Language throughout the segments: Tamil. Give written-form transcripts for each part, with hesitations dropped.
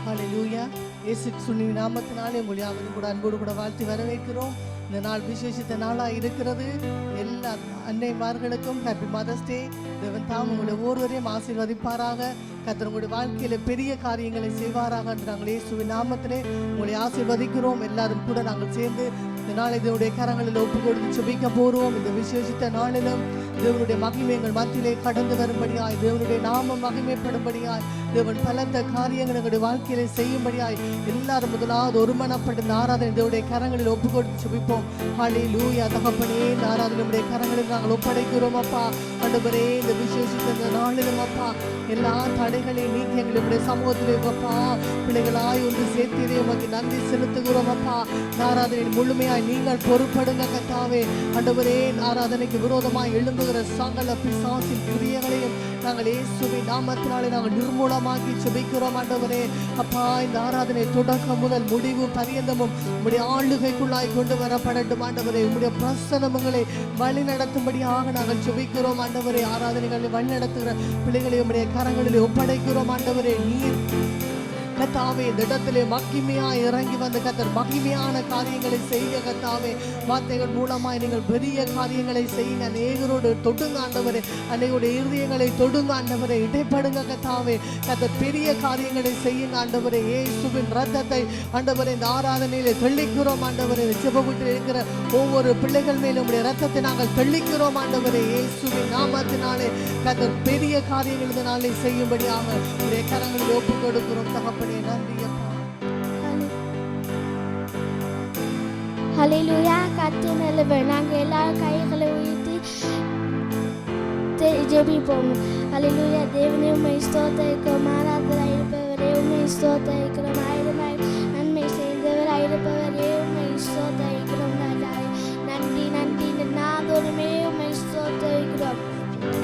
ஹல்லேலூயா. இயேசு கிறிஸ்துவின் நாமத்தினாலே உங்கள் யாவரையும் கூட அன்போடு கூட வாழ்த்தி வரவேற்கிறோம். இந்த நாள் விசேஷித்த நாளாக இருக்கிறது. எல்லா அன்னைமார்களுக்கும் ஹாப்பி மதர்ஸ் டே. தேவன் தாம் உங்களை ஒவ்வொருவரையும் ஆசீர்வதிப்பாராக. கர்த்தர் உங்களுடைய வாழ்க்கையில பெரிய காரியங்களை செய்வாராக என்று நாங்கள் இயேசுவின் நாமத்திலே உங்களை ஆசீர்வதிக்கிறோம். எல்லாரும் கூட நாங்கள் சேர்ந்து இந்த நாளை தேவனுடைய கரங்களில் ஒப்பு கொடுத்து ஜெபிக்க போறோம். இந்த விசேஷித்த நாளிலும் தேவனுடைய மகிமை எங்கள் மத்தியிலே கடந்து வரும்படியாய், தேவனுடைய நாமம் மகிமைப்படும்படியாய், தேவன் பலத்த காரியங்கள் எங்களுடைய வாழ்க்கையிலே செய்யும்படியாய் எல்லாரும் முதலாவது ஒருமனப்பட்டு இந்த ஆராதனை தேவனுடைய கரங்களில் ஒப்பு கொடுத்து ஜெபிப்போம். ஹல்லேலூயா. தகப்பனே, இந்த ஆராதனை நம்முடைய கரங்களில் நாங்கள் ஒப்படைக்கிறோம் அப்பா. ஆண்டவரே, இந்த விசேஷித்த இந்த நாளிலும் அப்பா எல்லா தடைகளையும் நீக்கி எங்களுடைய சமூகத்திலே அப்பா பிள்ளைகளாய் ஒன்று சேர்த்ததே உமக்கு நன்றி செலுத்துகிறோம் அப்பா. ஆராதனை முழுமையாய் நீங்கள் பொறுப்படுங்க கர்த்தாவே. ஆண்டவரே, ஆராதனைக்கு விரோதமாய் எழும்புகிற சகல பிசாசின் கிரியைகளையும் நாங்கள் இயேசுவின் நாமத்தினாலே நாங்கள் நிர்மூலமாக்கி ஜெபிக்கிறோம் ஆண்டவரே. அப்பா, இந்த ஆராதனை தொடக்கம் முதல் முடிவு பரியந்தமும் உம்முடைய ஆளுகைக்குள்ளாய் கொண்டு வரப்படட்டும் ஆண்டவரே. உம்முடைய பிரசன்னங்களை வழி நடத்தும்படியாக நாங்கள் ஜெபிக்கிறோம் ஆண்டவரே. ஆராதனைகளை வழி நடத்துகிற பிள்ளைகளை உம்முடைய கரங்களில் ஒப்படைக்கிறோம் ஆண்டவரே. நீர் கர்த்தாவே இந்த இடத்திலே மகிமையாய் இறங்கி வந்த கர்த்தர் மகிமையான காரியங்களை செய்ய கர்த்தாவே. வார்த்தைகள் மூலமாய் நீங்கள் பெரிய காரியங்களை செய்யுங்க. அநேகரோடு தொடுங்க ஆண்டவரே. அநேகருடைய இருதயங்களை தொடுங்க ஆண்டவரே. இடைப்படுங்க கர்த்தாவே. கர்த்தர் பெரிய காரியங்களை செய்யுங்க ஆண்டவரே. இயேசுவின் ரத்தத்தை ஆண்டவரே இந்த ஆராதனையிலே தெளிக்கிறோம் ஆண்டவரே. ஜெபவிட்டு இருக்கிற ஒவ்வொரு பிள்ளைகள் மேலும் உம்முடைய ரத்தத்தை நாங்கள் தெளிக்கிறோம் ஆண்டவரே. இயேசுவின் நாமத்தினாலே கர்த்தர் பெரிய காரியங்கள் இந்த நாளை செய்யும்படியாக உம்முடைய கரங்களில் ஒப்பு கொடுக்கிறோம் தகப்பனே. ஹல்லேலூயா. கர்த்தர் நல்லவர். நாங்கள் எல்லாரும் கைகளை உயர்த்தி ஜெபிப்போம். ஹல்லேலூயா. தேவனே, உம்மை ஸ்தோத்திரிக்கிறோம். ஆராதனை இருப்பவரே, உம்மை ஸ்தோத்திரிக்கிறோம். ஆயிரமாய் நன்மை செய்தவராய் இருப்பவரே, உம்மை ஸ்தோத்திரிக்கிறோம். நன்றி நன்றி நாதோடுமே உம்மை ஸ்தோத்திரிக்கிறோம்.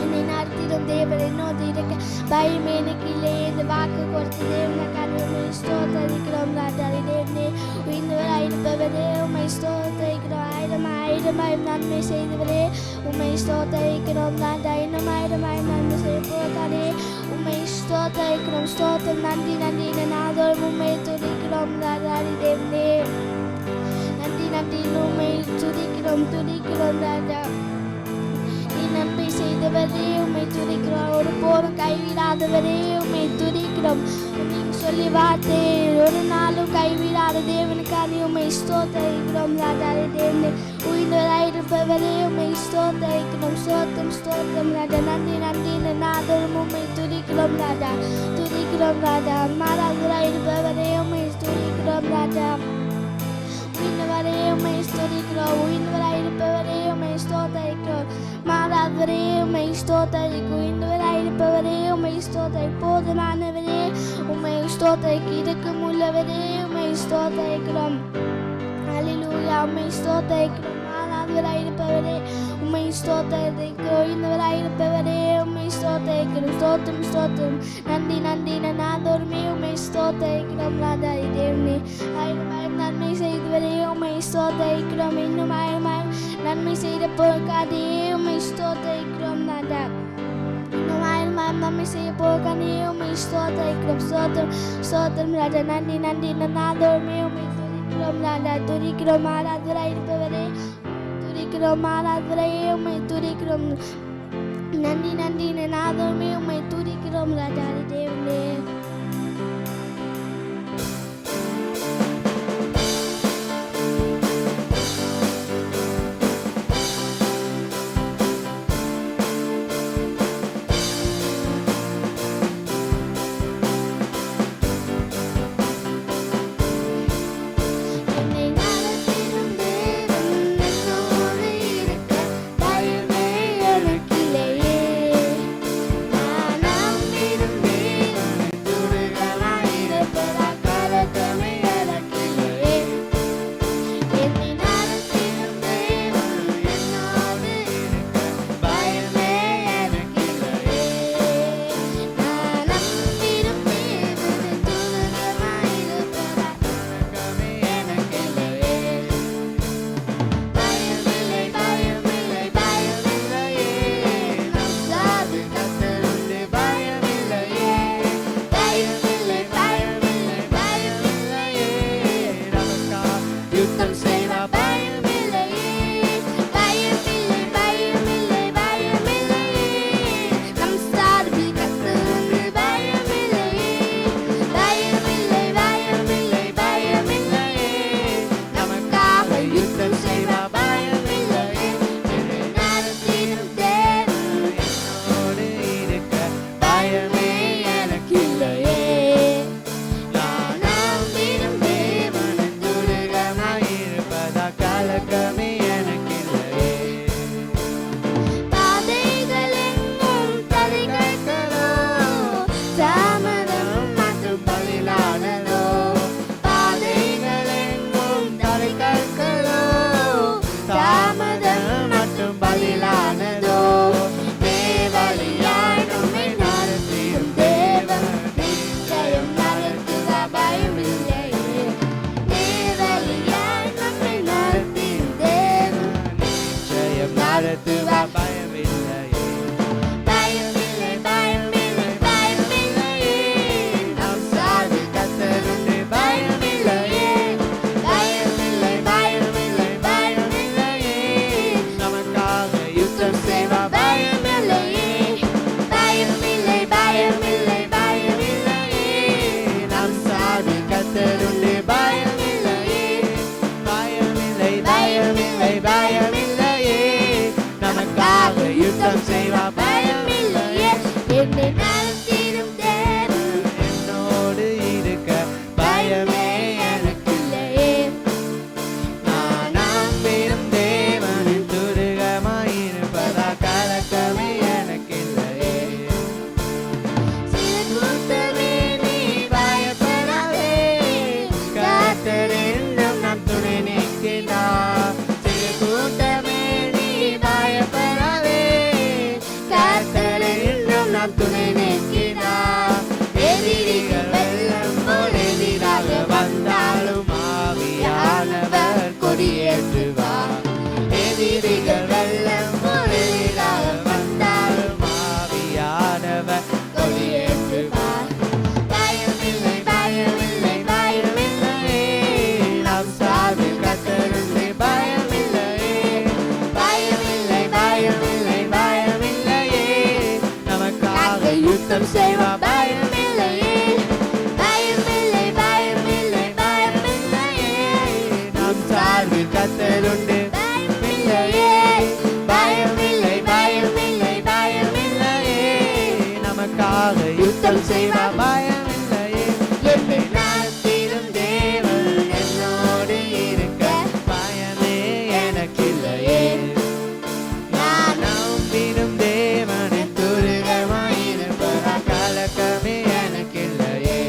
என்னை நடத்திடும் தேவன் என்னோடு இருக்க பயம் எனக்கு இல்லை என்று வாக்கு கொடுத்து தேவனுக்காக உம்மை ஸ்தோத்திரிக்கிறோம். தேவனே, உயிர்ந்தவராய் இருப்பவரே, உம்மை ஸ்தோத்திரிக்கிறோம். ஆயிரமாய் நன்மை செய்தவரே, உம்மை ஸ்தோத்திரிக்கிறோம். இன்னும் ஆயிரமாய் நன்மை செய்ய போதானே, உம்மை ஸ்தோத்திரிக்கிறோம். ஸ்தோத்திரம் நன்றி நன்றி நாதோடு உம்மை துதிக்கிறோம். தேவனே, நன்றி நன்றி உம்மை துதிக்கிறோம் ராஜா. நன்மை செய்தவரே, உம்மை துதிக்கிறோம். ஒரு போரும் கைவிடாதவரே, உம்மை துதிக்கிறோம். நீங்க சொல்லி வார்த்தை ஒரு நாளும் கைவிடாத தேவனுக்காக உம்மை ஸ்தோத்திரிக்கிறோம் ராஜா. தேவனே, உயிர்ந்தவராய் இருப்பவரே, உம்மை ஸ்தோத்திரிக்கிறோம். ஸ்தோத்திரம் ராஜா. நன்றி நன்றி நாதரும் உம்மை துதிக்கிறோம் ராஜா. மாறாதவராய் இருப்பவரே, உம்மை துதிக்கிறோம் ராஜா. உயிர்ந்தவரே, உம்மை ஸ்தோத்திரிக்கிறோம். உயிர்ந்தவராய் இருப்பவரே, உம்மை ஸ்தோத்திரிக்கிறோம். மாறாதவரே, உம்மை ஸ்தோத்திரிக்கிறோம். உயிர்ந்தவராய் இருப்பவரே, உம்மை ஸ்தோத்திரிக்கிறோம். போதுமானவரே, உம்மை ஸ்தோத்திரிக்கிறோம். இரக்கமுள்ளவரே, உம்மை ஸ்தோத்திரிக்கிறோம். ஹல்லேலூயா. உம்மை ஸ்தோத்திரிக்கிறோம். மாறாதவராய் இருப்பவரே, உம்மை ஸ்தோத்திரிக்கிறோம். உயிர்ந்தவராய் இருப்பவரே, உம்மை ஸ்தோத்திரிக்கிறோம். ஸ்தோத்திரம் நன்றி நன்றி நாதோடுமே உம்மை ஸ்தோத்திரிக்கிறோம் ராஜா. தேவனே, ஆயிரமாயிரம் நன்மை செய்தவரே, உம்மை ஸ்தோத்திரிக்கிறோம். இன்னும் ஆயிரமாயிரம் நன்மை செய்த போக்காதே, உம்மை ஸ்தோத்திரிக்கிறோம் ராஜா. இன்னும் ஆயிரமாயிரம் நன்மை செய்ய போக்காதே, உம்மை ஸ்தோத்திரிக்கிறோம். ஸ்தோத்திரம் ராஜா. நன்றி நன்றி நாதோடுமே உம்மை துதிக்கிறோம் ராஜா. துதிக்கிறோம். ஆராதவராய் இருப்பவரே, துதிக்கிறோம். ஆராதவரையே உம்மை துதிக்கிறோம். நன்றி நன்றி நாதோடுமே உம்மை துதிக்கிறோம் ராஜா. தேவனே, நான் நம்பிடும் தேவன் யுத்தம் செய்வார் பயமில்லையே பயமில்லை பயமில்லை பயமில்லையே நம் சார்பில் கர்த்தருண்டு பயமில்லையே பயமில்லை பயமில்லை பயமில்லையே நமக்காக யுத்தம் செய்வார் பயமில்லையே என்னை நடத்திடும் தேவன் என்னோடு இருக்க பயமே எனக்கில்லையே நான் நம்பிடும் தேவனின் துருகமாயிருப்பதால் கலக்கமே எனக்கில்லையே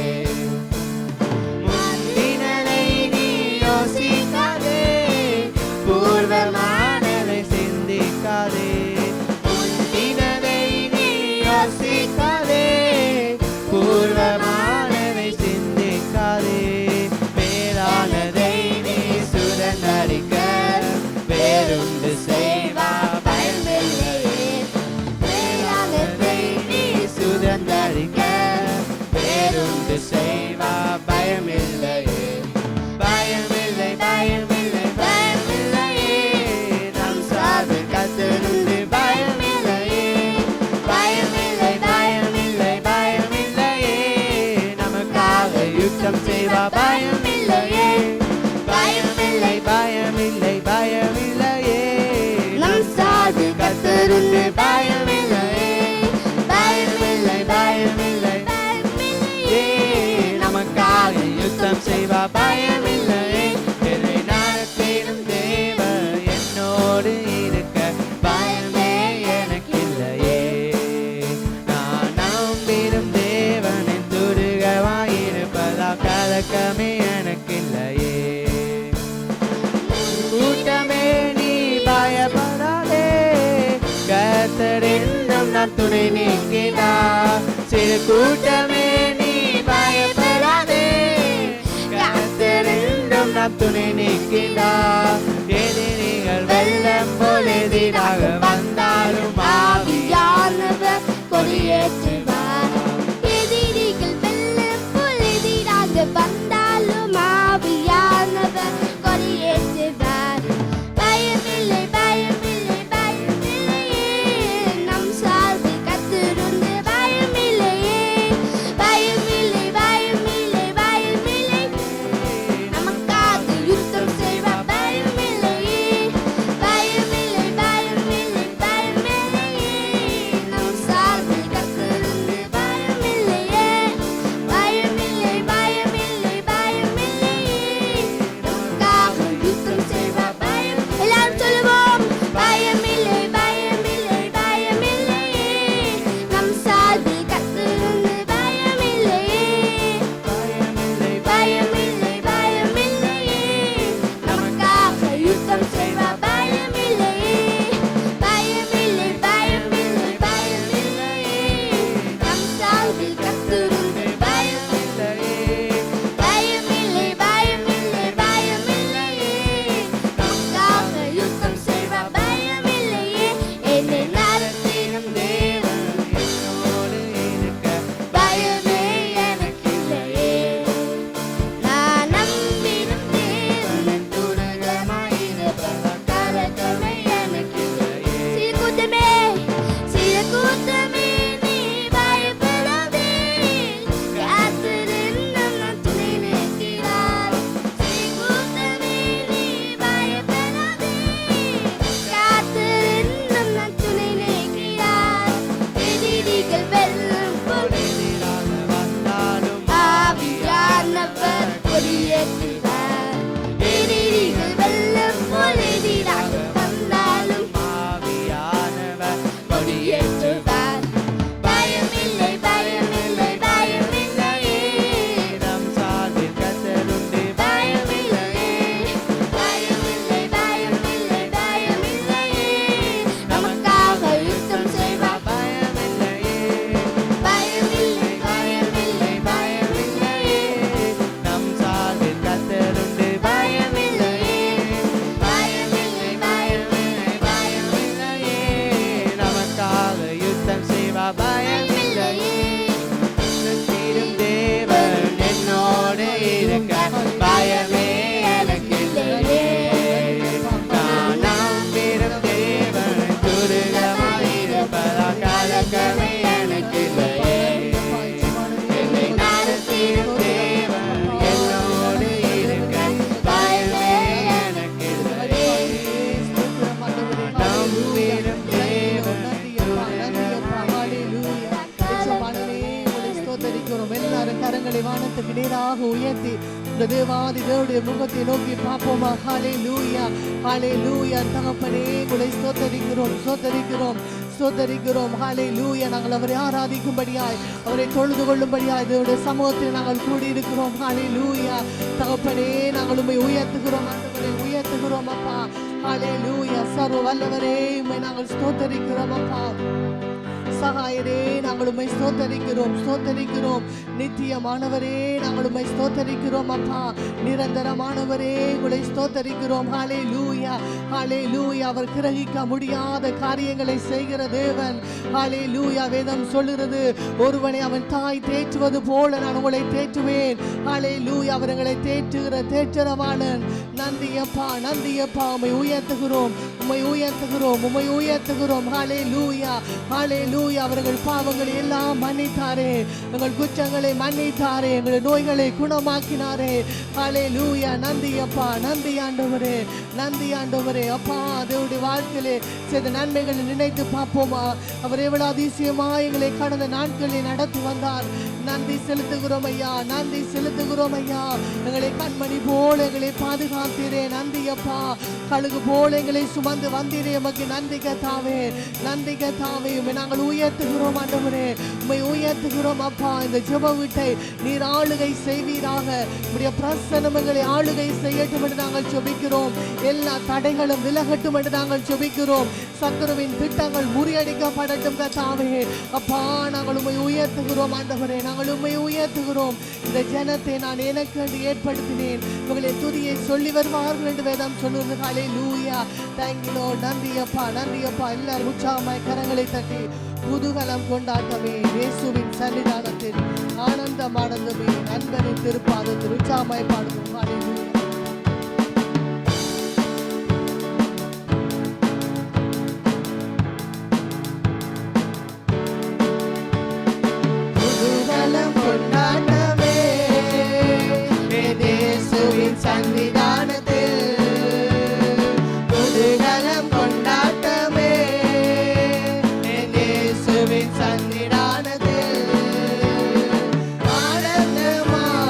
முந்தினதை நீ யோசிக்காதே பூர்வமானதை சிந்திக்காதே முந்தினதை நீ யோசிக்காதே பூர்வமானதை சிந்திக்காதே மேலானதை நீ சுதந்தரிக்க வேறுண்டு செய்வா பயமில்லையே மேலானதை நீ சுதந்தரிக்க வேறுண்டு செய்வா பயமில்லையே பயமில்லை பயமில்லை பயமில்லையே நம் சார்பில் கர்த்தருண்டு பயமில்லையே பயமில்லை பயமில்லை பயமில்லையே நமக்காக யுத்தம் செய்வா பயமில்லையே பயமில்லை பயமில்லை பயமில்லையே நம் சார்பில் கர்த்தருண்டு பயமில்லையே பயமில்லை பயமில்லை பயமில்லையே நமக்காக யுத்தம் செய்வா பயமில்லையே என்னை நடத்திடும் தேவன் என்னோடு இருக்க பயமே எனக்கில்லையே நான் நம்பிடும் தேவனின் துருகமாயிருப்பதால் கலக்கமே எனக்கில்லையே கூட்டமே நீ பயப்படாதே கர்த்தரிடம் நான் துணை நீக்கினார் சிறு கூட்டமே நீ பயப்படாதே கர்த்தரிடம் நான் துணை நீக்கினார் எதிரிகள் வெள்ளம் போல் எதிராக வந்தாலும் ஆவியானவர் கொடியேற்றுவார் எதிரிகள் வெள்ளம் போல் எதிராக வந்தாலும் ஆவியானவர் கொடியேற்றுவார் பயமில்லை பயமில்லை பயமில்லையே நம் சார்பில் கர்த்தருண்டு பயமில்லையே பயமில்லை பயமில்லை பயமில்லை நமக்காக யுத்தம் செய்வார் பயமில்லையே பயமில்லை பயமில்லை பயமில்லையே நம் சார்பில் கர்த்தருண்டு பயமில்லையே பயமில்லை பயமில்லை பயமில்லையே நமக்காக யுத்தம் செய்வார் பயம் எல்லாரும் சொல்லுவோம் பயமில்லை பயமில்லை பயமில்லையே நம் சார்பில் கர்த்தருண்டு பயமில்லையே பயமில்லை பயமில்லை பயமில்லையே நமக்காக யுத்தம் செய்வார் பயமில்லையே பயமில்லை பயமில்லை பயமில்லையே நம் சார்பில் கர்த்தருண்டு பயமில்லையே பயமில்லை பயமில்லை பயமில்லையே நமக்காக யுத்தம் செய்வார் பயமில்லையே என்னை நடத்திடும் தேவன் என்னோடு இருக்க பயமே எனக்கில்லையே நான் நம்பிடும் தேவனின் துருகமாயிருப்பதால் கலக்கமே எனக்கில்லையே சிறு கூட்டமே நீ பயப்படாதே கர்த்தரிடம் நான் துணை நிற்கிறார் சிறு கூட்டமே நீ பயப்படாதே கர்த்தரிடம் நான் துணை நிற்கிறார் எதிரிகள் வெள்ளம் போல் எதிராக வந்தாலும் ஆவியானவர் கொடியேற்றுவார் எதிரிகள் வெள்ளம் போல் எதிராக வந்தாலும் ஆவியானவர் கொடியேற்றுவார் பயமில்லை பயமில்லை பயமில்லையே நம் சார்பில் கர்த்தருண்டு பயமில்லையே பயமில்லை பயமில்லை பயமில்லையே நமக்காக யுத்தம் செய்வார் பயமில்லையே பயமில்லை பயமில்லை பயமில்லையே நம் சார்பில் கர்த்தருண்டு பயமில்லையே பயமில்லை பயமில்லை பயமில்லையே நமக்காக யுத்தம் செய்வா பயமில்லையே நடத்திடும் தேவன் என்னோடு இருக்க பயமே எனக்கில்லையே நான் நம்பிடும் தேவன் துருகமாயிருப்பதால் கலக்கமே எனக்கில்லையே கரங்களாக உயர்த்தி இந்த தேவாதி தேவனுடைய முகத்தை நோக்கி பார்ப்போமா? ஹல்லேலூயா, ஹல்லேலூயா. தகப்பனே உங்களை ஸ்தோத்தரிக்கிறோம். ஹல்லேலூயா. நாங்கள் அவரை ஆராதிக்கும்படியாய், அவரை தொழுது கொள்ளும்படியாய் தேவனுடைய சமூகத்தில் நாங்கள் கூடியிருக்கிறோம். ஹல்லேலூயா. தகப்பனே நாங்கள் உம்மை உயர்த்துகிறோம், ஆண்டவரே உயர்த்துகிறோம் அப்பா. ஹல்லேலூயா. சர்வ வல்லவரே உம்மை நாங்கள் ஸ்தோத்தரிக்கிறோம் அப்பா. சகாயரே நாங்கள் உம்மை ஸ்தோத்தரிக்கிறோம். நித்தியமானவரே நாங்கள் உம்மை ஸ்தோத்தரிக்கிறோம் அப்பா. நிரந்தரமானவரே உங்களை ஸ்தோத்தரிக்கிறோம். ஹல்லேலூயா, ஹல்லேலூயா. அவர் கிரகிக்க முடியாத காரியங்களை செய்கிற தேவன். ஹல்லேலூயா. வேதம் சொல்லுகிறது, ஒருவனை அவன் தாய் தேற்றுவது போல நான் உங்களை தேற்றுவேன். ஹல்லேலூயா. அவர் எங்களை தேற்றுகிறவாளன். நன்றி அப்பா, உம்மை உயர்த்துகிறோம். ஹல்லேலூயா, ஹல்லேலூயா. அவர்கள் பாவங்களை எல்லாம் மன்னித்தாரே, எங்கள் குற்றங்களை மன்னித்தாரே, எங்கள் நோய்களை குணமாக்கினாரே. ஹல்லேலூயா. நன்றி அப்பா, நன்றி ஆண்டவரே அப்பா. தேவனுடைய வாழ்க்கையிலே செய்த நன்மைகளை நினைத்து பார்ப்போமா? அவர் எவ்வளவு அதிசயமா எங்களை கடந்த நாட்களில் நடத்தி வந்தார். நன்றி செலுத்துகிறோம் ஐயா. எங்களை கண்மணி போல எங்களை பாதுகாத்தீரே. நன்றி அப்பா. கழுகு போல எங்களை சுமந்து வந்தீரே. எமக்கு நன்றி கர்த்தாவே. நாங்கள் உயர்த்துகிறோம் ஆண்டவரே, உம்மை உயர்த்துகிறோம் அப்பா. இந்த ஜெப வீட்டை நீர் ஆளுகை செய்வீராக. உம்முடைய பிரசன்னம் எங்களை ஆளுகை செய்யட்டும் என்று நாங்கள் ஜெபிக்கிறோம். எல்லா தடைகளும் விலகட்டும் என்று நாங்கள் ஜெபிக்கிறோம். சத்துருவின் திட்டங்கள் முறியடிக்கப்படட்டும் கர்த்தாவே. அப்பா நாங்கள் உம்மை உயர்த்துகிறோம் ஆண்டவரே, நாங்கள் உம்மை உயர்த்துகிறோம். இந்த ஜனத்தை நான் எனக்கு என்று ஏற்படுத்தினேன், உங்களை துதியை சொல்லி வருவார்கள் என்று வேதம் சொல்லுவது. ஹல்லேலூயா. Thank you lord. நன்றி அப்பா. எல்லாரும் உற்சாகமாய் கரங்களை தட்டி குதூகலம் கொண்டாட்டமே. இயேசுவின் சன்னிதானத்தில் ஆனந்தமே. நண்பரின் திருப்பாதத்தில் உற்சாகமாய் பாடுவோம். ஹல்லேலூயா. குதூகலம் கொண்டாட்டமே, இயேசுவின் சன்னிதானத்தில் குதூகலம் கொண்டாட்டமே, இயேசுவின் சன்னிதானத்தில் ஆனந்தமே.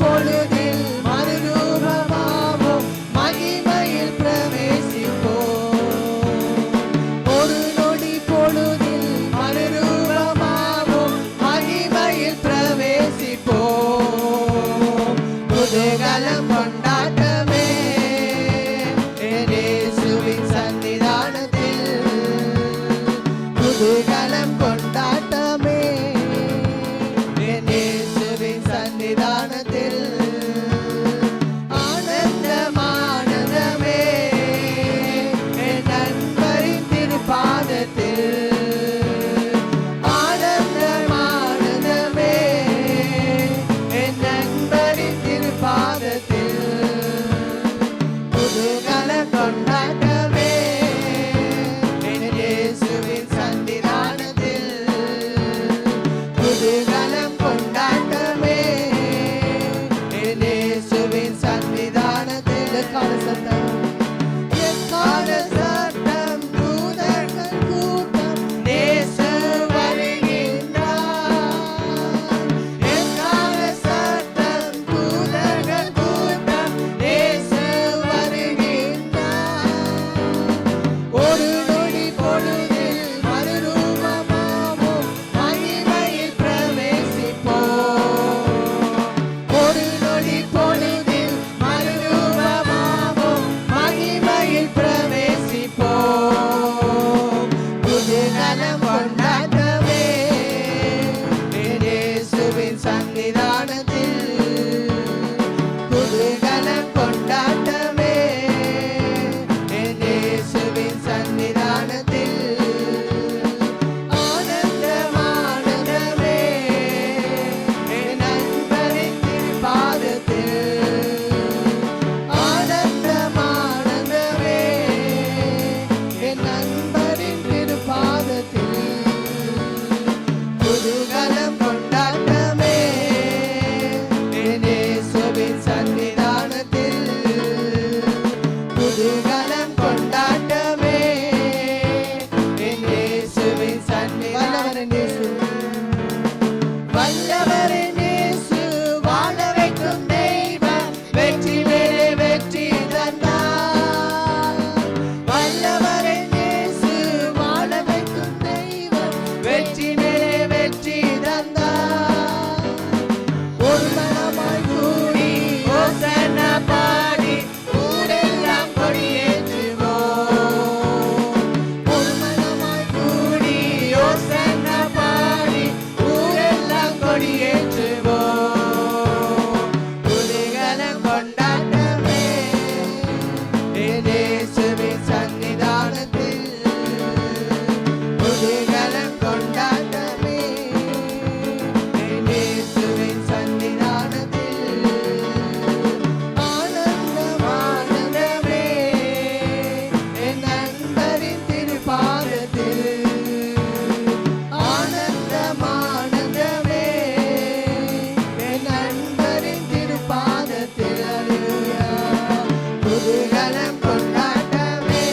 பொழுதில் மறுரூபமாவோம் மகிமையில் பிரவேசிப்போம் ஒரு நொடி பொழுதில் மறுரூபமாவோம் மகிமையில் பிரவேசிப்போம் குதூகலம் கொண்டாட்டமே இயேசுவின் சன்னிதானத்தில் குதூகலம் கொண்டாட்டமே இயேசுவின் சன்னிதானத்தில் ஆனந்தமானந்தமே என் நண்பரின் திருப்பாதத்தில் ஆனந்தமானந்தமே என் நண்பரின் திருப்பாதத்தில் குதூகலம் கொண்டாட்டமே இயேசுவின் சன்னிதானத்தில் குதூகலம் கொண்டாட்டமே இயேசுவின் சன்னிதானத்தில் எக்கால சத்தம் தூதர்கள் கூட்டம் நேசு வருகின்றார் எக்கால சத்தம் தூதர்கள் கூட்டம் நேசு வருகின்றார் ஒரு நொடி பொழுதில் மறுரூபமாவோம் மகிமையில் பிரவேசிப்போம் ஒரு நொடி பொழுதில் மறுரூபமாவோம் மகிமையில் பிரவேசிப்போம் குதூகலம் கொண்டாட்டமே இயேசுவின் சன்னிதானத்தில் குதூகலம் கொண்டாட்டமே இயேசுவின் சன்னிதானத்தில் ஆனந்தமானந்தமே என் நண்பரின் திருப்பாதத்தில் ஆனந்தமானந்தமே என் நண்பரின் திருப்பாதத்தில் குதூகலம் கொண்டாட்டமே இயேசுவின் சன்னிதானத்தில் குதூகலம் கொண்டாட்டமே இயேசுவின் சன்னிதானத்தில் வல்லவரின் இயேசு வாழ வைக்கும் தெய்வம் வெற்றி மேலே வெற்றி தந்தார் வல்லவரின் இயேசு வாழ வைக்கும் தெய்வம் வெற்றி மேலே வெற்றி தந்தார் ஒரு மனமாய் கூடி ஓசன்னா பாடி ஊரெல்லாம் கொடியேற்றுவோம் ஒரு மனமாய் கூடி ஓசன்னா பாடி ஊரெல்லாம் கொடியேற்றுவோம் குதூகலம் கொண்டாட்டமே இயேசுவின் சன்னிதானத்தில் குதூகலம் கொண்டாட்டமே இயேசுவின் சன்னிதானத்தில் ஆனந்தமானந்தமே என் நண்பரின் திருப்பாதத்தில் ஆனந்தமானந்தமே என் நண்பரின் திருப்பாதத்தில் அல்லேலூயா குதூகலம் கொண்டாட்டமே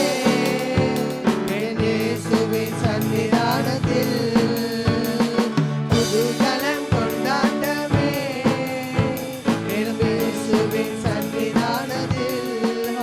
இயேசுவின் சன்னிதானத்தில் குதூகலம் கொண்டாட்டமே இயேசுவின் சன்னிதானத்தில்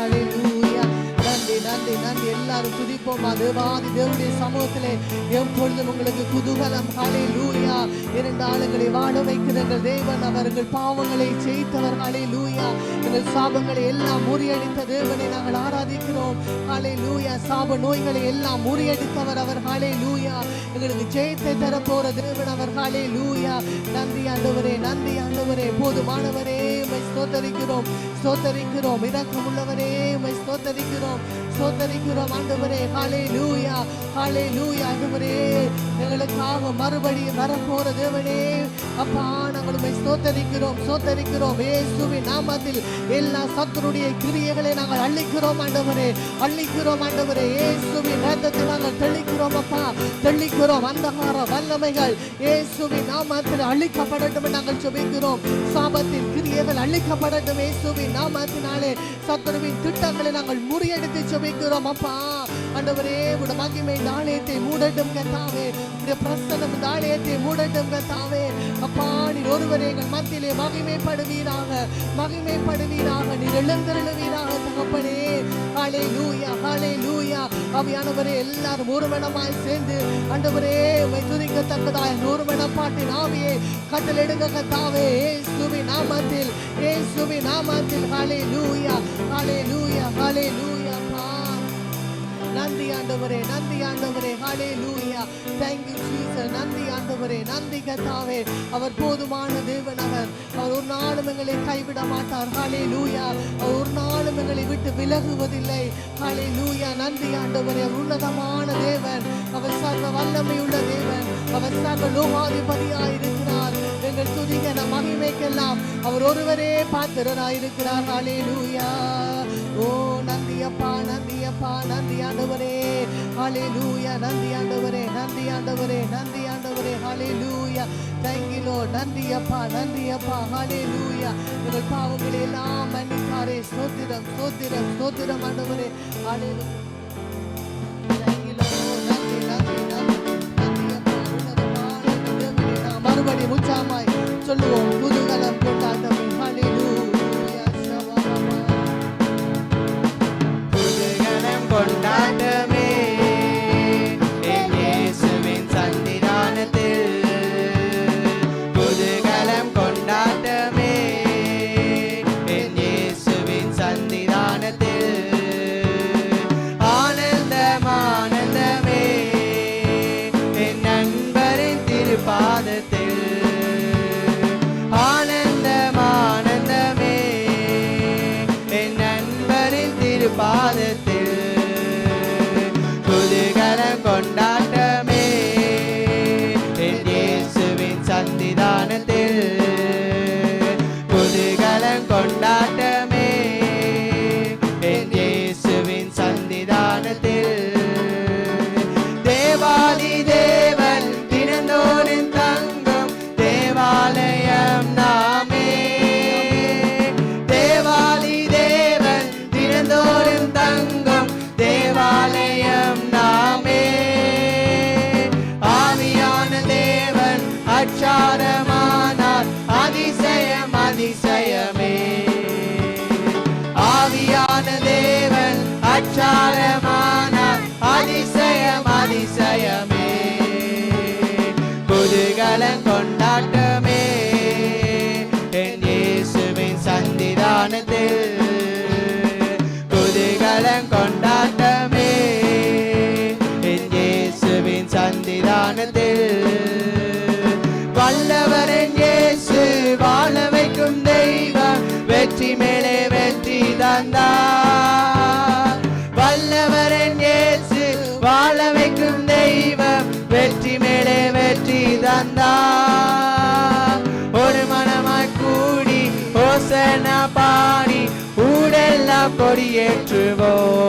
அல்லேலூயா நன்றி நன்றி நன்றி எல்லாரும் துதிப்போம் தேவாதி தேவனுடைய சமூகத்திலே எப்பொழுதும் உங்களுக்கு குதூகலம் ஹalleluya இரண்டு ஆளுங்களை வாழ வைக்கிறங்கள் தேவன் அவர்கள் பாவங்களை ஜெயித்தவர் ஹalleluya எங்கள் சாபங்களை எல்லாம் முறியடித்த தேவனை நாங்கள் ஆராதிக்கிறோம் ஹalleluya சாப நோய்களை எல்லாம் முறியடித்தவர் அவர் ஹalleluya எங்களுக்கு ஜெயத்தை தரப்போற தேவன் அவர் ஹalleluya நன்றி ஆண்டவரே போதுமானவரே உம்மை ஸ்தோத்தரிக்கிறோம் ஸ்தோத்தரிக்கிறோம் இரக்கமுள்ளவரே உம்மை ஸ்தோத்தரிக்கிறோம் ஆண்டவரே ஹalleluya ஹalleluya ஆண்டவரே எங்களுக்காக மறுபடியும் வரப்போற தேவனே அப்பா நாங்கள் உம்மை ஸ்தோத்தரிக்கிறோம் இயேசுவின் நாமத்தில் எல்லா சத்துருடைய கிரியைகளை நாங்கள் அழிக்கிறோம் ஆண்டவரே இயேசுவின் இரத்தத்தை நாங்கள் தெளிக்கிறோம் அப்பா அந்தகார வல்லமைகள் இயேசுவின் நாமத்தில் அழிக்கப்படட்டும் நாங்கள் ஜெபிக்கிறோம் சாபத்தின் கிரியைகள் அழிக்கப்படட்டும் இயேசுவின் நாமத்தினாலே சத்துருவின் திட்டங்களை நாங்கள் முறியடித்து ஜெபிக்கிறோம் அப்பா ஆண்டவரே உடைய மகிமை ஆலயத்தை மூடட்டும் கர்த்தாவே உடைய பிரசன்னம் ஆலயத்தை மூடட்டும் கர்த்தாவே அப்பா நீர் ஒருவரே எங்கள் மத்தியிலே மகிமைப்படுவீராக, மகிமைப்படுவீராக, நீர் எழுந்தருளுவீராக தகப்பனே. ஹல்லேலூயா, ஹல்லேலூயா. ஆவியானவரே, எல்லாரும் ஒருமனமாய் சேர்ந்து ஆண்டவரே உம்மை துதிக்கத்தக்கதாய் ஒருமன பாட்டின் ஆவியை கட்டளையிடுங்க கர்த்தாவே, இயேசுவின் நாமத்தில், இயேசுவின் நாமத்தில். ஹல்லேலூயா, ஹல்லேலூயா, ஹல்லேலூயா. நன்றி ஆண்டவரே, நன்றி ஆண்டவரே. ஹல்லேலூயா. Thank you Jesus. நன்றி ஆண்டவரே, நன்றி கர்த்தாவே. அவர் போதுமான தேவன். அவர் ஒரு நாளும் எங்களை கைவிட மாட்டார். ஹல்லேலூயா. அவர் ஒரு நாளும் எங்களை விட்டு விலகுவதில்லை. ஹல்லேலூயா. நன்றி ஆண்டவரே. உன்னதமான தேவன். அவர் சர்வ வல்லமையுள்ள தேவன். அவர் சர்வ லோகாதிபதியாய் இருக்கிறார். எங்கள் துதிகன மகிமைக்கெல்லாம் அவர் ஒருவரே பாத்திரராயிருக்கிறார். ஹல்லேலூயா. ஓ நன்றி அப்பா, நன்றி அப்பா, நன்றி ஆண்டவரே. ஹல்லேலூயா. நன்றி ஆண்டவரே, நன்றி ஆண்டவரே, நன்றி ஆண்டவரே. ஹல்லேலூயா. Thank you Lord. நன்றி அப்பா, நன்றி அப்பா. ஹல்லேலூயா. எங்கள் பாவங்களை எல்லாம் மன்னித்தாரே. ஸ்தோத்திரம், ஸ்தோத்திரம், ஸ்தோத்திரம் ஆண்டவரே. ஹல்லேலூயா. Thank you Lord. நன்றி, நன்றி, நன்றி, நன்றி அப்பா. உன்னதமான தேவனே, நாம் மறுபடியும் உற்சாகமாய் சொல்லுவோம், குதூகலம் கொண்டாட்டமே. ஹல்லேலூயா. சபாபா. கொண்டாட்டமே என் இயேசுவின் சன்னிதானத்தில், குதூகலம் கொண்டாட்டமே என் இயேசுவின் சன்னிதானத்தில், ஆனந்தம் ஆனந்தமே என் நண்பரின் திருப்பாதத்தில், ஆனந்தம் ஆனந்தமே என் நண்பரின் திருப்பாதத்தில், கொண்டாட்டமே என் இயேசுவின் சன்னிதானத்தில், குதூகலம் கொண்டாட்டமே என் இயேசுவின் சன்னிதானத்தில், தேவாதி தேவன் தினந்தோறும் தங்கும் தேவாலயம் நாமே, தேவாதி தேவன் தினந்தோறும் தங்கும் தேவாலயம் நாமே, ஆவியான தேவன் அச்சாரமானார் அதிசயம் அதிசயமே, ஆவியான தேவன் அச்சாரமானார் அதிசயம் அதிசயமே, குதூகலம் கொண்டாட்டமே என் இயேசுவின் சன்னிதானத்தில், குதூகலம் கொண்டாட்டமே என் இயேசுவின் சன்னிதானத்தில், வல்லவரின் இயேசு வாழ வைக்கும் தெய்வம், வெற்றி மேலே வெற்றி தந்தார், வல்லவரின் இயேசு வாழ வைக்கும் தெய்வம், வெற்றி மேலே வெற்றி தந்தார், ஒரு மனமாய் கூடி ஓசனா பாடி ஊரெல்லாம் கொடியேற்றுவோம்,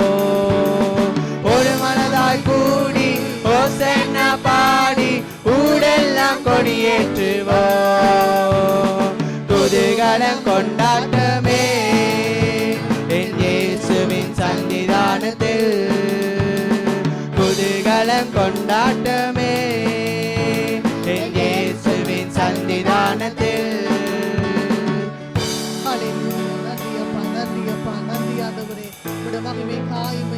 ஒரு மனதாய் கூடி ஓசன்னா பாடி ஊரெல்லாம் கொடியேற்றுவோம், குதூகலம் கொண்டாட்டமே என் இயேசுவின் சன்னிதானத்தில், குதூகலம் கொண்டாட்டமே என் இயேசுவின் சன்னிதானத்தில்.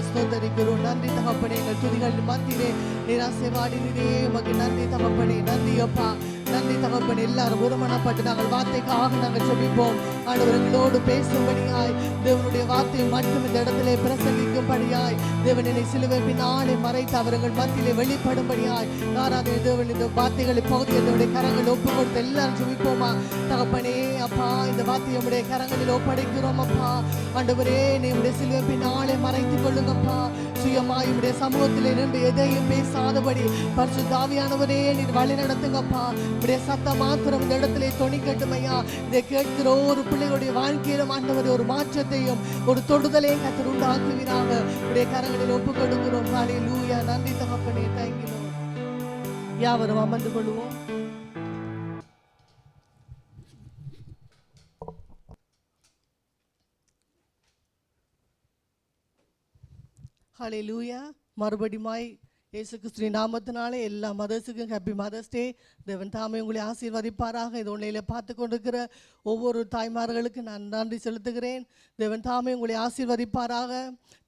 ஸ்தோத்தரிக்கிறோம். நன்றி தகப்பனே. எங்கள் துதிகள் மத்தியிலே நிராசைவாடினே உமக்கு நன்றி தகப்பனே. நன்றி அப்பா, நன்றி தகப்பனே. எல்லாரும் ஒருமனப்பட்டு நாங்கள் வார்த்தைக்காக நாங்கள் ஜெபிப்போம். ஆண்டவர்களோடு பேசும்படியாய் தேவனுடைய வார்த்தையை மட்டும் இந்த இடத்திலே பிரசங்கிக்கும்படியாய் தேவன் என்னை சிலுவை பின்னாலே மறைத்து அவர்கள் மத்தியிலே வெளிப்படும்படியாய் ஆராதனை தேவன் இந்த வார்த்தைகளை பகுதியை என்னுடைய கரங்கள் ஒப்பு கொடுத்து எல்லாரும் ஜெபிப்போமா தகப்பனே. அப்பா, இந்த வார்த்தையை உடைய கரங்களில் ஒப்படைக்கிறோம் அப்பா. ஆண்டவரே, நீ உடைய சிலுவை பின்னாலே மறைத்துக் கொள்ளுங்கப்பா. சுயமாய் உடைய சமூகத்தில் நின்று எதையும் பேசாதபடி பரிசுத்த ஆவியானவரே நீர் வழி நடத்துங்கப்பா. உடைய சத்தம் மாத்திரம் இந்த இடத்திலே தொனிக்கட்டும் ஐயா. இதை கேட்கிற ஒரு பிள்ளைகளுடைய வாழ்க்கையிலும் ஆண்டவரே ஒரு மாற்றத்தையும் ஒரு தொடுதலையும் கர்த்தர் உண்டாக்குவீராக. உடைய கரங்களில் ஒப்பு கொடுக்கிறோம். ஹல்லேலூயா. நன்றி தகப்பனே. தேங்க்யூ. யாவரும் அமர்ந்து கொள்வோம். ஹல்லேலூயா. மறுபடியுமாய் இயேசு கிறிஸ்துவின் நாமத்தினாலே எல்லா மதர்ஸுக்கும் ஹாப்பி மதர்ஸ் டே. தேவன் தாமே உங்களை ஆசீர்வதிப்பாராக. இது உன்னையில பார்த்து கொண்டிருக்கிற ஒவ்வொரு தாய்மார்களுக்கு நான் நன்றி செலுத்துகிறேன். தேவன் தாமே உங்களை ஆசீர்வதிப்பாராக.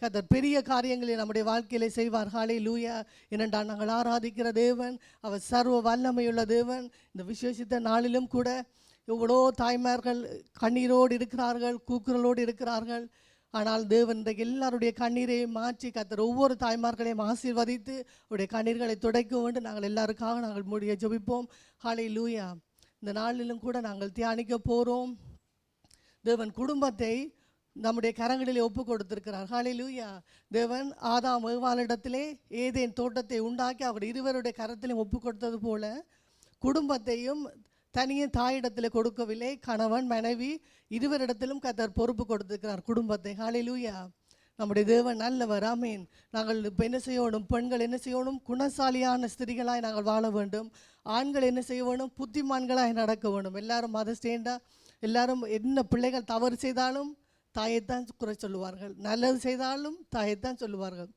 கர்த்தர் பெரிய காரியங்களை நம்முடைய வாழ்க்கையில செய்வார். ஹல்லேலூயா. ஏனென்றால் நாங்கள் ஆராதிக்கிற தேவன் அவர் சர்வ வல்லமையுள்ள தேவன். இந்த விசேஷித்த நாளிலும் கூட எவ்வளோ தாய்மார்கள் கண்ணீரோடு இருக்கிறார்கள், கூக்குரலோடு இருக்கிறார்கள். ஆனால் தேவன் இன்றைக்கு எல்லாருடைய கண்ணீரை மாற்றி கர்த்தர் ஒவ்வொரு தாய்மார்களையும் ஆசீர்வதித்து அவருடைய கண்ணீர்களை துடைக்க வேண்டும். நாங்கள் எல்லாருக்காக நாங்கள் முடிய ஜெபிப்போம். ஹல்லேலூயா. இந்த நாளிலும் கூட நாங்கள் தியானிக்க போகிறோம். தேவன் குடும்பத்தை நம்முடைய கரங்களிலே ஒப்பு கொடுத்திருக்கிறார். ஹல்லேலூயா. தேவன் ஆதாம் ஏவாளிடத்திலே ஏதேன் தோட்டத்தை உண்டாக்கி அவர் இருவருடைய கரத்திலும் ஒப்பு கொடுத்தது போல குடும்பத்தையும் தனியே தாயிடத்தில் கொடுக்கவில்லை. கணவன் மனைவி இருவரிடத்திலும் கர்த்தர் பொறுப்பு கொடுத்திருக்கிறார் குடும்பத்தை. ஹல்லேலூயா. நம்முடைய தேவன் நல்லவர். ஆமீன். நாங்கள் இப்போ என்ன செய்யணும்? பெண்கள் என்ன செய்யணும்? குணசாலியான ஸ்திரிகளாய் நாங்கள் வாழ வேண்டும். ஆண்கள் என்ன செய்ய வேணும்? புத்திமான்களாய் நடக்க வேண்டும். எல்லாரும் மத ஸ்டேண்டா எல்லாரும் என்ன பிள்ளைகள் தவறு செய்தாலும் தாயைத்தான் குறை சொல்லுவார்கள், நல்லது செய்தாலும் தாயைத்தான் சொல்லுவார்கள்.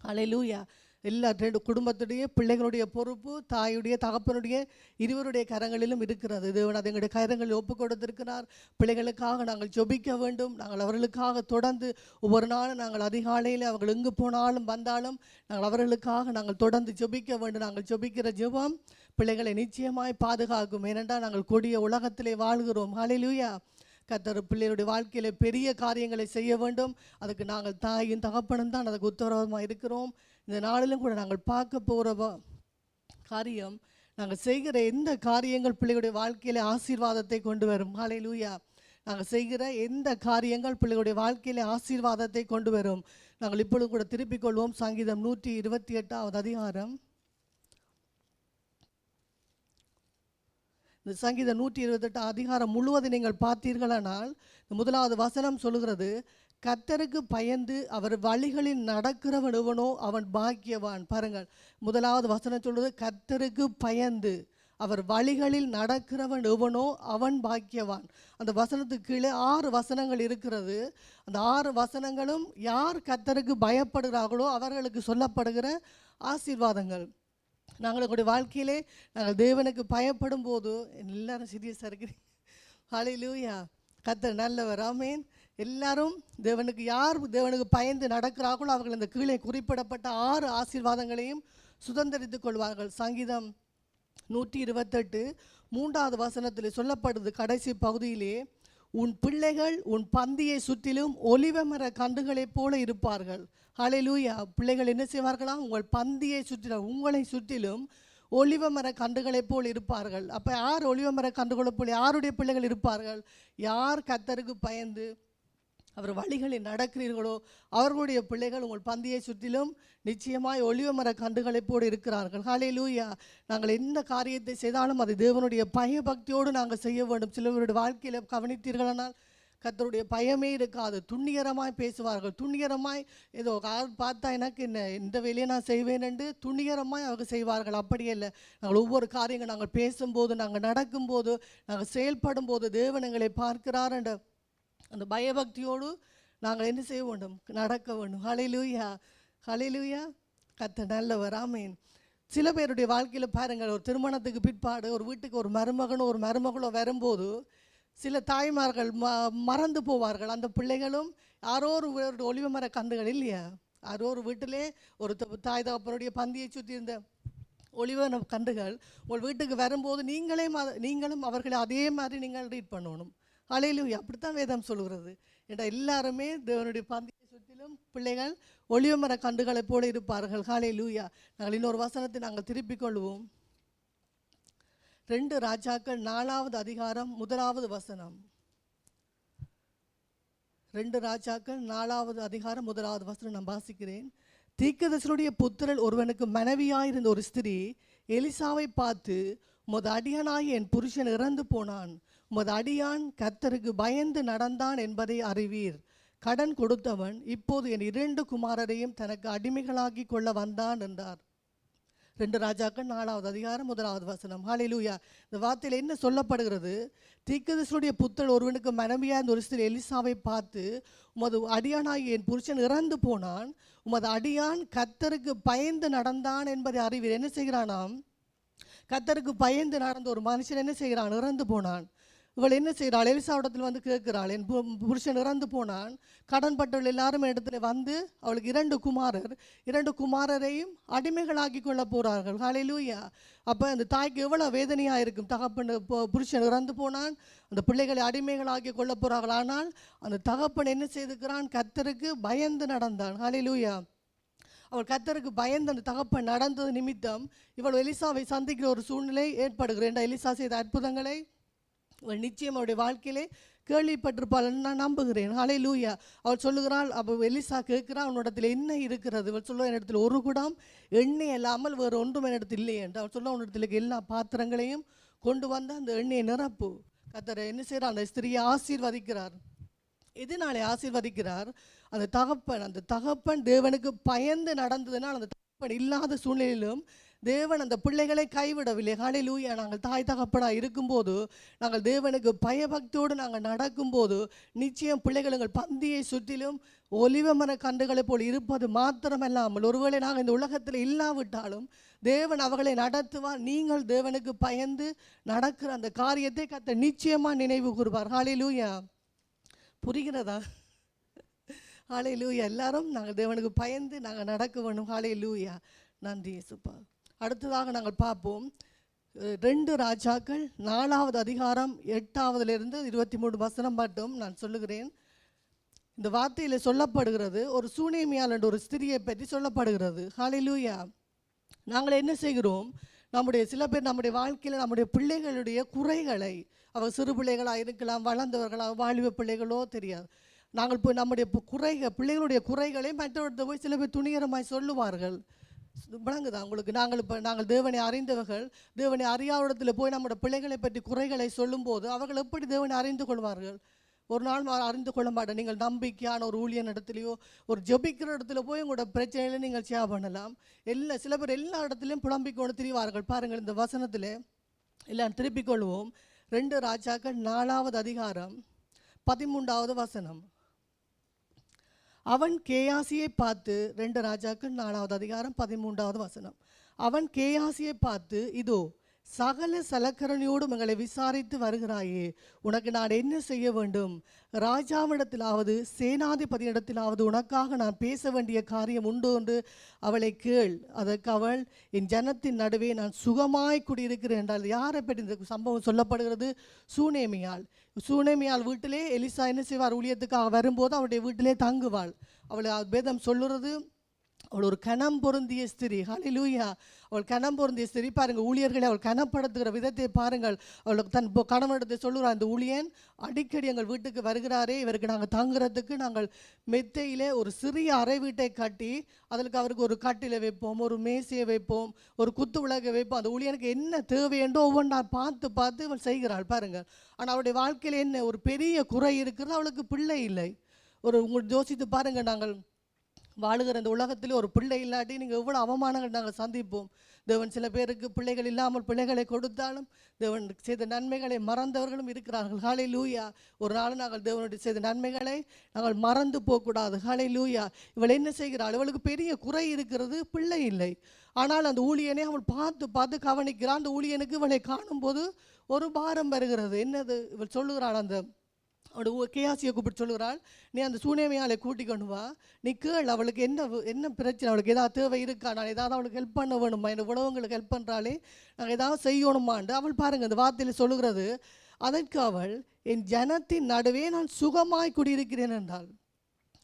ஹல்லேலூயா. எல்லா குடும்பத்துடைய பிள்ளைகளுடைய பொறுப்பு தாயுடைய தகப்பனுடைய இருவருடைய கரங்களிலும் இருக்கிறது. தேவன் அதை எங்களுடைய கரங்களில் ஒப்பு கொடுத்திருக்கிறார். பிள்ளைகளுக்காக நாங்கள் ஜெபிக்க வேண்டும். நாங்கள் அவர்களுக்காக தொடர்ந்து ஒவ்வொரு நாளும் நாங்கள் அதிகாலையில் அவர்கள் எங்கு போனாலும் வந்தாலும் நாங்கள் அவர்களுக்காக நாங்கள் தொடர்ந்து ஜெபிக்க வேண்டும். நாங்கள் ஜெபிக்கிற ஜெபம் பிள்ளைகளை நிச்சயமாய் பாதுகாக்கும். ஏனென்றால் நாங்கள் கொடிய உலகத்திலே வாழ்கிறோம். ஹல்லேலூயா. கர்த்தர் பிள்ளைகளுடைய வாழ்க்கையில பெரிய காரியங்களை செய்ய வேண்டும். அதுக்கு நாங்கள் தாயும் தகப்பனும் தான் அதுக்கு உத்தரவாதமாக இருக்கிறோம். இந்த நாளிலும் கூட நாங்கள் பார்க்க போகிற காரியம், நாங்கள் செய்கிற எந்த காரியங்கள் பிள்ளைகளுடைய வாழ்க்கையில ஆசீர்வாதத்தை கொண்டு வரும். ஹல்லேலூயா. நாங்கள் செய்கிற எந்த காரியங்கள் பிள்ளைகளுடைய வாழ்க்கையில ஆசீர்வாதத்தை கொண்டு வரும். நாங்கள் இப்பொழுது கூட திருப்பிக் கொள்வோம். சங்கீதம் 128வது அதிகாரம். இந்த சங்கீதம் 128 அதிகாரம் முழுவதும் நீங்கள் பார்த்தீர்களானால் முதலாவது வசனம் சொல்லுகிறது, கர்த்தருக்கு பயந்து அவர் வழிகளில் நடக்கிறவன் எவனோ அவன் பாக்கியவான். பாருங்கள், முதலாவது வசனம் சொல்றது கர்த்தருக்கு பயந்து அவர் வழிகளில் நடக்கிறவன் எவனோ அவன் பாக்கியவான். அந்த வசனத்துக்கு கீழே 6 வசனங்கள் இருக்கிறது. அந்த 6 வசனங்களும் யார் கர்த்தருக்கு பயப்படுகிறார்களோ அவர்களுக்கு சொல்லப்படுகிற ஆசீர்வாதங்கள். நாங்கள் எங்களுடைய வாழ்க்கையிலே நாங்கள் தேவனுக்கு பயப்படும் போது எல்லாரும் சீரியஸாக இருக்கிறீங்க. ஹல்லேலூயா. கர்த்தர் நல்லவர். ஆமேன். எல்லாரும் யார் தேவனுக்கு பயந்து நடக்கிறார்களோ அவர்கள் இந்த கீழே குறிப்பிடப்பட்ட 6 ஆசீர்வாதங்களையும் சுதந்திரித்துக் கொள்வார்கள். சங்கீதம் 128 3வது வசனத்தில் சொல்லப்படுது, கடைசி பகுதியிலே, உன் பிள்ளைகள் உன் பந்தியை சுற்றிலும் ஒலிவமர கன்றுகளைப் போல இருப்பார்கள். ஹல்லேலூயா. பிள்ளைகள் என்ன செய்வார்களா? உங்கள் பந்தியை சுற்றிலும் உங்களை சுற்றிலும் ஒலிவமர கன்றுகளைப் போல் இருப்பார்கள். அப்போ யார் ஒலிவமர கன்றுகளைப் போல் யாருடைய பிள்ளைகள் இருப்பார்கள்? யார் கர்த்தருக்கு பயந்து அவர் வழிகளில் நடக்கிறீர்களோ அவர்களுடைய பிள்ளைகள் உங்கள் பந்தியை சுற்றிலும் நிச்சயமாய் ஒலிவமர கன்றுகளைப் போல் இருக்கிறார்கள். ஹல்லேலூயா. நாங்கள் எந்த காரியத்தை செய்தாலும் அது தேவனுடைய பயபக்தியோடு நாங்கள் செய்ய வேண்டும். சிலவருடைய வாழ்க்கையில் கவனித்தீர்களானால் கர்த்தருடைய பயமே இருக்காது. துணிகரமாய் பேசுவார்கள். துணிகரமாய் ஏதோ பார்த்தா எனக்கு இந்த வேலையை நான் செய்வேன் என்று துணிகரமாய் அவங்க செய்வார்கள். அப்படியே இல்லை. நாங்கள் ஒவ்வொரு காரியங்கள் நாங்கள் பேசும்போது, நாங்கள் நடக்கும்போது, நாங்கள் செயல்படும் போது தேவன் எங்களை பார்க்கிறார் என்ற அந்த பயபக்தியோடு நாங்கள் என்ன செய்ய வேண்டும்? நடக்க வேண்டும். ஹல்லேலூயா. ஹல்லேலூயா. கர்த்தர் நல்லவர். ஆமீன். சில பேருடைய வாழ்க்கையில் பாருங்கள், ஒரு திருமணத்துக்கு பிற்பாடு ஒரு வீட்டுக்கு ஒரு மருமகனோ ஒரு மருமகளோ வரும்போது சில தாய்மார்கள் மறந்து போவார்கள். அந்த பிள்ளைகளும் யாரோ ஒரு ஒலிவமர கன்றுகள் இல்லையா, யாரோ ஒரு வீட்டிலே ஒரு தாய் தகப்பனுடைய பந்தியை சுற்றி இருந்த ஒலிவமர கன்றுகள் உங்கள் வீட்டுக்கு வரும்போது நீங்களும் அவர்களை அதே மாதிரி நீங்கள் ட்ரீட் பண்ணணும். ஹல்லேலூயா. அப்படித்தான் வேதம் சொல்கிறது. ஏன்னா எல்லாருமே தேவனுடைய பந்தியை சுற்றிலும் பிள்ளைகள் ஒலிவமர கன்றுகளைப் போல இருப்பார்கள். ஹல்லேலூயா. நாங்கள் இன்னொரு வசனத்தை நாங்கள் திருப்பிக் கொள்வோம். 2 ராஜாக்கள் 4வது அதிகாரம் 1வது வசனம். 2 ராஜாக்கள் 4வது அதிகாரம் 1வது வசனம் நான் வாசிக்கிறேன். தீர்க்கதரிசியுடைய புத்திரன் ஒருவனுக்கு மனைவியாயிருந்த ஒரு ஸ்திரீ எலிசாவை பார்த்து, உமது அடியானாய் என் புருஷன் இறந்து போனான், உமது அடியான் கர்த்தருக்கு பயந்து நடந்தான் என்பதை அறிவீர். கடன் கொடுத்தவன் இப்போது என் 2 குமாரரையும் தனக்கு அடிமைகளாக்கி கொள்ள வந்தான் என்றார். 2 ராஜாக்கள் 4வது அதிகாரம் 1வது வசனம். ஹல்லேலூயா. இந்த வார்த்தையில் என்ன சொல்லப்படுகிறது? தீர்க்கதரிசியுடைய புத்தர் ஒருவனுக்கு மனைவியாக இருந்த ஒரு ஸ்திரீ எலிசாவை பார்த்து, உமது அடியானாகிய என் புருஷன் இறந்து போனான், உமது அடியான் கர்த்தருக்கு பயந்து நடந்தான் என்பதை அறிவீர். என்ன செய்கிறானாம்? கர்த்தருக்கு பயந்து நடந்த ஒரு மனுஷன் என்ன செய்கிறான்? இறந்து போனான். இவள் என்ன செய்கிறாள்? எலிசாவிடத்தில் வந்து கேட்கிறாள், என் புருஷன் இறந்து போனான், கடன்பட்டவள் எல்லாரும் இடத்துல வந்து அவளுக்கு 2 குமாரரையும் அடிமைகளாக்கி கொள்ள போகிறார்கள். ஹல்லேலூயா. அப்போ அந்த தாய்க்கு எவ்வளோ வேதனையாக இருக்கும். தகப்பன் புருஷன் இறந்து போனான், அந்த பிள்ளைகளை அடிமைகளாக்கி கொள்ள போகிறார்கள். ஆனால் அந்த தகப்பன் என்ன செய்திருக்கிறான்? கர்த்தருக்கு பயந்து நடந்தான். ஹல்லேலூயா. அவள் கர்த்தருக்கு பயந்து அந்த தகப்பன் நடந்தது நிமித்தம் இவள் எலிசாவை சந்திக்கிற ஒரு சூழ்நிலை ஏற்படுகிறேன். எலிசா செய்த அற்புதங்களை அவள் நிச்சயம் அவருடைய வாழ்க்கையிலே கேள்விப்பட்டிருப்பாள்னு நான் நம்புகிறேன். ஹல்லேலூயா. அவள் சொல்லுகிறாள், அப்போ எலிசா கேட்கிறாள், உன்னிடத்தில் என்ன இருக்கிறது? இவள் சொல்லுவா, என்னிடத்தில் ஒரு குடம் எண்ணெய் இல்லாமல் வேறு ஒன்றும் என்னிடத்தில் இல்லை என்று. அவள் சொல்ல, உன்னிடத்தில் எல்லா பாத்திரங்களையும் கொண்டு வந்து அந்த எண்ணெயை நிரப்பு. கர்த்தர் என்ன செய்கிறார்? அந்த ஸ்திரியை ஆசீர்வதிக்கிறார். எதனாலே ஆசீர்வதிக்கிறார்? அந்த தகப்பன் தேவனுக்கு பயந்து நடந்ததுனால் அந்த தகப்பன் இல்லாத சூழ்நிலையிலும் தேவன் அந்த பிள்ளைகளை கைவிடவில்லை. ஹல்லேலூயா. நாங்கள் தாய் தகப்பனாக இருக்கும்போது, நாங்கள் தேவனுக்கு பயபக்தியோடு நாங்கள் நடக்கும்போது நிச்சயம் பிள்ளைகள் எங்கள் பந்தியை சுற்றிலும் ஒலிவமர கன்றுகளைப் போல் இருப்பது மாத்திரமல்லாமல், ஒருவேளை நாங்கள் இந்த உலகத்தில் இல்லாவிட்டாலும் தேவன் அவர்களை நடத்துவார். நீங்கள் தேவனுக்கு பயந்து நடக்கிற அந்த காரியத்தை கர்த்தர் நிச்சயமாக நினைவு கூறுவார். ஹல்லேலூயா. புரிகிறதா? ஹல்லேலூயா. எல்லாரும் நாங்கள் தேவனுக்கு பயந்து நாங்கள் நடக்க வேணும். ஹல்லேலூயா. நன்றி இயேசுப்பா. அடுத்ததாக நாங்கள் பார்ப்போம் 2 ராஜாக்கள் 4வது அதிகாரம் 8வதிலிருந்து 23 வசனம் மட்டும் நான் சொல்லுகிறேன். இந்த வார்த்தையில் சொல்லப்படுகிறது, ஒரு சூனேமியால் என்ற ஒரு ஸ்திரியை பற்றி சொல்லப்படுகிறது. ஹல்லேலூயா. நாங்கள் என்ன செய்கிறோம்? சில பேர் நம்முடைய வாழ்க்கையில் நம்முடைய பிள்ளைகளுடைய குறைகளை, அவர் சிறு பிள்ளைகளாக இருக்கலாம், வளர்ந்தவர்களாக, வாலிப பிள்ளைகளோ தெரியாது, நாங்கள் போய் நம்முடைய பிள்ளைகளுடைய குறைகளை மற்றவர்கிட்ட போய் சில பேர் துணிகரமாய் சொல்லுவார்கள். விளங்குதா உங்களுக்கு? நாங்கள் தேவனை அறிந்தவர்கள் தேவனை அறியாவிடத்தில் போய் நம்முடைய பிள்ளைகளை பற்றி குறைகளை சொல்லும்போது அவர்கள் எப்படி தேவனை அறிந்து கொள்வார்கள்? ஒரு நாள் அறிந்து கொள்ள மாட்டேன். நீங்கள் நம்பிக்கையான ஒரு ஊழியன் இடத்துலையோ ஒரு ஜெபிக்கிற இடத்துல போய் உங்களோட பிரச்சனையில நீங்கள் ஷேர் பண்ணலாம். சில பேர் எல்லா இடத்துலையும் புலம்பிக் கொண்டு திரிவார்கள். பாருங்கள், இந்த வசனத்தில் எல்லாம் திருப்பிக் கொள்வோம். 2 ராஜாக்கள் 4வது அதிகாரம் 13வது வசனம். அவன் கேயாசியை பார்த்து, 2 ராஜாக்கள் 4வது அதிகாரம் 13வது வசனம். அவன் கேயாசியை பார்த்து, இதோ சகல சலக்கரணியோடும் எங்களை விசாரித்து வருகிறாயே, உனக்கு நான் என்ன செய்ய வேண்டும்? ராஜாவிடத்திலாவது சேனாதிபதியிடத்திலாவது உனக்காக நான் பேச வேண்டிய காரியம் உண்டு என்று அவளை கேள். அதற்கு அவள், என் ஜனத்தின் நடுவே நான் சுகமாய் குடியிருக்கிறேன் என்றால். யாரை பற்றி இந்த சம்பவம் சொல்லப்படுகிறது? சூனேமியால் வீட்டிலே எலிசா என்ன செய்வார்? ஊழியத்துக்காக வரும்போது அவளுடைய வீட்டிலே தங்குவாள். அவளை வேதம் சொல்லுறது, அவள் ஒரு கணம் பொருந்திய ஸ்திரீ. ஹல்லேலூயா. அவள் கணம் பொருந்திய ஸ்திரீ. பாருங்கள், ஊழியர்களை அவள் கனப்படுத்துகிற விதத்தை பாருங்கள். அவளுக்கு தன் கணவனிடத்தை சொல்லுகிறார், அந்த ஊழியன் அடிக்கடி எங்கள் வீட்டுக்கு வருகிறாரே, இவருக்கு நாங்கள் தங்குறதுக்கு நாங்கள் மெத்தையிலே ஒரு சிறிய அறை வீட்டை கட்டி அதற்கு அவருக்கு ஒரு கட்டிலை வைப்போம், ஒரு மேசையை வைப்போம், ஒரு குத்து விளக்கை வைப்போம். அந்த ஊழியனுக்கு என்ன தேவையென்றோ ஒவ்வொன்றா பார்த்து அவள் செய்கிறாள். பாருங்கள். ஆனால் அவளுடைய வாழ்க்கையில் என்ன ஒரு பெரிய குறை இருக்கிறது? அவளுக்கு பிள்ளை இல்லை. உங்களுக்கு யோசித்து பாருங்கள், நாங்கள் வாழுகிற இந்த உலகத்தில் ஒரு பிள்ளை இல்லாட்டி நீங்கள் எவ்வளோ அவமானங்கள் நாங்கள் சந்திப்போம். தேவன் சில பேருக்கு பிள்ளைகள் இல்லாமல் பிள்ளைகளை கொடுத்தாலும் தேவன் செய்த நன்மைகளை மறந்தவர்களும் இருக்கிறார்கள். ஹல்லேலூயா. ஒரு நாள் நாங்கள் தேவனுடைய செய்த நன்மைகளை நாங்கள் மறந்து போகக்கூடாது. ஹல்லேலூயா. இவள் என்ன செய்கிறாள்? இவளுக்கு பெரிய குறை இருக்கிறது, பிள்ளை இல்லை. ஆனால் அந்த ஊழியனை அவள் பார்த்து கவனிக்கிறாள். அந்த ஊழியனுக்கு இவளை காணும்போது ஒரு பாரம் வருகிறது. என்னது? இவள் சொல்லுகிறாள், அந்த அவள் கேயாசியை கூப்பிட்டு சொல்லுகிறாள், நீ அந்த சூனேமியாலை கூட்டி கொண்டு வா, நீ கேள் அவளுக்கு என்ன பிரச்சனை, அவளுக்கு ஏதாவது தேவை இருக்கா, நான் ஏதாவது அவளுக்கு ஹெல்ப் பண்ண வேணுமா, இந்த உணவுங்களுக்கு ஹெல்ப் பண்ணுறாளே, நாங்கள் ஏதாவது செய்யணுமான்ட்டு அவள் பாருங்கள் இந்த வார்த்தையில் சொல்லுகிறது. அதற்கு அவள், என் ஜனத்தின் நடுவே நான் சுகமாய் குடியிருக்கிறேன் என்றாள்.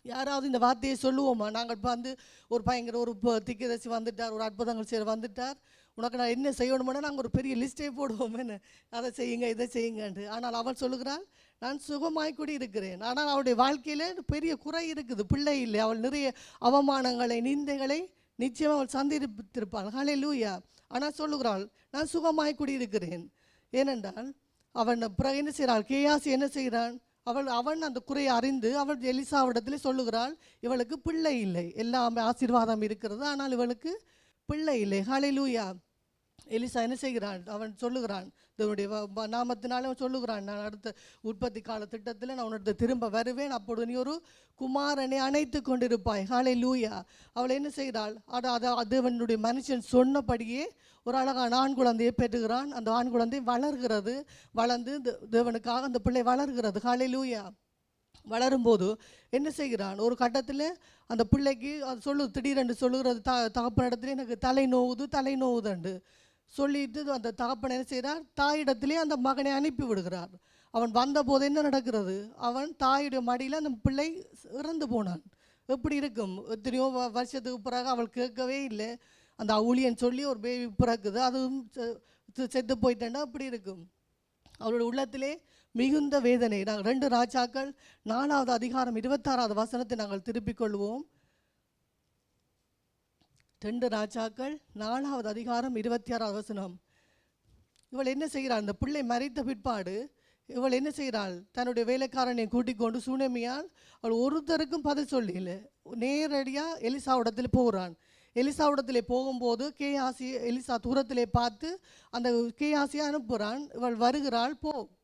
யாராவது இந்த வார்த்தையை சொல்லுவோமா? நாங்கள் இப்போ ஒரு பயங்கர ஒரு திக்கதரிசி வந்துட்டார், ஒரு அற்புதங்கள் செய்ய வந்துட்டார், உனக்கு நான் என்ன செய்யணும்னா நாங்கள் ஒரு பெரிய லிஸ்ட்டே போடுவோம், என்ன அதை செய்யுங்க இதை செய்யுங்கன்ட்டு. ஆனால் அவள் சொல்லுகிறாள், நான் சுகமாய் கூடி இருக்கிறேன். ஆனால் அவளுடைய வாழ்க்கையில் பெரிய குறை இருக்குது, பிள்ளை இல்லை. அவள் நிறைய அவமானங்களை நிந்தைகளை நிச்சயம் அவள் சந்தித்திருப்பாள். ஹல்லேலூயா. ஆனால் சொல்லுகிறாள், நான் சுகமாய் கூடி இருக்கிறேன். ஏனென்றால் அவன் பிறகு என்ன செய்கிறாள்? கேயாசி என்ன செய்கிறான்? அவன் அந்த குறையை அறிந்து அவள் எலிசாவிடத்தில் சொல்லுகிறாள், இவளுக்கு பிள்ளை இல்லை, எல்லாம் ஆசீர்வாதம் இருக்கிறது, ஆனால் இவளுக்கு பிள்ளை இல்லை. ஹalleluya. எலிசா என்ன செய்கிறான்? அவன் சொல்லுகிறான், தேவனுடைய நாமத்தினாலே அவன் சொல்லுகிறான், நான் அடுத்த உற்பத்தி கால திட்டத்தில் நான் உன்னிடத்தை திரும்ப வருவேன், அப்பொழுது நீ ஒரு குமாரனை அணைத்து கொண்டிருப்பாய். ஹalleluya. அவள் என்ன செய்கிறாள்? தேவனுடைய மனுஷன் சொன்னபடியே ஒரு அழகான ஆண் குழந்தையை பெற்றுகிறான். அந்த ஆண் குழந்தை வளர்கிறது. வளர்ந்து தேவனுக்காக அந்த பிள்ளை வளர்கிறது. ஹalleluya. வளரும்போது என்ன செய்கிறான்? ஒரு கட்டத்தில் அந்த பிள்ளைக்கு அது திடீரென்று சொல்லுகிறது, தகப்பனிடத்துல எனக்கு தலை நோவுதுண்டு சொல்லிட்டு அந்த தகப்பன் என்ன செய்கிறார்? தாயிடத்திலே அந்த மகனை அனுப்பி விடுகிறார். அவன் வந்தபோது என்ன நடக்கிறது? அவன் தாயுடைய மடியில் அந்த பிள்ளை இறந்து போனான். எப்படி இருக்கும்? எத்தனையோ வருஷத்துக்கு பிறகு அவள் கேட்கவே இல்லை. அந்த ஊழியன் சொல்லி ஒரு பேபி பிறக்குது, அதுவும் செத்து போயிட்டேன்னா அப்படி இருக்கும். அவளுடைய உள்ளத்திலே மிகுந்த வேதனை. நாங்கள் 2 ராஜாக்கள் 4வது அதிகாரம் 26வது வசனத்தை நாங்கள் திருப்பிக் கொள்வோம். 2 ராஜாக்கள் 4வது அதிகாரம் 26வது வசனம். இவள் என்ன செய்கிறாள்? அந்த பிள்ளை மரித்த பிற்பாடு இவள் என்ன செய்கிறாள்? தன்னுடைய வேலைக்காரனை கூட்டிக் கொண்டு சூனேமியால் அவள் ஒருத்தருக்கும் பதில் சொல்லல, நேரடியாக எலிசாவிடத்தில் போகிறான். எலிசாவிடத்திலே போகும்போது கேயாசி எலிசா தூரத்திலே பார்த்து அந்த கேயாசியை அனுப்புகிறான். இவள் வருகிறாள்,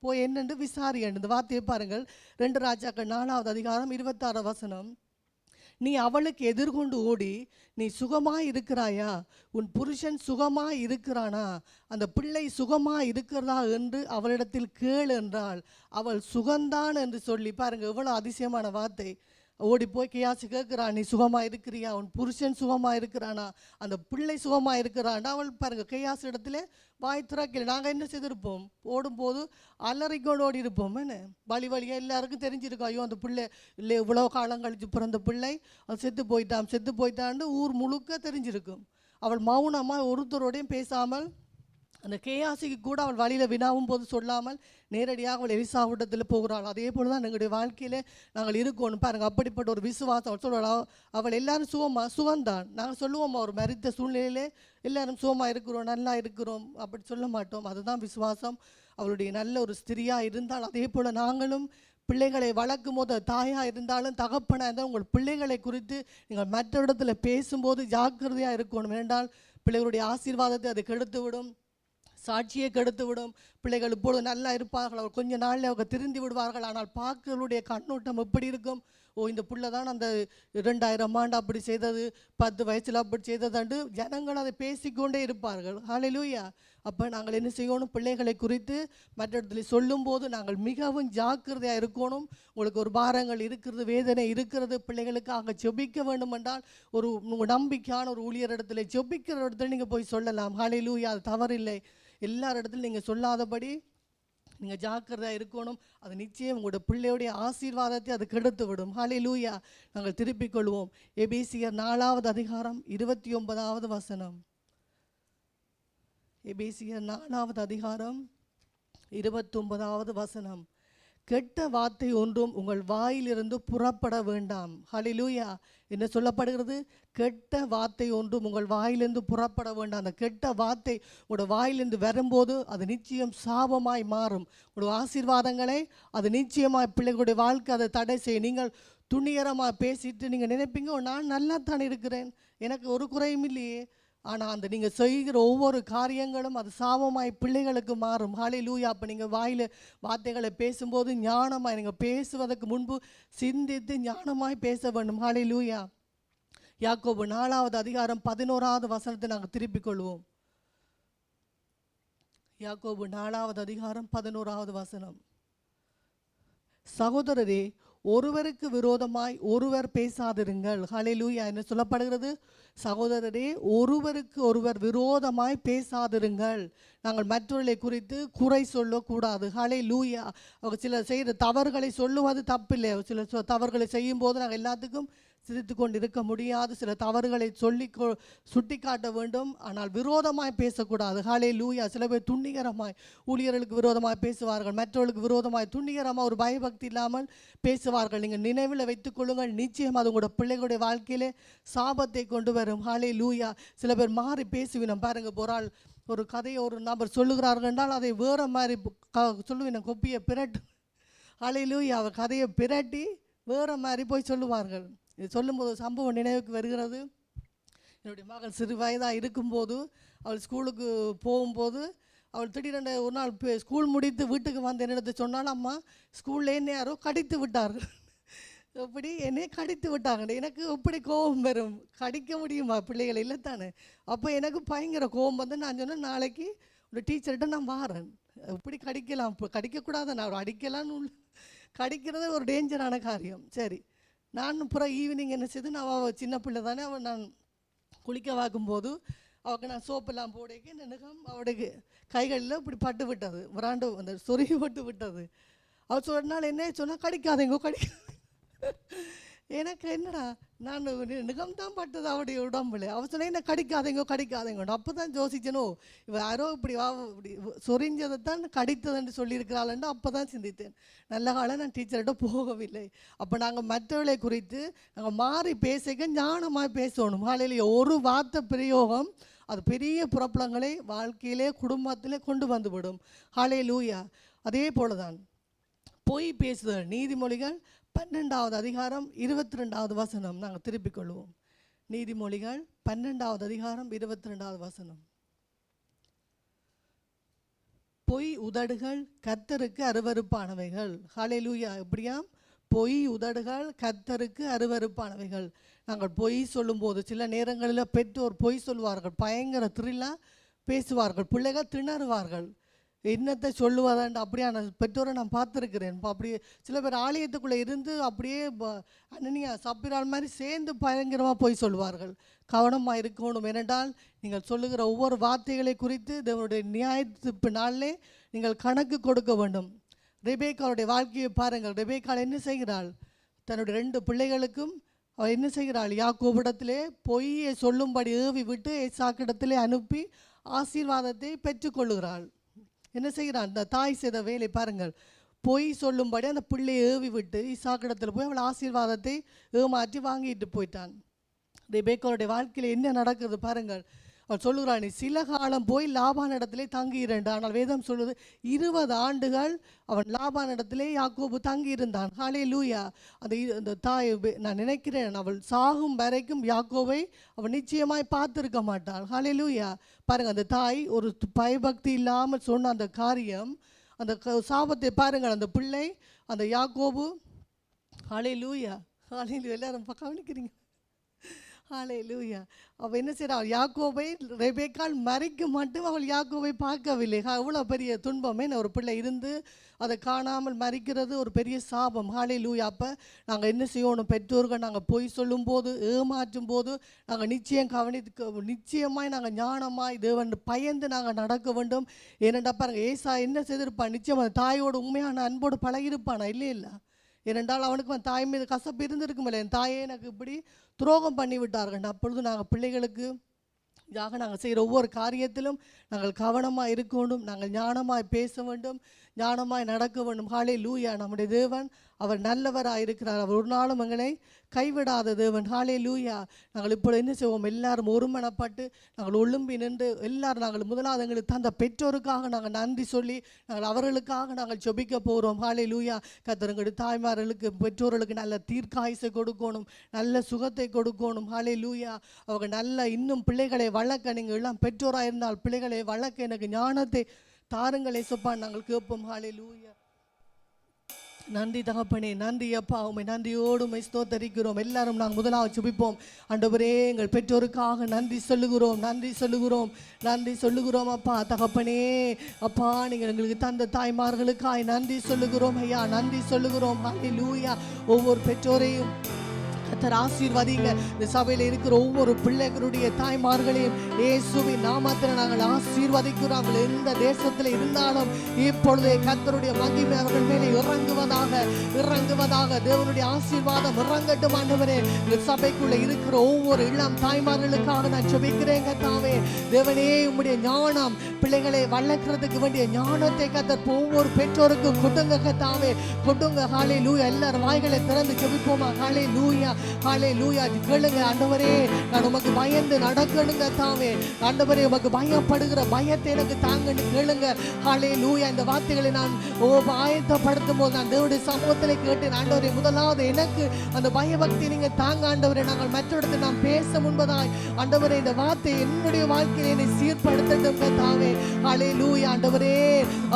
போய் என்னென்று விசாரி என்று. இந்த வார்த்தையை பாருங்கள். 2 ராஜாக்கள் 4வது அதிகாரம் 26 வசனம். நீ அவளுக்கு எதிர்கொண்டு ஓடி, நீ சுகமாய் இருக்கிறாயா? உன் புருஷன் சுகமாய் இருக்கிறானா? அந்த பிள்ளை சுகமாய் இருக்கிறதா என்று அவளிடத்தில் கேள் என்றாள். அவள் சுகந்தான் என்று சொல்லி, பாருங்க எவ்வளோ அதிசயமான வார்த்தை. ஓடி போய் கேயாசி கேட்குறான், நீ சுகமாக இருக்கிறியா? உன் புருஷன் சுகமாக இருக்கிறானா? அந்த பிள்ளை சுகமாக இருக்கிறான்னா அவள் பாருங்க கேயாசி இடத்துல வாய் திறக்கல. நாங்கள் என்ன செய்திருப்போம்? ஓடும்போது அலறிக்கொண்டு ஓடி இருப்போம். என்ன வழியாக எல்லாருக்கும் தெரிஞ்சிருக்கோம், ஐயோ அந்த பிள்ளை இல்லை இவ்வளோ காலம் கழித்து பிறந்த பிள்ளை அது செத்து போயிட்டான்னு ஊர் முழுக்க தெரிஞ்சிருக்கும். அவள் மௌனமாக ஒருத்தரோடையும் பேசாமல், அந்த கேயாசிக்கு கூட அவள் வழியில் வினாவும் போது சொல்லாமல் நேரடியாக அவள் எலிசாவிடத்தில் போகிறாள். அதே போல் தான் எங்களுடைய வாழ்க்கையில் நாங்கள் இருக்கணும். பாருங்கள், அப்படிப்பட்ட ஒரு விசுவாசம். அவள் சொல்கிறாள், அவள் எல்லாரும் சுகம்தான். நாங்கள் சொல்லுவோம், ஒரு மரித்த சூழ்நிலையிலே எல்லாரும் சுகமாக இருக்கிறோம், நல்லா இருக்கிறோம், அப்படி சொல்ல மாட்டோம். அதுதான் விசுவாசம். அவளுடைய நல்ல ஒரு ஸ்திரியாக இருந்தால், அதே போல் நாங்களும் பிள்ளைகளை வளர்க்கும் போது தாயாக இருந்தாலும் தகப்பனாக இருந்தாலும் உங்கள் பிள்ளைகளை குறித்து நீங்கள் மற்ற இடத்துல பேசும்போது ஜாக்கிரதையாக இருக்கணும். ஏனென்றால் பிள்ளைகளுடைய ஆசீர்வாதத்தை அது கெடுத்து விடும், சாட்சியை கெடுத்து விடும். பிள்ளைகள் இப்பொழுது நல்லா இருப்பார்கள், அவர் கொஞ்ச நாளில் அவங்க திருந்தி விடுவார்கள். ஆனால் பார்க்கறவருடைய கண்ணோட்டம் எப்படி இருக்கும்? ஓ, இந்த பிள்ளை தான் அந்த 2000 ஆண்டு அப்படி செய்தது, 10 வயசில் அப்படி செய்ததாண்டு ஜனங்கள் அதை பேசிக்கொண்டே இருப்பார்கள். ஹல்லேலூயா. அப்போ நாங்கள் என்ன செய்யணும்? பிள்ளைகளை குறித்து மற்ற இடத்துல சொல்லும்போது நாங்கள் மிகவும் ஜாக்கிரதையாக இருக்கணும். உங்களுக்கு ஒரு பாரங்கள் இருக்கிறது, வேதனை இருக்கிறது, பிள்ளைகளுக்காக ஜெபிக்க வேண்டும் என்றால் ஒரு நம்பிக்கையான ஒரு ஊழியர் இடத்துல ஜெபிக்கிற இடத்துல நீங்கள் போய் சொல்லலாம். ஹல்லேலூயா. அது தவறில்லை. எல்லார் இடத்துலையும் நீங்கள் சொல்லாதபடி நீங்கள் ஜாக்கிரதையாக இருக்கணும். அது நிச்சயம் உங்களோட பிள்ளையுடைய ஆசீர்வாதத்தை அது கெடுத்து விடும். ஹல்லேலூயா. நாங்கள் திருப்பிக் கொள்வோம். எபேசியர் 4வது அதிகாரம் 29வது வசனம். எபேசியர் 4வது அதிகாரம் 29வது வசனம். கெட்ட வார்த்தை ஒன்றும் உங்கள் வாயிலிருந்து புறப்பட வேண்டாம். ஹல்லேலூயா. என்ன சொல்லப்படுகிறது? கெட்ட வார்த்தை ஒன்றும் உங்கள் வாயிலிருந்து புறப்பட வேண்டாம். அந்த கெட்ட வார்த்தை உங்களோட வாயிலிருந்து வரும்போது அது நிச்சயம் சாபமாய் மாறும். உங்களோட ஆசீர்வாதங்களை அது நிச்சயமாய் பிள்ளைகளுடைய வாழ்க்கை அதை தடை செய்யும். நீங்கள் துணிகரமாக பேசிட்டு நீங்கள் நினைப்பீங்க, நான் நல்லா தான் இருக்கிறேன், எனக்கு ஒரு குறையும் இல்லையே. ஆனால் அந்த நீங்கள் செய்கிற ஒவ்வொரு காரியங்களும் அது சாபமாய் பிள்ளைகளுக்கு மாறும். ஹல்லேலூயா. அப்போ நீங்கள் வார்த்தைகளை பேசும்போது ஞானமாய், நீங்கள் பேசுவதற்கு முன்பு சிந்தித்து ஞானமாய் பேச வேண்டும். ஹல்லேலூயா. யாக்கோபு 4வது அதிகாரம் 11வது வசனத்தை நாங்கள் திருப்பிக் கொள்வோம். யாக்கோபு 4வது அதிகாரம் 11வது வசனம். சகோதரரே, ஒருவருக்கு விரோதமாய் ஒருவர் பேசாதிருங்கள். ஹல்லேலூயா. என்ன சொல்லப்படுகிறது? சகோதரரே, ஒருவருக்கு ஒருவர் விரோதமாய் பேசாதிருங்கள். நாங்கள் மற்றவர்களை குறித்து குறை சொல்லக்கூடாது. ஹல்லேலூயா. அவங்க சிலர் செய்கிற தவறுகளை சொல்லுவது தப்பில்லை. சில தவறுகளை செய்யும் போது நாங்கள் எல்லாத்துக்கும் சிரித்து கொண்டு இருக்க முடியாது. சில தவறுகளை சுட்டி காட்ட வேண்டும், ஆனால் விரோதமாய் பேசக்கூடாது. ஹல்லேலூயா. சில பேர் துணிகரமாய் ஊழியர்களுக்கு விரோதமாய் பேசுவார்கள், மற்றவர்களுக்கு விரோதமாய் துணிகரமாக ஒரு பயபக்தி இல்லாமல் பேசுவார்கள். நீங்கள் நினைவில் வைத்துக் கொள்ளுங்கள், நிச்சயம் அது உங்களோட பிள்ளைகளுடைய வாழ்க்கையிலே சாபத்தை கொண்டு வரும். ஹல்லேலூயா. சில பேர் மாறி பேசுவினோம். பாருங்க, ஒரு கதையை ஒரு நபர் சொல்லுகிறார்கள் என்றால் அதை வேற மாதிரி சொல்லுவினோம், கொப்பியை பிரட்டு. ஹல்லேலூயா. அவர் கதையை பிரட்டி வேற மாதிரி போய் சொல்லுவார்கள். இது சொல்லும்போது சம்பவம் நினைவுக்கு வருகிறது. என்னுடைய மகள் சிறு வயதாக இருக்கும்போது அவள் ஸ்கூலுக்கு போகும்போது அவள் திடீரென்று ஒரு நாள் ஸ்கூல் முடித்து வீட்டுக்கு வந்து என்னிடத்தை சொன்னால், அம்மா ஸ்கூல்ல என்ன யாரோ கடித்து விட்டார்கள், எப்படி என்னையே கடித்து விட்டாங்க. எனக்கு எப்படி கோபம் வரும், கடிக்க முடியுமா பிள்ளைகளை இல்லைத்தானே. அப்போ எனக்கு பயங்கர கோபம் வந்து நான் சொன்னேன், நாளைக்கு ஒரு டீச்சர்கிட்ட நான் வாரேன், எப்படி கடிக்கலாம், இப்போ கடிக்கக்கூடாது, நான் அடிக்கலான்னு கடிக்கிறது ஒரு டேஞ்சரான காரியம். சரி, நான் அப்புறம் ஈவினிங் என்ன செய்து, நான் அவள் சின்ன பிள்ளை தானே, அவள் நான் குளிக்க வாக்கும்போது அவளுக்கு நான் சோப்பெல்லாம் போடைக்கு இந்த நகம் அவளுக்கு கைகளில் இப்படி பட்டு விட்டது, விராண்டு அந்த சொருகி பட்டு விட்டது. அவள் சொன்னால் என்ன சொன்னால், கடிக்காதேங்கோ கடிக்காத. எனக்கு என்னடா, நான் நிகம் தான் பட்டது அவருடைய உடம்புல. அவள் சொன்ன என்ன கடிக்காதேங்கோ கடிக்காதேங்கோ. அப்போ தான் யோசிச்சனோ, இவ யாரோ இப்படி இப்படி சொரிஞ்சதை தான் கடித்ததுன்னு சொல்லியிருக்கிறாள்ன்னு அப்போ தான் சிந்தித்தேன். நல்ல காலம் நான் டீச்சர்கிட்ட போகவில்லை. அப்போ நாங்கள் மற்றவர்களை குறித்து நாங்கள் மாறி பேசிக்க ஞானமாக பேசணும். காலையில் ஒரு வார்த்தை பிரயோகம் அது பெரிய புறப்பலங்களை வாழ்க்கையிலே குடும்பத்திலே கொண்டு வந்துவிடும். ஹல்லேலூயா. அதே போல தான் பொய் பேசுதல். நீதிமொழிகள் 12வது அதிகாரம் 22வது வசனம் நாங்கள் திருப்பிக் கொள்வோம். நீதிமொழிகள் 12வது அதிகாரம் 22வது வசனம். பொய் உதடுகள் கர்த்தருக்கு அருவருப்பானவைகள். ஹல்லேலூயா. எப்படியாம்? பொய் உதடுகள் கர்த்தருக்கு அருவருப்பானவைகள். நாங்கள் பொய் சொல்லும்போது சில நேரங்களில் பெற்றோர் பொய் சொல்வார்கள், பயங்கர த்ரில்லாக பேசுவார்கள், பிள்ளைகள் திணறுவார்கள், என்னத்தை சொல்லுவதாண்டு. அப்படியான பெற்றோரை நான் பார்த்துருக்கிறேன். அப்படியே சில பேர் ஆலயத்துக்குள்ளே இருந்து அப்படியே அனனியா சப்பிரால் மாதிரி சேர்ந்து பயங்கரமாக போய் சொல்லுவார்கள். கவனமாக இருக்கணும். ஏனென்றால் நீங்கள் சொல்லுகிற ஒவ்வொரு வார்த்தைகளை குறித்து தேவனுடைய நியாயத்திற்கு நாளிலே நீங்கள் கணக்கு கொடுக்க வேண்டும். ரெபேக்காவுடைய வாழ்க்கையை பாருங்கள். ரெபேக்காள் என்ன செய்கிறாள்? தன்னுடைய 2 பிள்ளைகளுக்கும் அவள் என்ன செய்கிறாள்? யாக்கோபிடத்திலே பொய்யை சொல்லும்படி ஏவி விட்டு ஏசாக்கிடத்திலே அனுப்பி ஆசீர்வாதத்தை பெற்றுக்கொள்ளுகிறாள். என்ன செய்கிறான்? அந்த தாய் செய்த வேலை பாருங்கள். பொய் சொல்லும்படி அந்த பிள்ளையை ஏவி விட்டு ஈசாக்கிடத்தில் போய் அவள் ஆசீர்வாதத்தை ஏமாற்றி வாங்கிட்டு போயிட்டான். ரெபேக்காவுடைய வாழ்க்கையில் என்ன நடக்குது பாருங்கள். அவள் சொல்லுகிறாள், நீ சில காலம் போய் லாபான் இடத்திலே தங்கியிருந்தான். ஆனால் வேதம் சொல்லுது 20 ஆண்டுகள் அவன் லாபான் இடத்திலே யாக்கோபு தங்கியிருந்தான். ஹல்லேலூயா. அந்த தாய் நான் நினைக்கிறேன் அவள் சாகும் வரைக்கும் யாக்கோபை அவள் நிச்சயமாய் பார்த்துருக்க மாட்டாள். ஹல்லேலூயா. பாருங்கள், அந்த தாய் ஒரு பயபக்தி இல்லாமல் சொன்ன அந்த காரியம், அந்த சாபத்தை பாருங்கள். அந்த பிள்ளை அந்த யாக்கோபு, ஹல்லேலூயா ஹல்லேலூயா, எல்லாரும் கவனிக்கிறீங்க. ஹல்லேலூயா. அவள் என்ன செய்கிறாள்? யாக்கோபை ரெபேக்காள் மறிக்க மட்டும் அவள் யாக்கோபை பார்க்கவில்லை. அவ்வளோ பெரிய துன்பமே ஒரு பிள்ளை இருந்து அதை காணாமல் மறிக்கிறது ஒரு பெரிய சாபம். ஹல்லேலூயா. அப்போ நாங்கள் என்ன செய்யணும்? பெற்றோர்கள் நாங்கள் பொய் சொல்லும்போது, ஏமாற்றும் போது நாங்கள் நிச்சயமாய் நாங்கள் ஞானமாய் தேவன் பயந்து நாங்கள் நடக்க வேண்டும். ஏனென்றா பாருங்கள், ஏசா என்ன செய்திருப்பான்? நிச்சயமாக தாயோடு உண்மையான அன்போடு பழகிருப்பானா? இல்லை. ஏனென்றால் அவனுக்கு அவன் தாய் மீது கசப்பு இருந்திருக்குமில்ல. என் தாயே எனக்கு இப்படி துரோகம் பண்ணி விட்டார்கள். அப்பொழுது நாங்கள் பிள்ளைகளுக்கு நாங்கள் செய்கிற ஒவ்வொரு காரியத்திலும் நாங்கள் கவனமாக இருக்கணும். நாங்கள் ஞானமாய் பேச வேண்டும், ஞானமாய் நடக்க வேண்டும். ஹல்லேலூயா. நம்முடைய தேவன் அவர் நல்லவராக இருக்கிறார். அவர் ஒரு நாளும் எங்களை கைவிடாத தேவன். ஹல்லேலூயா. நாங்கள் இப்பொழுது என்ன செய்வோம்? எல்லாரும் ஒருமனப்பட்டு நாங்கள் ஒழும்பி நின்று எல்லாரும் நாங்கள் முதலாவது எங்களுக்கு தந்த பெற்றோருக்காக நாங்கள் நன்றி சொல்லி நாங்கள் அவர்களுக்காக நாங்கள் ஜெபிக்க போகிறோம். ஹல்லேலூயா. கர்த்தருடைய தாய்மார்களுக்கு பெற்றோர்களுக்கு நல்ல தீர்க்காயுசை கொடுக்கணும், நல்ல சுகத்தை கொடுக்கணும். ஹல்லேலூயா. அவங்க நல்ல இன்னும் பிள்ளைகளை வளர்க்க, நீங்கள் எல்லாம் பெற்றோராக இருந்தால் பிள்ளைகளை வளர்க்க எனக்கு ஞானத்தை தாருங்கள் ஏசப்பா, நாங்கள் கேட்போம். ஹல்லேலூயா. நன்றி தகப்பனே, நன்றி அப்பா, உண்மை நன்றியோடு உண்மை ஸ்தோத்தரிக்கிறோம். எல்லாரும் நாங்கள் முதலாவது ஜெபிப்போம். ஆண்டவரே, எங்கள் பெற்றோருக்காக நன்றி சொல்லுகிறோம், நன்றி சொல்லுகிறோம், நன்றி சொல்லுகிறோம் அப்பா. தகப்பனே அப்பா, நீங்கள் எங்களுக்கு தந்த தாய்மார்களுக்காய் நன்றி சொல்லுகிறோம் ஐயா, நன்றி சொல்லுகிறோம். ஹல்லேலூயா. ஒவ்வொரு பெற்றோரையும் கர்த்தர் ஆசீர்வதிங்க. இந்த சபையில் இருக்கிற ஒவ்வொரு பிள்ளைகளுடைய தாய்மார்களையும் இயேசுவின் நாமத்தில் நாங்கள் ஆசீர்வதிக்கிறோம். எந்த தேசத்தில் இருந்தாலும் இப்பொழுதே கர்த்தருடைய மகிமை அவர்கள் மேலே இறங்குவதாக தேவனுடைய ஆசீர்வாதம் இறங்கட்டும். ஆண்டவரே, இந்த சபைக்குள்ள இருக்கிற ஒவ்வொரு இளம் தாய்மார்களுக்காக நான் ஜெபிக்கிறேன். கர்த்தாவே தேவனே, உம்முடைய ஞானம் பிள்ளைகளை வளர்க்கிறதுக்கு வேண்டிய ஞானத்தை கர்த்தர் ஒவ்வொரு பெற்றோருக்கும் கொடுங்க. கர்த்தாவே கொடுங்க. ஹல்லேலூயா. எல்லாரும் வாய்களை திறந்து ஜெபிப்போமா? ஹல்லேலூயா. ஹalleluya கேளுங்க ஆண்டவரே நான் உமக்கு பயந்து நடக்கணுங்க தாவே ஆண்டவரே உமக்கு பயப்படுகிற பயத்தை எனக்கு தாங்கன்னு கேளுங்க ஹalleluya இந்த வார்த்தைகளை நான் ஆயத்தப்படுத்தும் போது நான் தேவனுடைய சமூகத்தில் கேட்டேன் ஆண்டவரே முதலாவது எனக்கு அந்த பயபக்தி நீங்க தாங்க ஆண்டவரே நாங்கள் மற்றொருத்தர் நாம் பேச முன்பதாய் ஆண்டவரே இந்த வார்த்தை என்னுடைய வாழ்க்கையை என்னை சீர்படுத்தட்டுங்க தாவே ஹalleluya ஆண்டவரே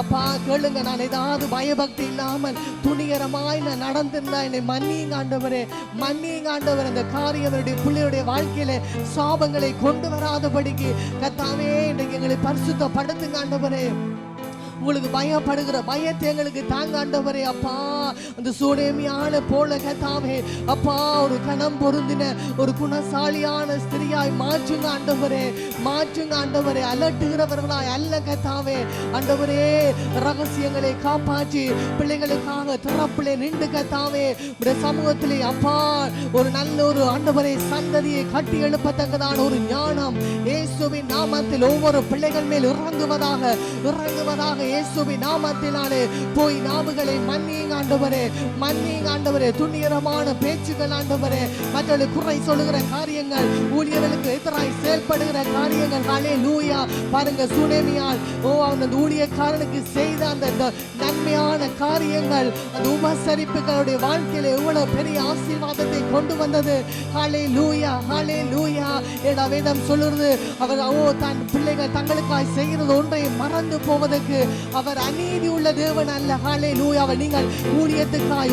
அப்பா கேளுங்க நான் ஏதாவது பயபக்தி இல்லாமல் துணிகரமாய் நான் நடந்திருந்தா என்னை மன்னியுங்க ஆண்டவரே மன்னியுங்க ஆண்டவரே அந்த காரியம் என்னுடைய பிள்ளையுடைய வாழ்க்கையில சாபங்களை கொண்டு வராதபடிக்கு கர்த்தாவே இன்றைக்கு எங்களை பரிசுத்தப்படுத்துங்க ஆண்டவரே உங்களுக்கு பயப்படுகிற பயத்தை எங்களுக்கு தாங்க ஆண்டவரே அப்பா அந்த சூடேமியான போல கர்த்தாவே அப்பா ஒரு கணம் பொருந்தின ஒரு குணசாலியான ஸ்திரியாய் மாற்றுங்க ஆண்டவரே அலட்டுகிறவர்களாய் அல்ல கர்த்தாவே ஆண்டவரே ரகசியங்களை காப்பாற்றி பிள்ளைகளுக்காக திறப்பிலே நின்று கர்த்தாவே உடைய சமூகத்திலே அப்பா ஒரு நல்ல ஒரு ஆண்டவரே சந்ததியை கட்டி எழுப்பத்தக்கதான ஒரு ஞானம் இயேசுவின் நாமத்தில் ஒவ்வொரு பிள்ளைகள் மேல் இறங்குவதாக இயேசுவின் நாமத்தினாலே போய் நாவுகளை மன்னியுங்க ஆண்டவரே துணிகரமான பேச்சுகள் ஆண்டவரே மற்றவர்களுக்கு குறை சொல்லுகிற காரியங்கள் ஊழியர்களுக்கு எதிராய் செயல்படுகிற காரியங்கள் ஹalleluya பாருங்க சுனேமியால் அந்த ஊழியக்காரனுக்கு செய்த அந்த நன்மையான காரியங்கள் அந்த உபசரிப்புகளுடைய வாழ்க்கையில எவ்வளவு பெரிய ஆசீர்வாதத்தை கொண்டு வந்தது ஹalleluya ஏடா வேதம் சொல்லுறது அவர் தன் பிள்ளைகள் தங்களுக்காய் செய்கிறது ஒன்றை மறந்து போவதற்கு அவர் அநீதி உள்ள தேவன் அல்ல ஹalleluya அவர் நீங்கள்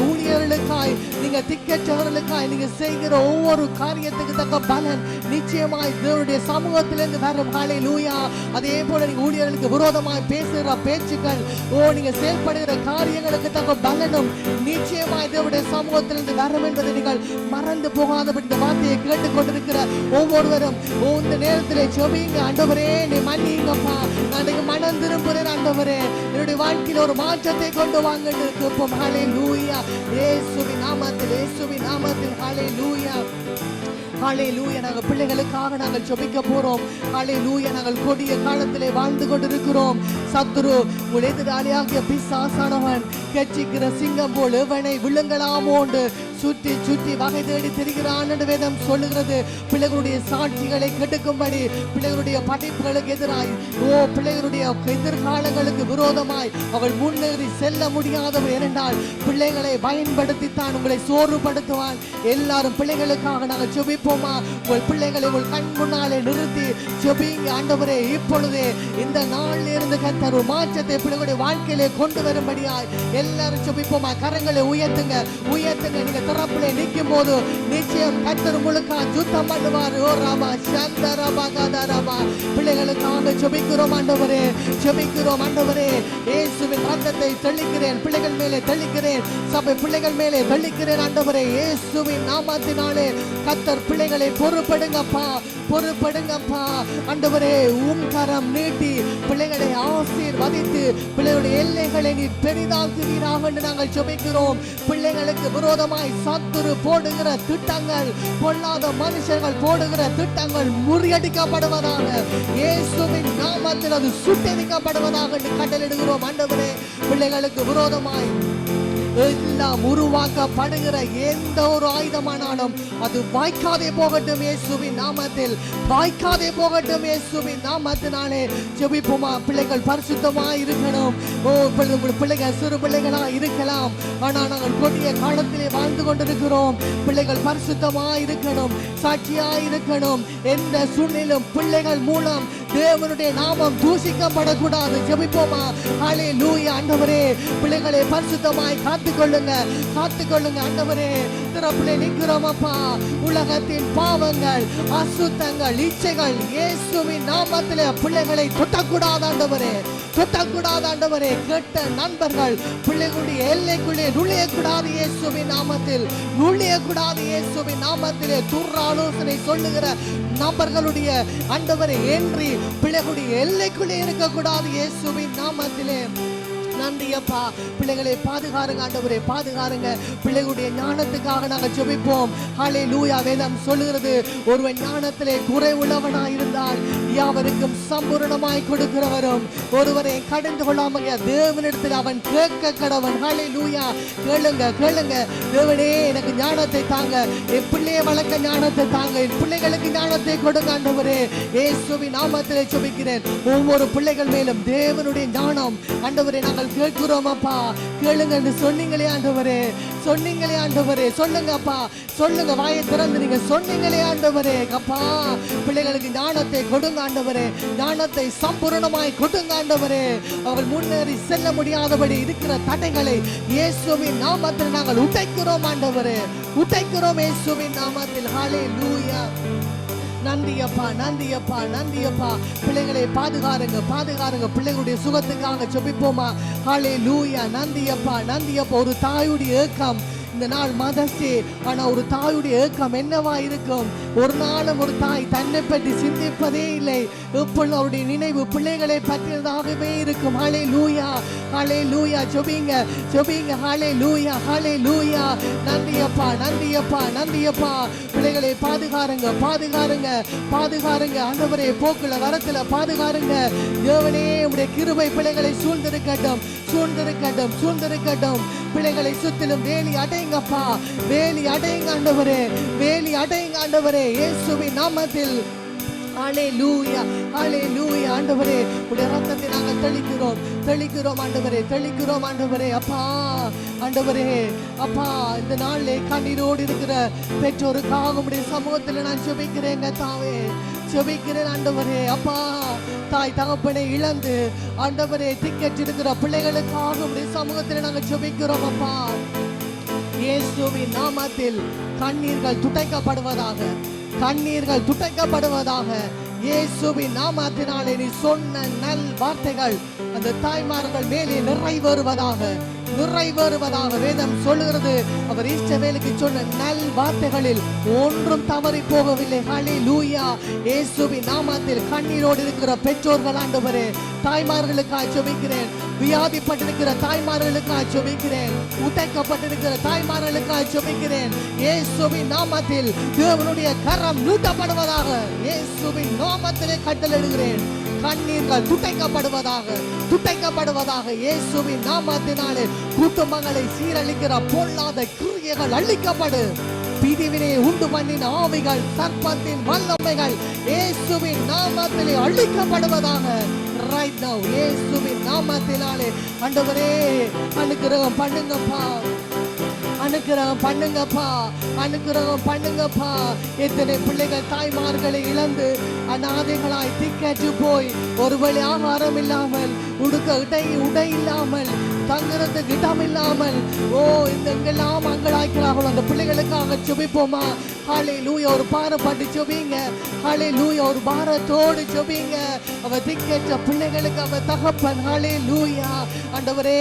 ஊழியர்களுக்காய் நீங்க திக்கற்றவர்களுக்காய் நீங்க செய்கிற ஒவ்வொரு காரியத்துக்கு தக்க பலன் நிச்சயமாய் தேவனுடைய சமூகத்திலிருந்து வரும் ஹalleluya அதே போல நீங்க ஊழியர்களுக்கு விரோதமாய் பேசுகிற பேச்சுக்கள் நீங்க செயல்படுகிற காரியங்களுக்கு தக்க பலனும் நிச்சயமாய் தேவனுடைய சமூகத்திலிருந்து வரும் என்பதை நீங்கள் மறந்து போகாதபடி இந்த வார்த்தையை கேட்டுக்கொண்டிருக்கிற ஒவ்வொருவரும் இந்த நேரத்தில் ஜெபிங்க ஆண்டவரே நீ மன்னிங்கப்பா நான் மனம் திரும்புகிறேன் ஆண்டவரே என்னுடைய வாழ்க்கையில் ஒரு மாற்றத்தை கொண்டு வாங்கன்னு இருப்போம் ஹalleluya இயேசுவின் நாமத்தில் ஹalleluya நாங்கள் பிள்ளைகளுக்காக நாங்கள் ஜெபிக்க போறோம் ஹalleluya நாங்கள் கொடிய காலத்திலே வாழ்ந்து கொண்டிருக்கிறோம் சத்துரு உங்கள் எதிராளியாகிய பிசாசானவன் கெச்சிக்கிற சிங்கம் போல் எவனை விழுங்கலாமோண்டு சுற்றி சுற்றி வகை தேடி திரிகிறான் என்று வேதம் சொல்லுகிறது பிள்ளைகளுடைய சாட்சிகளை கெடுக்கும்படி பிள்ளைகளுடைய படைப்புகளுக்கு எதிராய் பிள்ளைகளுடைய எதிர்காலங்களுக்கு விரோதமாய் அவள் முன்னேறி செல்ல முடியாதவர் ஏனென்றால் பிள்ளைகளை பயன்படுத்தித்தான் உங்களை சோர்வுபடுத்துவான் எல்லாரும் பிள்ளைகளுக்காக நாங்கள் ஜெபிப்போமா உங்கள் பிள்ளைகளை உங்கள் கண் முன்னாலே நிறுத்தி ஜெபிங்க ஆண்டவரே இப்பொழுதே இந்த நாளில் இருந்து கர்த்தர் ஒரு மாற்றத்தை பிள்ளைகளுடைய வாழ்க்கையிலே கொண்டு வரும்படியாய் எல்லாரும் ஜெபிப்போமா கரங்களை உயர்த்துங்க நீங்க திறப்பிலே நிற்கும் போது நிச்சயம் கர்த்தர் முழுக்க சுத்தம் பண்ணுவார் பிள்ளைகளுக்காக ஜெபிக்கிறோம் ஆண்டவரே இயேசுவின் ரத்தத்தை தெளிக்கிறேன் பிள்ளைகள் மேலே தெளிக்கிறேன் சபை பிள்ளைகள் மேலே தெளிக்கிறேன் ஆண்டவரே இயேசுவின் நாமத்தினாலே கர்த்தர் பிள்ளைகளை பொறுப்படுங்கப்பா ஆண்டவரே கரம் நீட்டி பிள்ளைகளை ஆசீர்வதித்து பிள்ளைகளுடைய எல்லைகளை நீ பெரிதாக்குவீராக என்று நாங்கள் ஜெபிக்கிறோம் பிள்ளைகளுக்கு விரோதமாய் சத்துரு போடுகிற திட்டங்கள் பொல்லாத மனுஷர்கள் போடுகிற திட்டங்கள் முறியடிக்கப்படுவதாக இயேசுவின் நாமத்தில் அது சுட்டெரிக்கப்படுவதாக என்று கட்டளையிடுகிறோம் ஆண்டவரே பிள்ளைகளுக்கு விரோதமாய் எல்லாம் உருவாக்கப்படுகிற எந்த ஒரு ஆயுதமானாலும் அது வாய்க்காதே போகட்டும் இயேசுவின் நாமத்தினாலே ஜெபிப்போமா பிள்ளைகள் பரிசுத்தமாய் இருக்கணும் பிள்ளைகள் சிறு பிள்ளைகளா இருக்கலாம் ஆனால் நாங்கள் கொடிய காலத்திலே வாழ்ந்து கொண்டிருக்கிறோம் பிள்ளைகள் பரிசுத்தமாய் இருக்கணும் சாட்சியாய் இருக்கணும் எந்த சூழ்நிலையிலும் பிள்ளைகள் மூலம் தேவனுடைய நாமம் தூஷிக்கப்படக்கூடாது ஜெபிப்போமா ஹalleluya ஆண்டவரே பிள்ளைகளை பரிசுத்தமாய் காத்துக்கொள்ளுங்க ஆண்டவரே திறப்பிலே நிற்கிறோம் அப்பா உலகத்தின் பாவங்கள் அசுத்தங்கள் இச்சைகள் இயேசுவின் நாமத்திலே பிள்ளைகளை தொட்டக்கூடாது ஆண்டவரே கெட்ட நண்பர்கள் பிள்ளைகளுடைய எல்லைக்குள்ளே நுழையக்கூடாது இயேசுவின் நாமத்திலே துர்ஆலோசனை சொல்லுகிற நபர்களுடைய ஆண்டவரே என்று பிள்ளைகளுடைய எல்லைக்குள்ளே இருக்கக்கூடாது இயேசுவின் நாமத்திலே நன்றி அப்பா. பிள்ளைகளை பாதுகாருங்க ஆண்டவரே, பாதுகாருங்க. பிள்ளைகளுடைய ஞானத்துக்காக நாங்கள் ஜெபிப்போம். ஹல்லேலூயா. வேதம் சொல்லுகிறது, ஒருவன் ஞானத்திலே குறைவுள்ளவனாய் இருந்தால் யாவருக்கும் சம்பூரணமாய் கொடுக்கிறவரும் ஒருவரை கடந்து கொள்ளாம தேவனிடத்தில் அவன் கேட்க கடவன். ஹல்லேலூயா. கேளுங்க கேளுங்க. தேவனே எனக்கு ஞானத்தை தாங்க, என் பிள்ளையை வளர்க்க ஞானத்தை தாங்க, என் பிள்ளைகளுக்கு ஞானத்தை கொடுங்க ஆண்டவரே. இயேசுவின் நாமத்திலே ஜெபிக்கிறேன். ஒவ்வொரு பிள்ளைகள் மேலும் தேவனுடைய ஞானம் ஆண்டவரே நாங்கள் கேட்கிறோம் அப்பா. கேளுங்க என்று சொன்னீங்களே ஆண்டவரே, சொன்னீங்களே ஆண்டவரே. சொல்லுங்க அப்பா, சொல்லுங்க. வாயை திறந்து நீங்க சொன்னீங்களே ஆண்டவரே. அப்பா பிள்ளைகளுக்கு ஞானத்தை கொடுங்க ஆண்டவரே, ஞானத்தை சம்பூரணமாய் கொடுங்க ஆண்டவரே. அவர்கள் முன்னேறி செல்ல முடியாதபடி இருக்கிற தடைகளை இயேசுவின் நாமத்தில் நாங்கள் உடைக்கிறோம் ஆண்டவரே, உடைக்கிறோம் இயேசுவின் நாமத்தில். ஹல்லேலூயா. நன்றி அப்பா, நன்றி அப்பா, நன்றி அப்பா. பிள்ளைகளை பாதுகாருங்க, பாதுகாருங்க. பிள்ளைகளுடைய சுகத்துக்காக ஜெபிப்போமா? ஹல்லேலூயா. நன்றி அப்பா, நன்றி அப்பா. ஒரு தாயுடைய ஏக்கம் இந்த நாள் மதர்ஸ் டே. ஆனா ஒரு தாயுடைய ஏக்கம் என்னவா இருக்கும்? ஒரு நாளும் ஒரு தாய் தன்னை பற்றி சிந்திப்பதே இல்லை. எப்பொழுது அவருடைய நினைவு பிள்ளைகளை பற்றியதாகவே இருக்கும். ஹல்லேலூயா, ஹல்லேலூயா. ஜெபிங்க, ஜெபிங்க. ஹல்லேலூயா, ஹல்லேலூயா. நன்றி அப்பா, நன்றி அப்பா, நன்றி அப்பா. பிள்ளைகளை பாதுகாருங்க, பாதுகாருங்க, பாதுகாருங்க ஆண்டவரே. போக்குல வரத்துல பாதுகாருங்க தேவனே. உடைய கிருபை பிள்ளைகளை சூழ்ந்திருக்கட்டும், சூழ்ந்திருக்கட்டும், சூழ்ந்திருக்கட்டும். பிள்ளைகளை சுத்திலும் வேலி அடைங்கப்பா, வேலி அடைங்க ஆண்டவரே, வேலி அடைங்க ஆண்டவரே இயேசுவின் நாமத்தில். ஹல்லேலூயா, ஹல்லேலூயா. ஆண்டவரே உடைய ரத்தத்தை நாங்கள் தெளிக்கிறோம், தெளிக்கிறோம் ஆண்டவரே, தெளிக்கிறோம் ஆண்டவரே. அப்பா ஆண்டவரே, அப்பா இந்த நாளிலே கண்ணீரோடு இருக்கிற பெற்றோருக்காக உடைய சமூகத்தில் நான் ஜெபிக்கிறேங்க தாவே, ஜெபிக்கிறேன் ஆண்டவரே. அப்பா தாய் தகப்பனை இழந்து ஆண்டவரே திக்கெட்டு இருக்கிற பிள்ளைகளுக்காக உடைய சமூகத்தில் நாங்கள் ஜெபிக்கிறோம் அப்பா. இயேசுவின் நாமத்தில் கண்ணீர்கள் துடைக்கப்படுவதாக, கண்ணீர்கள் துடைக்கப்படுவதாக. இயேசுவின் நாமத்தினாலே நீ சொன்ன நல் வார்த்தைகள் அந்த தாய்மார்கள் மேலே நிறைவேறுவதாக, நிறைவேறுவதாக. வேதம் சொல்லுகிறது, அவர் இஸ்ரவேலுக்கு சொன்ன நல் வார்த்தைகளில் ஒன்றும் தவறி போகவில்லை. ஹல்லேலூயா. இயேசுவின் நாமத்தில் கண்ணீரோடு இருக்கிற பெற்றோர்கள் ஆண்டவரே, தாய்மார்களுக்காக ஜெபிக்கிறேன். வியாதிப்பட்டிருக்கிற தாய்மார்களுக்காக ஜெபிக்கிறேன். உடைக்கப்பட்டிருக்கிற தாய்மார்களுக்காக ஜெபிக்கிறேன். இயேசுவின் நாமத்தில் தேவனுடைய கரம் நீட்டப்படுவதாக. இயேசுவின் நாமத்திலே கட்டளையிடுகிறேன். கண்ணீர்கள் துடைக்கப்படுவதாக, துடைக்கப்படுவதாக. இயேசுவின் நாமத்தினாலே குடும்பங்களை சீரழிக்கிற பொல்லாத கிரியைகள் அழிக்கப்படு. பிரிவினை உண்டு பண்ணின ஆவிகள், சர்ப்பத்தின் வல்லமைகள் இயேசுவின் நாமத்திலே அழிக்கப்படுவதாக. ரைட் நவ இயேசுவின் நாமத்தினாலே ஆண்டவரே அனுக்கிரகம் பண்ணுங்கப்பா, அனுக்கிரகம் பண்ணுங்கப்பா, அனுக்கிரகம் பண்ணுங்கப்பா. எத்தனை பிள்ளைகள் தாய்மார்களை இழந்து அநாதைகளாய் திக்கற்று போய் ஒருவேளை ஆகாரம் இல்லாமல், உடை இல்லாமல், தங்குறதுக்கு இடம் இல்லாமல், ஓ இந்த எங்கெல்லாம் அங்கலாய்க்கிறார்களோ அந்த பிள்ளைகளுக்காக ஜெபிப்போமா? ஹல்லேலூயா. ஒரு பாரப்பட்டு ஜெபிங்க. ஹல்லேலூயா. ஒரு பாரத்தோடு ஜெபிங்க. அவ திக்கற்ற பிள்ளைகளுக்கு அவ தகப்பன். ஹல்லேலூயா. ஆண்டவரே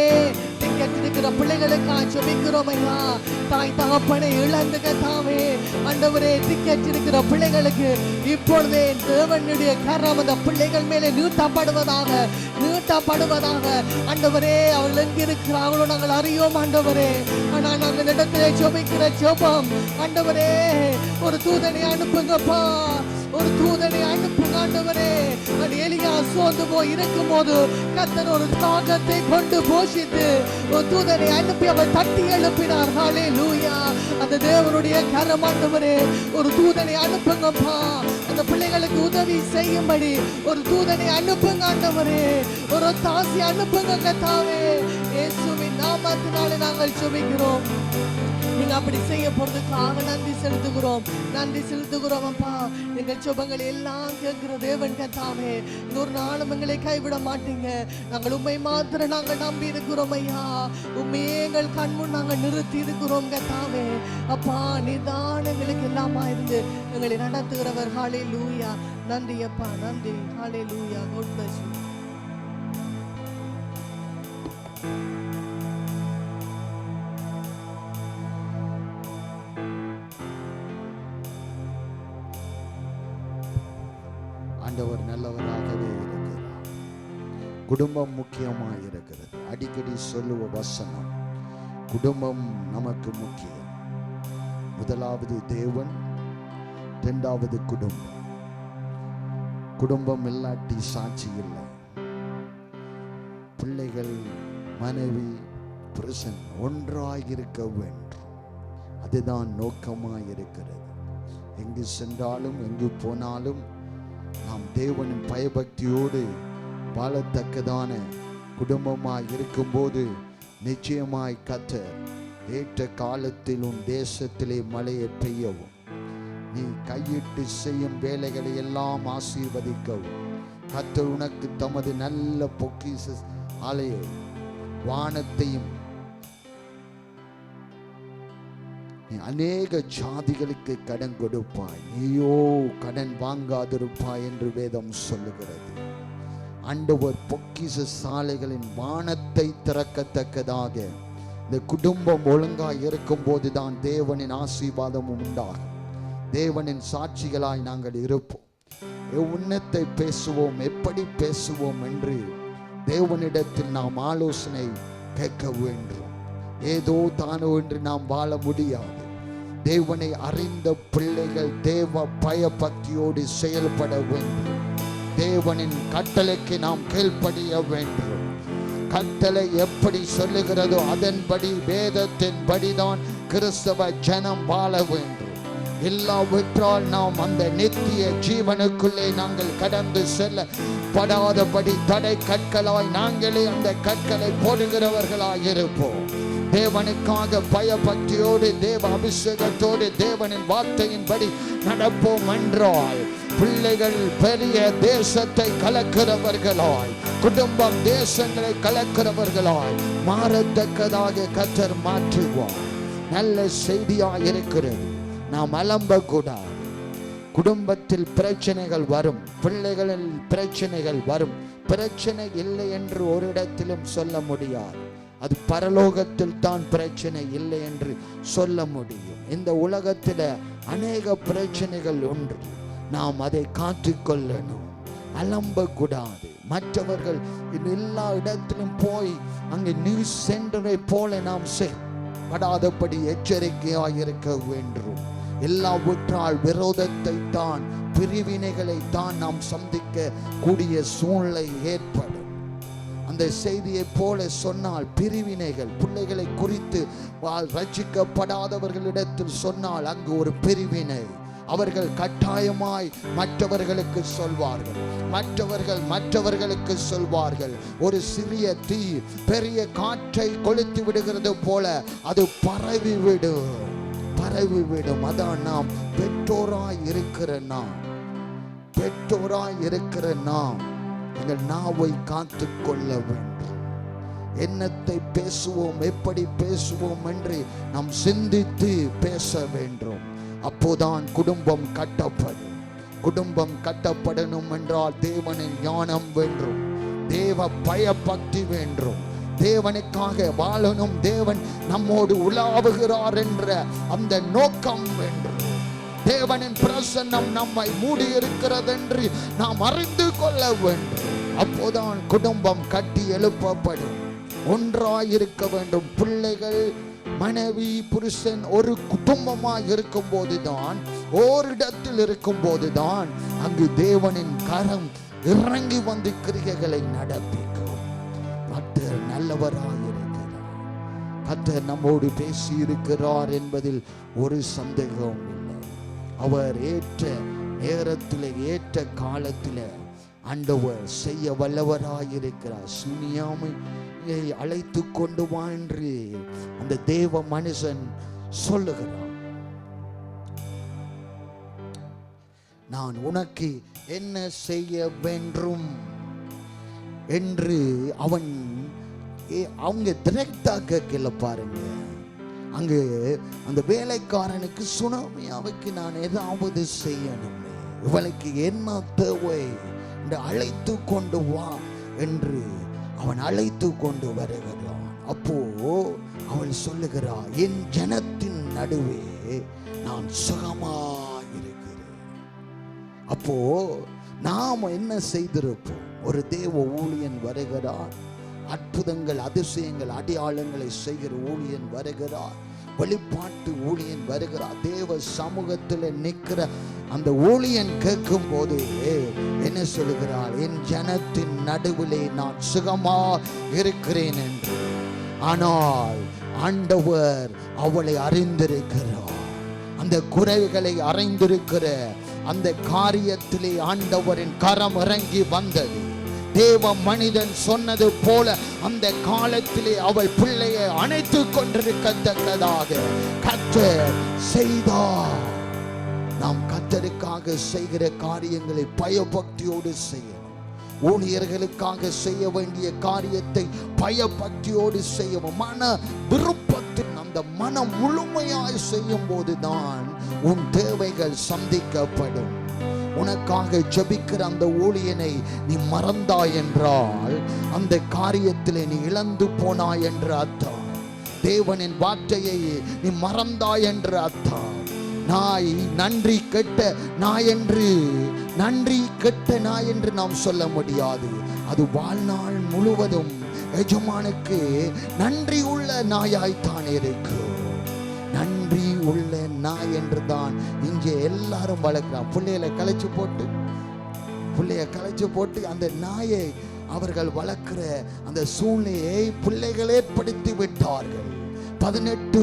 திக்கற்று இருக்கிற பிள்ளைகளுக்காக ஜெபிக்கிறோம் ஐயா. தாய் தகப்பனை இழந்து கத்தாவே ஆண்டவரே திக்கற்று இருக்கிற பிள்ளைகளுக்கு இப்பொழுதே தேவனுடைய கரம் அந்த பிள்ளைகள் மேலே நீட்டப்படுவதாக, நீட்டப்படுவதாக. ஆண்டவரே அவர்கள் எங்கிருக்கிறார்களோ நாங்கள் அறியோம் ஆண்டவரே. ஆனால் நாங்கள் இடத்திலே ஜெபிக்கிற ஜெபம் ஆண்டவரே ஒரு தூதனை அனுப்புங்கப்பா, ஒரு தூதனை அனுப்புங்க ஆண்டவரே. எலியா சோர்ந்து போய் இருக்கும் போது கர்த்தர் ஒரு காகத்தை கொண்டு போஷித்து ஒரு தூதனை அனுப்பி அவர் தட்டி எழுப்பினார். ஹல்லேலூயா. அந்த தேவனுடைய கரம் ஆண்டவரே ஒரு தூதனை அனுப்புங்கப்பா. அந்த பிள்ளைகளுக்கு உதவி செய்யும்படி ஒரு தூதனை அனுப்புங்க ஆண்டவரே. ஒரு தாசி அனுப்புங்க கர்த்தாவே. இயேசுவின் நாமத்தினாலே நாங்கள் ஜெபிக்கிறோம். நீங்க அப்படி செய்ய போறதுக்காக நன்றி செலுத்துகிறோம், நன்றி செலுத்துகிறோம் அப்பா. எங்கள் ஜெபங்கள் எல்லாம் கேட்கிற தேவன் கர்த்தாவே, ஒரு நாளும் எங்களை கைவிட மாட்டீங்க. நாங்கள் உண்மை மாத்திரம் நாங்கள் நம்பி இருக்கிறோம் ஐயா. உண்மையே எங்கள் கண்முன் நாங்கள் நிறுத்தி இருக்கிறோம் கர்த்தாவே. அப்பா நீதான் எங்களுக்கு எல்லாமா இருந்து எங்களை நடத்துகிறவர். ஹல்லேலூயா. நன்றி அப்பா, நன்றி. ஹல்லேலூயா. God bless you. ஆண்டவர் நல்லவராகவே இருக்கிறார். குடும்பம் முக்கியமாக இருக்கிறது. அடிக்கடி சொல்லுவ வசனம், குடும்பம் நமக்கு முக்கியம். முதலாவது தேவன், இரண்டாவது குடும்பம். குடும்பம் இல்லாட்டி சாட்சி இல்லை. பிள்ளைகள், மனைவி, புருஷன் ஒன்றாயிருக்க வேண்டும். அதுதான் நோக்கமாய் இருக்கிறது. எங்கு சென்றாலும் எங்கு போனாலும் நாம் தேவனின் பயபக்தியோடு வாழத்தக்கதான குடும்பமாய் இருக்கும்போது நிச்சயமாய் கர்த்தர் ஏற்ற காலத்தில் உன் தேசத்திலே மழையை பெய்யவும், நீ கையிட்டு செய்யும் வேலைகளை எல்லாம் ஆசீர்வதிக்கவும் கர்த்தர் உனக்கு தமது நல்ல பொக்கிஷ ஆலய வானத்தையும் நீ அநேக ஜாதிகளுக்கு கடன் கொடுப்பாய், நீயோ கடன் வாங்காதிருப்பாய் என்று வேதம் சொல்லுகிறது. ஆண்டவர் பொக்கிஷ சாலைகளின் வானத்தை திறக்கத்தக்கதாக இந்த குடும்பம் ஒழுங்காய் இருக்கும் போதுதான் தேவனின் ஆசீர்வாதமும் உண்டாகும். தேவனின் சாட்சிகளாய் நாங்கள் இருப்போம். உன்னத்தை பேசுவோம், எப்படி பேசுவோம் என்று தேவனிடத்தில் நாம் ஆலோசனை கேட்க வேண்டும். ஏதோ தானோ என்று நாம் வாழ முடியாது. தேவனை அறிந்த பிள்ளைகள் தேவ பயபக்தியோடு செயல்பட வேண்டும். தேவனின் கட்டளைக்கு நாம் கீழ்ப்படிய வேண்டும். கட்டளை எப்படி சொல்லுகிறதோ அதன்படி, வேதத்தின்படிதான் கிறிஸ்தவ ஜனம் வாழ வேண்டும். இல்லாவிட்டால் நாம் அந்த நித்திய ஜீவனுக்குள்ளே நாங்கள் கடந்து செல்ல படாதபடி தடை கற்களாய் நாங்களே அந்த கற்களை போடுகிறவர்களாய் இருப்போம். தேவனுக்காக பயபக்தியோடு தேவ அபிஷேகத்தோடு தேவனின் வார்த்தையின்படி நடப்போம் என்றால் பிள்ளைகள் பெரிய தேசத்தை கலக்கிறவர்களாய், குடும்பம் தேசங்களை கலக்கிறவர்களாய் மாறத்தக்கதாக கர்த்தர் மாற்றுவார். நல்ல செய்தியாய் இருக்கிறது. நாம் அலம்பக்கூடாது. குடும்பத்தில் பிரச்சனைகள் வரும், பிள்ளைகளில் பிரச்சனைகள் வரும். பிரச்சனை இல்லை என்று ஒரு இடத்திலும் சொல்ல முடியாது. அது பரலோகத்தில் தான் பிரச்சனை இல்லை என்று சொல்ல முடியும். இந்த உலகத்தில் அநேக பிரச்சனைகள் உண்டு. நாம் அதை காத்துக்கொள்ளணும், அலம்பக்கூடாது. மற்றவர்கள் எல்லா இடத்திலும் போய் அங்கே நியூஸ் சென்டரை போல நாம் படாதபடி எச்சரிக்கையாக இருக்க வேண்டும். எல்லாவற்றால் விரோதத்தை தான், பிரிவினைகளை தான் நாம் சந்திக்க கூடிய சூழ்நிலை ஏற்படும். அந்த செய்தியை போல சொன்னால் பிரிவினைகள், பிள்ளைகளை குறித்து ரட்சிக்கப்படாதவர்களிடத்தில் சொன்னால் அங்கு ஒரு பிரிவினை. அவர்கள் கட்டாயமாய் மற்றவர்களுக்கு சொல்வார்கள், மற்றவர்களுக்கு சொல்வார்கள். ஒரு சிறிய தீ பெரிய காற்றை கொளுத்தி விடுகிறது போல அது பரவிவிடும். அதான் நாம் பெற்றோராய் இருக்கிற நாம் எங்கள் நாவை காத்து கொள்ள வேண்டும். என்னத்தை பேசுவோம், எப்படி பேசுவோம் என்று நாம் சிந்தித்து பேச வேண்டும். அப்போதான் குடும்பம் கட்டப்படும். குடும்பம் கட்டப்படணும் என்றால் தேவனின் ஞானம் வேண்டும், தேவ பயபக்தி வேண்டும், தேவனுக்காக வாழணும், தேவன் நம்மோடு உலாவுகிறார் என்ற அந்த நோக்கம் வேண்டும். தேவனின் பிரசன்னம் நம்மை மூடி இருக்கிறது என்று நாம் அறிந்து கொள்ள வேண்டும். அப்போதான் குடும்பம் கட்டி எழுப்பப்படும். ஒன்றாயிருக்க வேண்டும். பிள்ளைகள், மனைவி, புருஷன் ஒரு குடும்பமாக இருக்கும் போதுதான், ஓரிடத்தில் இருக்கும் போதுதான் அங்கு தேவனின் கரம் இறங்கி வந்து கிரியைகளை நடப்பிக்கும். கர்த்தர் நல்லவராயிருக்கிறார். கர்த்தர் நம்மோடு பேசி இருக்கிறார் என்பதில் ஒரு சந்தேகம் இல்லை. அவர் ஏற்ற நேரத்தில், ஏற்ற காலத்தில் ஆண்டவர் செய்ய வல்லவராயிருக்கிறார். சுனியாமையை அழைத்து கொண்டு வா என்று அந்த தேவ மனுஷன் சொல்லுகிறார். நான் உனக்கு என்ன செய்ய வேண்டும் என்று அவங்க டிரெக்டா கேட்கல பாருங்க. அங்கு அந்த வேலைக்காரனுக்கு சுனாமியாவுக்கு நான் ஏதாவது செய்யணும், இவளுக்கு என்ன தேவை என்று அழைத்து கொண்டு வா என்று அவன் அழைத்து கொண்டு வருகிறான். அப்போ அவள் சொல்லுகிறாள், என் ஜனத்தின் நடுவே நான் சுகமாயிருக்கிறேன். அப்போ நாம் என்ன செய்திருப்போம்? ஒரு தேவ ஊழியன் வருகிறார். அற்புதங்கள், அதிசயங்கள், அடையாளங்களை செய்கிற ஊழியன் வருகிறார். வெளிப்பாட்டு ஊழியன் வருகிறார். தேவ சமூகத்தில் நிற்கிற அந்த ஊழியன் கேட்கும் போது என்ன சொல்லுகிறார்? என் ஜனத்தின் நடுவிலே நான் சுகமா இருக்கிறேன் என்று. ஆனால் ஆண்டவர் அவளை அறிந்திருக்கிறார். அந்த குறைகளை அறிந்திருக்கிற அந்த காரியத்திலே ஆண்டவரின் கரம் இறங்கி வந்தது. தேவ மனிதன் சொன்னது போல அந்த காலத்திலே அவள் பிள்ளையை அணைத்து கொண்டிருக்கத்தக்கதாக கர்த்தர் செய்தார். நாம் கர்த்தருக்காக செய்கிற காரியங்களை பயபக்தியோடு செய்யணும். ஊழியர்களுக்காக செய்ய வேண்டிய காரியத்தை பயபக்தியோடு செய்யவும், மன விருப்பத்தில் அந்த மனம் முழுமையாய் செய்யும் போதுதான் உன் தேவைகள் சந்திக்கப்படும். உனக்காக ஜெபிக்கிற அந்த ஊழியனை நீ மறந்தாய் என்றால் அந்த காரியத்திலே நீ இழந்து போனாய் என்று அர்த்தம். தேவனின் வார்த்தையை நீ மறந்தாய் என்று அர்த்தம். நாய் நன்றி கெட்ட நாய் என்று நாம் சொல்ல முடியாது. அது வாழ்நாள் முழுவதும் எஜமானுக்கு நன்றி உள்ள நாயாய்த்தான் இருக்கு. நன்றி உள்ள நாய் என்று தான் இங்கே எல்லாரும் வளர்க்கிறான். பிள்ளைய கலைச்சு போட்டு அந்த நாயை அவர்கள் வளர்க்கிற அந்த சூழ்நிலையை பிள்ளைகள் ஏற்படுத்தி விட்டார்கள். 18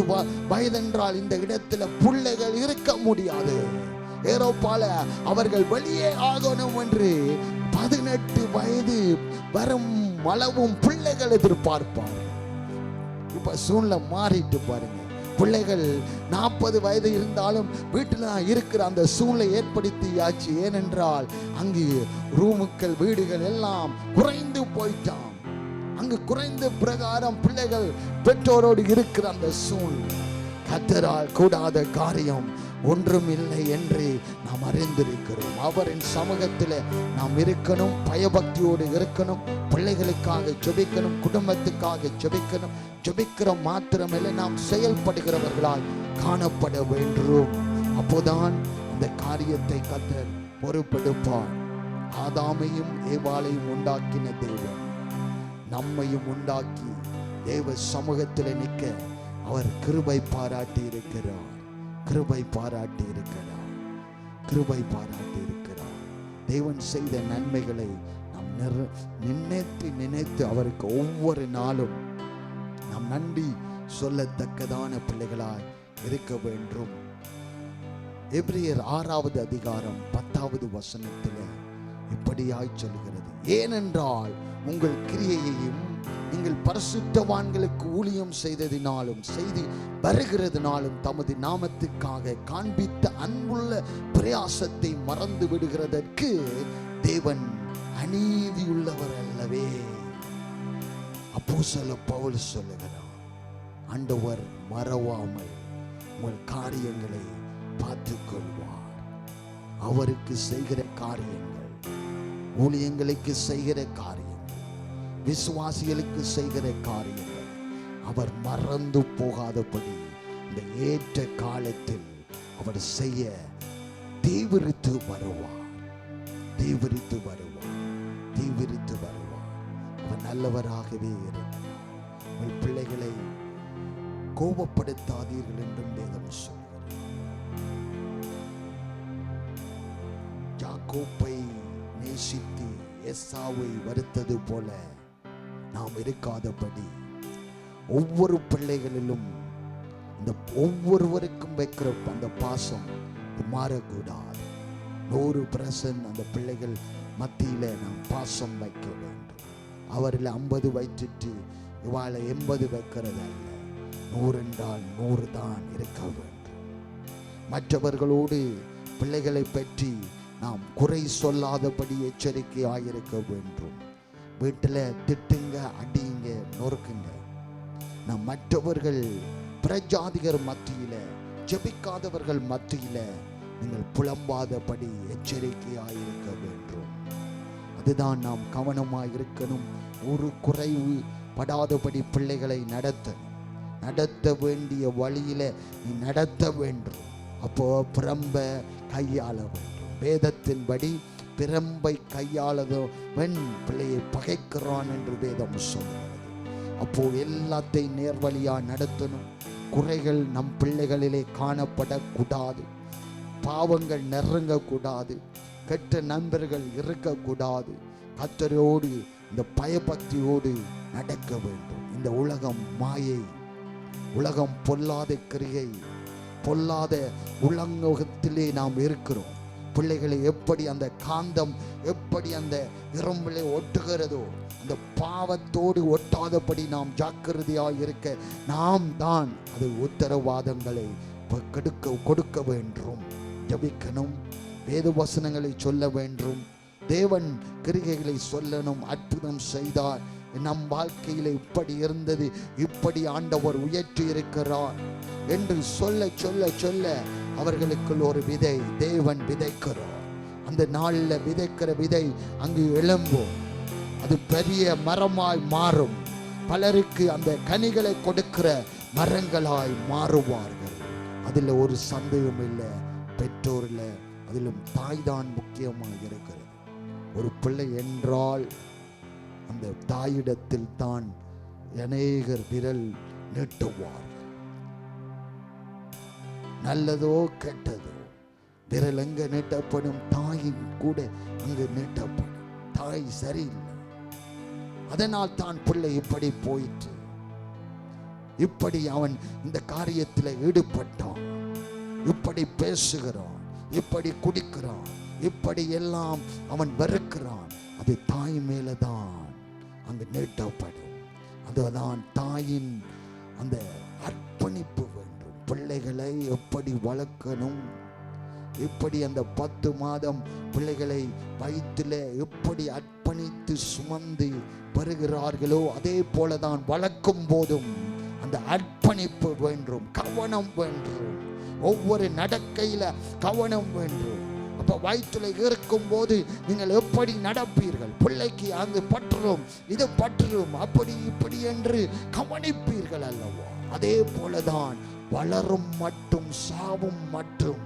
வயதென்றால் இந்த இடத்துல பிள்ளைகள் இருக்க முடியாது. ஏரோப்பால அவர்கள் வெளியே ஆகணும் என்று 18 வயது வரும் அளவும் பிள்ளைகள் எதிர்பார்ப்பார்கள். இப்ப சூழ்நிலை மாறிட்டு பாருங்க. பிள்ளைகள் 40 வயது இருந்தாலும் வீட்டில் இருக்கிற அந்த சூழ்நிலை ஏற்படுத்தியாச்சு. ஏனென்றால் அங்கு ரூமுக்கள், வீடுகள் எல்லாம் குறைந்து போயிட்டான். அங்கு குறைந்த பிரகாரம் பிள்ளைகள் பெற்றோரோடு இருக்கிற அந்த சூழ்நிலை. கர்த்தரால் கூடாத காரியம் ஒன்றும் இல்லை என்று நாம் அறிந்திருக்கிறோம். அவரின் சமூகத்தில் நாம் இருக்கணும், பயபக்தியோடு இருக்கணும், பிள்ளைகளுக்காக ஜெபிக்கணும், குடும்பத்துக்காக ஜெபிக்கணும். ஜெபிக்கிற மாத்திரமில்லை, நாம் செயல்படுகிறவர்களால் காணப்பட வேண்டும். அப்போதான் அந்த காரியத்தை கர்த்தர் பொறுப்பெடுப்பார். ஆதாமையும் ஏவாளையும் உண்டாக்கின தேவன் நம்மையும் உண்டாக்கி தேவ சமூகத்தில் நிற்க அவர் கிருபை பாராட்டி இருக்கிறார். தேவன் செய்த நன்மைகளை நாம் நினைத்து அவருக்கு ஒவ்வொரு நாளும் நாம் நன்றி சொல்லத்தக்கதான பிள்ளைகளாய் இருக்க வேண்டும். எபிரேயர் 6வது அதிகாரம் 10வது வசனத்தில் இப்படியாய் சொல்கிறது, ஏனென்றால் உங்கள் கிரியையையும் நீங்கள் பரிசுத்தவான்களுக்கு ஊழியம் செய்து வருகிறதுனாலும் தமது நாமத்துக்காக காண்பித்த அன்புள்ள பிரயாசத்தை மறந்து விடுகிறதற்கு தேவன் அநீதியுள்ளவர் அல்லவே. அப்போஸ்தலர் பவுல் சொல்லுகிறார், ஆண்டவர் மறவாமல் உங்கள் காரியங்களை பார்த்துக் கொள்வார். அவருக்கு செய்கிற காரியங்கள், ஊழியங்களுக்கு செய்கிற காரியங்கள், விசுவாசிகளுக்கு செய்கிற காரியங்கள் அவர் மறந்து போகாதபடி இந்த ஏற்ற காலத்தில் அவர் செய்ய தீவிரித்து வருவார். அவர் நல்லவராகவே இருக்கிறார். உங்கள் பிள்ளைகளை கோபப்படுத்தாதீர்கள் என்றும் வேதம் சொல்கிறது. யாக்கோப்பை நேசித்து ஏசாவை வருத்தது போல நாம் இருக்காதபடி ஒவ்வொரு பிள்ளைகளிலும் இந்த ஒவ்வொருவருக்கும் வைக்கிற அந்த பாசம் மாறக்கூடாது. 100% அந்த பிள்ளைகள் மத்தியில நாம் பாசம் வைக்க வேண்டும். அவரில் 50 வைத்துட்டு இவாளை 80 வைக்கிறது அல்ல. 100 என்றால் 100 தான் இருக்க வேண்டும். மற்றவர்களோடு பிள்ளைகளை பற்றி நாம் குறை சொல்லாதபடி எச்சரிக்கையாயிருக்க வேண்டும். வீட்டில் திட்டுங்க, அடியுங்க, நொறுக்குங்க. நாம் மற்றவர்கள் பிரஜாதிகர் மத்தியில, ஜெபிக்காதவர்கள் மத்தியில நீங்கள் புலம்பாதபடி எச்சரிக்கையாயிருக்க வேண்டும். அதுதான் நாம் கவனமாக இருக்கணும். ஒரு குறைவு படாதபடி பிள்ளைகளை நடத்த வேண்டிய வழியில நீ நடத்த வேண்டும். அப்போ பிரம்ப கையாள வேண்டும். வேதத்தின்படி பிரம்பை கையாளவன் பிள்ளையை பகைக்கிறான் என்று வேதம் சொல்கிறது. அப்போ எல்லாத்தையும் நேர்வழியா நடத்தணும். குறைகள் நம் பிள்ளைகளிலே காணப்படக்கூடாது. பாவங்கள் நெருங்கக்கூடாது. கெட்ட நண்பர்கள் இருக்கக்கூடாது. கர்த்தரோடு இந்த பயபக்தியோடு நடக்க வேண்டும். இந்த உலகம் மாயை, உலகம் பொல்லாத கிரியை, பொல்லாத உலகத்திலே நாம் இருக்கிறோம். பிள்ளைகளை எப்படி அந்த காந்தம் எப்படி அந்த இரும்பிலே ஒட்டுகிறதோ அந்த பாவத்தோடு ஒட்டாதபடி நாம் ஜாக்கிரதையாக இருக்க நாம் தான் அது உத்தரவாதங்களை கொடுக்க வேண்டும். ஜபிக்கணும், வேத வசனங்களை சொல்ல வேண்டும், தேவன் கிரிகைகளை சொல்லணும். அற்புதம் செய்தார், நம் வாழ்க்கையில் இப்படி இருந்தது, இப்படி ஆண்டவர் உயர்த்தி இருக்கிறார் என்று சொல்ல சொல்ல சொல்ல அவர்களுக்குள் ஒரு விதை தேவன் விதைக்கிறார். அந்த நாளில் விதைக்கிற விதை அங்கு எழும்பும், அது பெரிய மரமாய் மாறும். பலருக்கு அந்த கனிகளை கொடுக்கிற மரங்களாய் மாறுவார்கள். அதில் ஒரு சந்தேகம் இல்லை. பெற்றோரில் அதிலும் தாய்தான் முக்கியமாக இருக்கிறது. ஒரு பிள்ளை என்றால் அந்த தாயிடத்தில் தான் அநேகர் விரல் நீட்டுவார்கள். நல்லதோ கெட்டதோ விரல் எங்க நீட்டப்படும், தாயின் கூட அங்கு நீட்டப்படும். தாய் சரியில்லை, அதனால் தான் பிள்ளை இப்படி போயிற்று. இப்படி அவன் இந்த காரியத்தில் ஈடுபட்டான், இப்படி பேசுகிறான், இப்படி குடிக்கிறான், இப்படி எல்லாம் அவன் வெறுக்கிறான். அது தாய் மேலதான் அங்கு நீட்டப்படும். அதுதான் தாயின் அந்த அர்ப்பணிப்பு வேண்டும். பிள்ளைகளை எப்படி வளர்க்கணும், இப்படி அந்த 10 மாதம் பிள்ளைகளை வயிற்றில் எப்படி அர்ப்பணித்து சுமந்து வருகிறார்களோ அதே போலதான் வளர்க்கும் போதும் அந்த அர்ப்பணிப்பு வேண்டும், கவனம் வேண்டும். ஒவ்வொரு நடக்கையில கவனம் வேண்டும். அப்ப வயிற்றுல இருக்கும் போது நீங்கள் எப்படி நடப்பீர்கள், பிள்ளைக்கு அங்கு பற்றும் இது பற்றும் அப்படி இப்படி என்று கவனிப்பீர்கள் அல்லவா? அதே போலதான் வளரும் மட்டும் சாவும் மட்டும்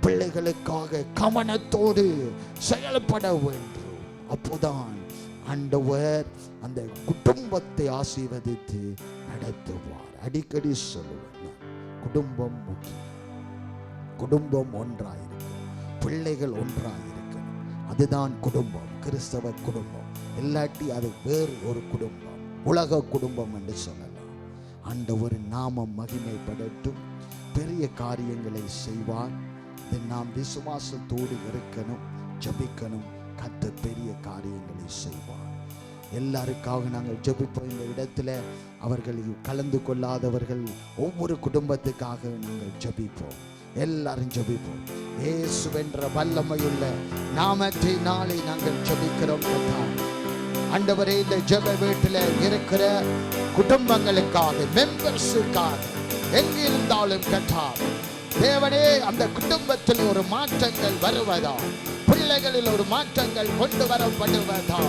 பிள்ளைகளுக்காக கவனத்தோடு செயல்பட வேண்டும். அப்போதான் ஆண்டவர் அந்த குடும்பத்தை ஆசீர்வதித்து நடத்துவார். அடிக்கடி சொல்லுவார், குடும்பம் முக்கியம். குடும்பம் ஒன்றாயிருக்கு, பிள்ளைகள் ஒன்றாயிருக்கு. அதுதான் குடும்பம், கிறிஸ்தவ குடும்பம். இல்லாட்டி அது வேறு ஒரு குடும்பம், உலக குடும்பம் என்று சொல்லலாம். ஆண்டவர் நாமம் மகிமைப்படட்டும். பெரிய காரியங்களை செய்வார். நாம் விசுவாசத்தோடு இருக்கணும், ஜபிக்கணும். கர்த்தர் பெரிய காரியங்களை செய்வார். எல்லாருக்காக நாங்கள் ஜபிப்போம். இந்த இடத்துல அவர்கள் கலந்து கொள்ளாதவர்கள் ஒவ்வொரு குடும்பத்துக்காக நாங்கள் ஜபிப்போம். எல்லாரும் ஜபிப்போம். இயேசுவென்ற வல்லமையுள்ள நாமத்தை நாளை நாங்கள் ஜபிக்கிறோம். ஆண்டவரே, இந்த ஜெப வீட்டில் இருக்கிற குடும்பங்களுக்காக, மெம்பர்ஸுக்காக எங்கிருந்தாலும் கர்த்தாவே தேவனே, அந்த குடும்பத்தில் ஒரு மாற்றங்கள் வருவதா, பிள்ளைகளில் ஒரு மாற்றங்கள் கொண்டு வரப்படுவதா,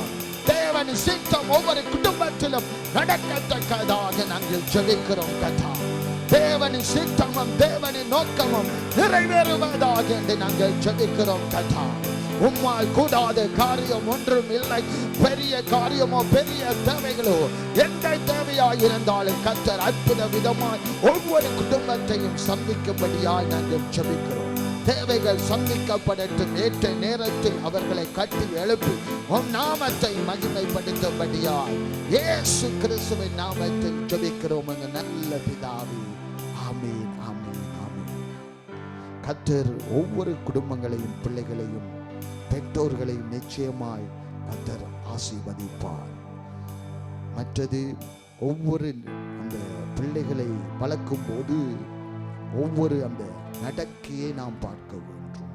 தேவன் சித்தம் ஒவ்வொரு குடும்பத்திலும் நடக்கத்தக்கதாக நாங்கள் ஜெபிக்கிறோம். கதா தேவன் சித்தமும் தேவன் நோக்கமும் நிறைவேறுவதாக என்று நாங்கள் ஜெபிக்கிறோம். கதா உம்மால் கூடாத காரியம் ஒன்றும் இல்லை. பெரிய காரியமோ பெரிய தேவைகளோ எந்த தேவையாயிருந்தாலும் கர்த்தர் அற்புத விதமாய் ஒவ்வொரு குடும்பத்தையும் சந்திக்கும்படியாய் நாங்கள் ஜெபிக்கிறோம். தேவைகள் சந்திக்கப்படட்டும். ஏற்ற நேரத்தில் அவர்களை கட்டி எழுப்பி உம் நாமத்தை மகிமைப்படுத்தும்படியாய் இயேசு கிறிஸ்துவின் நாமத்தில் ஜெபிக்கிறோம் என்ற நல்ல பிதாவே. ஆமென், ஆமென், ஆமென். கர்த்தர் ஒவ்வொரு குடும்பங்களையும், பிள்ளைகளையும், பெற்றோர்களையும் நிச்சயமாய் கர்த்தர் ஆசீர்வதிப்பார். மற்றது ஒவ்வொரு அந்த பிள்ளைகளை வளர்க்கும் போது ஒவ்வொரு அந்த நடக்கையை நாம் பார்க்க வேண்டும்.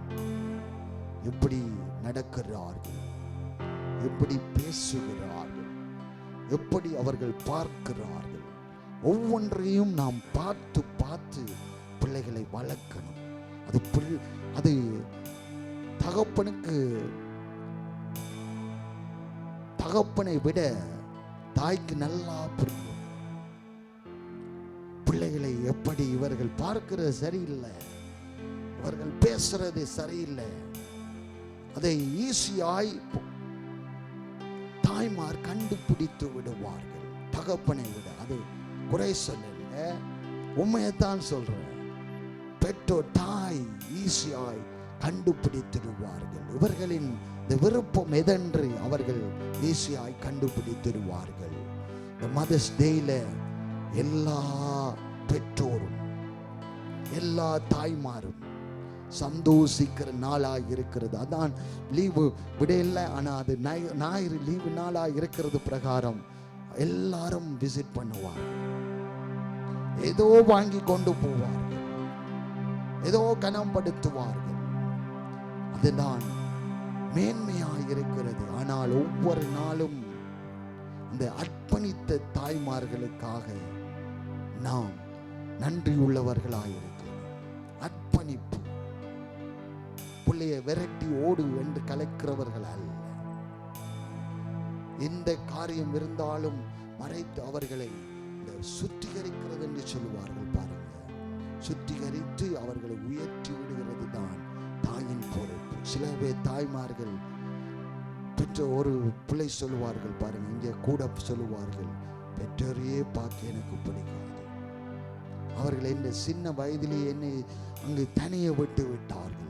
எப்படி நடக்கிறார்கள், எப்படி பேசுகிறார்கள், எப்படி அவர்கள் பார்க்கிறார்கள், ஒவ்வொன்றையும் நாம் பார்த்து பார்த்து பிள்ளைகளை வளர்க்கணும். அது தகப்பனை விட தாய்க்கு நல்லா புரியும். பிள்ளைகளை எப்படி இவர்கள் பார்க்கிறது சரியில்லை, இவர்கள் பேசுறது சரியில்லை, அதை ஈஸியாய் தாய்மார் கண்டுபிடித்து விடுவார்கள். தகப்பனை விட அது குறை சொல்லல, உண்மையத்தான் சொல்றேன். பெற்றோர் தாய் ஈஸியாய் கண்டுபிடித்திடுவார்கள். இவர்களின் இந்த விருப்பம் எதென்று அவர்கள் ஈஸியாய் கண்டுபிடித்திடுவார்கள். இந்த மதர்ஸ் டேல எல்லா பெற்றோரும் எல்லா தாய்மாரும் சந்தோஷிக்கிற நாளாக இருக்கிறது. அதான் லீவு விடையில்ல, ஆனால் அது ஞாயிறு லீவு நாளாக இருக்கிறது பிரகாரம் எல்லாரும் விசிட் பண்ணுவார். ஏதோ வாங்கி கொண்டு போவார்கள், ஏதோ கனப்படுத்துவார்கள். அதுதான் மேன்மையாக இருக்கிறது. ஆனால் ஒவ்வொரு நாளும் இந்த அர்ப்பணித்த தாய்மார்களுக்காக நாம் நன்றியுள்ளவர்களாக இருக்கிறோம். அர்ப்பணிப்பு, பிள்ளையை விரட்டி ஓடு என்று கலைக்கிறவர்கள் அல்ல. எந்த காரியம் இருந்தாலும் மறைத்து அவர்களை சுத்திகரிக்கிறது என்று சொல்லுவார்கள். பாருங்க, சுத்திகரித்து அவர்களை உயர்த்தி விடுகிறது தான் தாயின் பொறுப்பு. சில பேர் தாய்மார்கள் பெற்ற ஒரு பிள்ளை சொல்லுவார்கள் பாருங்க, இங்கே கூட சொல்லுவார்கள், பெற்றோரையே பார்க்க எனக்கு பிடிக்காது. அவர்கள் என்ன சின்ன வயதிலேயே என்னை அங்கு தனியே விட்டு விட்டார்கள்.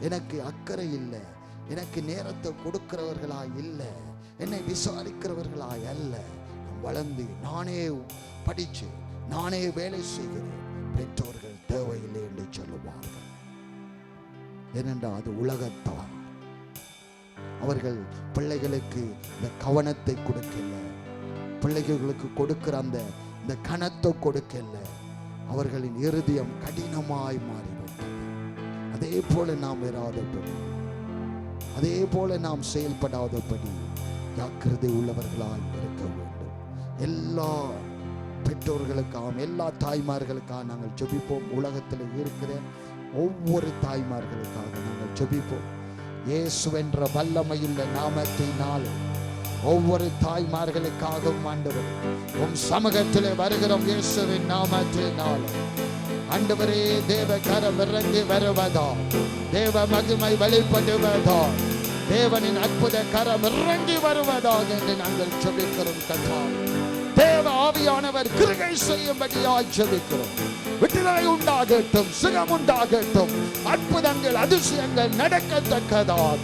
எனக்கு அக்கறை இல்லை, எனக்கு நேரத்தை கொடுக்கிறவர்களா இல்லை, என்னை விசாரிக்கிறவர்களாய் அல்ல. வளர்ந்து நானே படிச்சு நானே வேலை செய்கிறேன், பெற்றோர்கள் தேவையில்லை என்று சொல்லுவார்கள். ஏனென்றால் அது உலகத்தான். அவர்கள் பிள்ளைகளுக்கு இந்த கவனத்தை கொடுக்கல, பிள்ளைகளுக்கு கொடுக்கிற அந்த கனத்தை கொடுக்கல. அவர்களின் இருதயம் கடினமாய் மாறிவிட்டது. அதே போல நாம் இராதபடி, அதே போல நாம் செயல்படாதபடி ஜாக்கிரதை உள்ளவர்களாய் இருக்க வேண்டும். எல்லா பெற்றோர்களுக்காக, எல்லா தாய்மார்களுக்காக நாங்கள் ஜெபிப்போம். உலகத்தில் இருக்கிற ஒவ்வொரு தாய்மார்களுக்காக நாங்கள் ஜெபிப்போம். இயேசுவென்ற வல்லமையுள்ள நாமத்தினால் ஒவ்வொரு தாய்மார்களுக்காகவும் ஆண்டவர் உம் சமூகத்தில் வருகிறோம். இயேசுவின் நாமத்தினால் ஆண்டவரே, தேவ கரம் இறங்கி வருவதா, தேவ மகிமை வெளிப்படுவதா, தேவனின் அற்புத கரம் இறங்கி வருவதாக என்று நாங்கள் ஜெபிக்கிறோம். கர்த்தாவே, தேவ ஆவியானவர் கிருபை செய்யும்படியாய் ஜெபிக்கிறோம். விடுதலை உண்டாகட்டும், சுகம் உண்டாகட்டும், அற்புதங்கள் அதிசயங்கள் நடக்கத்தக்கதாக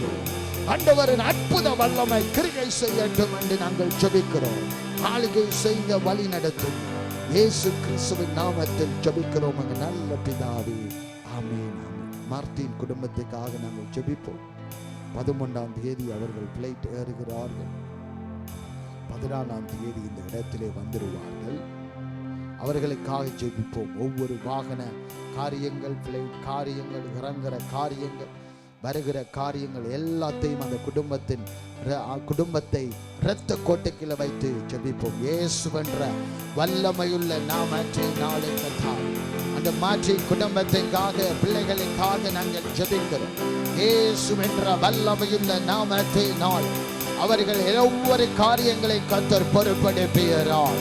ஆண்டவரின் அற்புத வல்லமை கிருபை செய்யட்டும் என்று நாங்கள் ஜெபிக்கிறோம். ஆளுகை செய்ய வழி நடத்தும் இயேசு கிறிஸ்துவின் நாமத்தில் ஜெபிக்கிறோம் எங்கள் நல்ல பிதாவே, ஆமென். மார்ட்டின் குடும்பத்துக்காக நாங்கள் ஜெபிப்போம். 11ஆம் தேதி அவர்கள் பிளைட் ஏறுகிறார்கள். 14ஆம் தேதி இந்த இடத்திலே வந்துடுவார்கள். அவர்களுக்காக ஜெபிப்போம். ஒவ்வொரு வாகன காரியங்கள், பிளைட் காரியங்கள், இறங்குற காரியங்கள், வருகிற காரியங்கள் எல்லாத்தையும் அந்த குடும்பத்தை இரத்த கோட்டைக்குள்ள வைத்து ஜெபிப்போம். இயேசுவென்ற வல்லமையுள்ள நாமத்தினாலே அந்த மாற்றி குடும்பத்திற்காக, பிள்ளைகளுக்காக நாங்கள் ஜெபிக்கிறோம். இயேசுவென்ற வல்லமையுள்ள நாமத்தினால் அவர்கள் ஒவ்வொரு காரியங்களை கர்த்தர் பொறுப்பெடுப்பீரார்.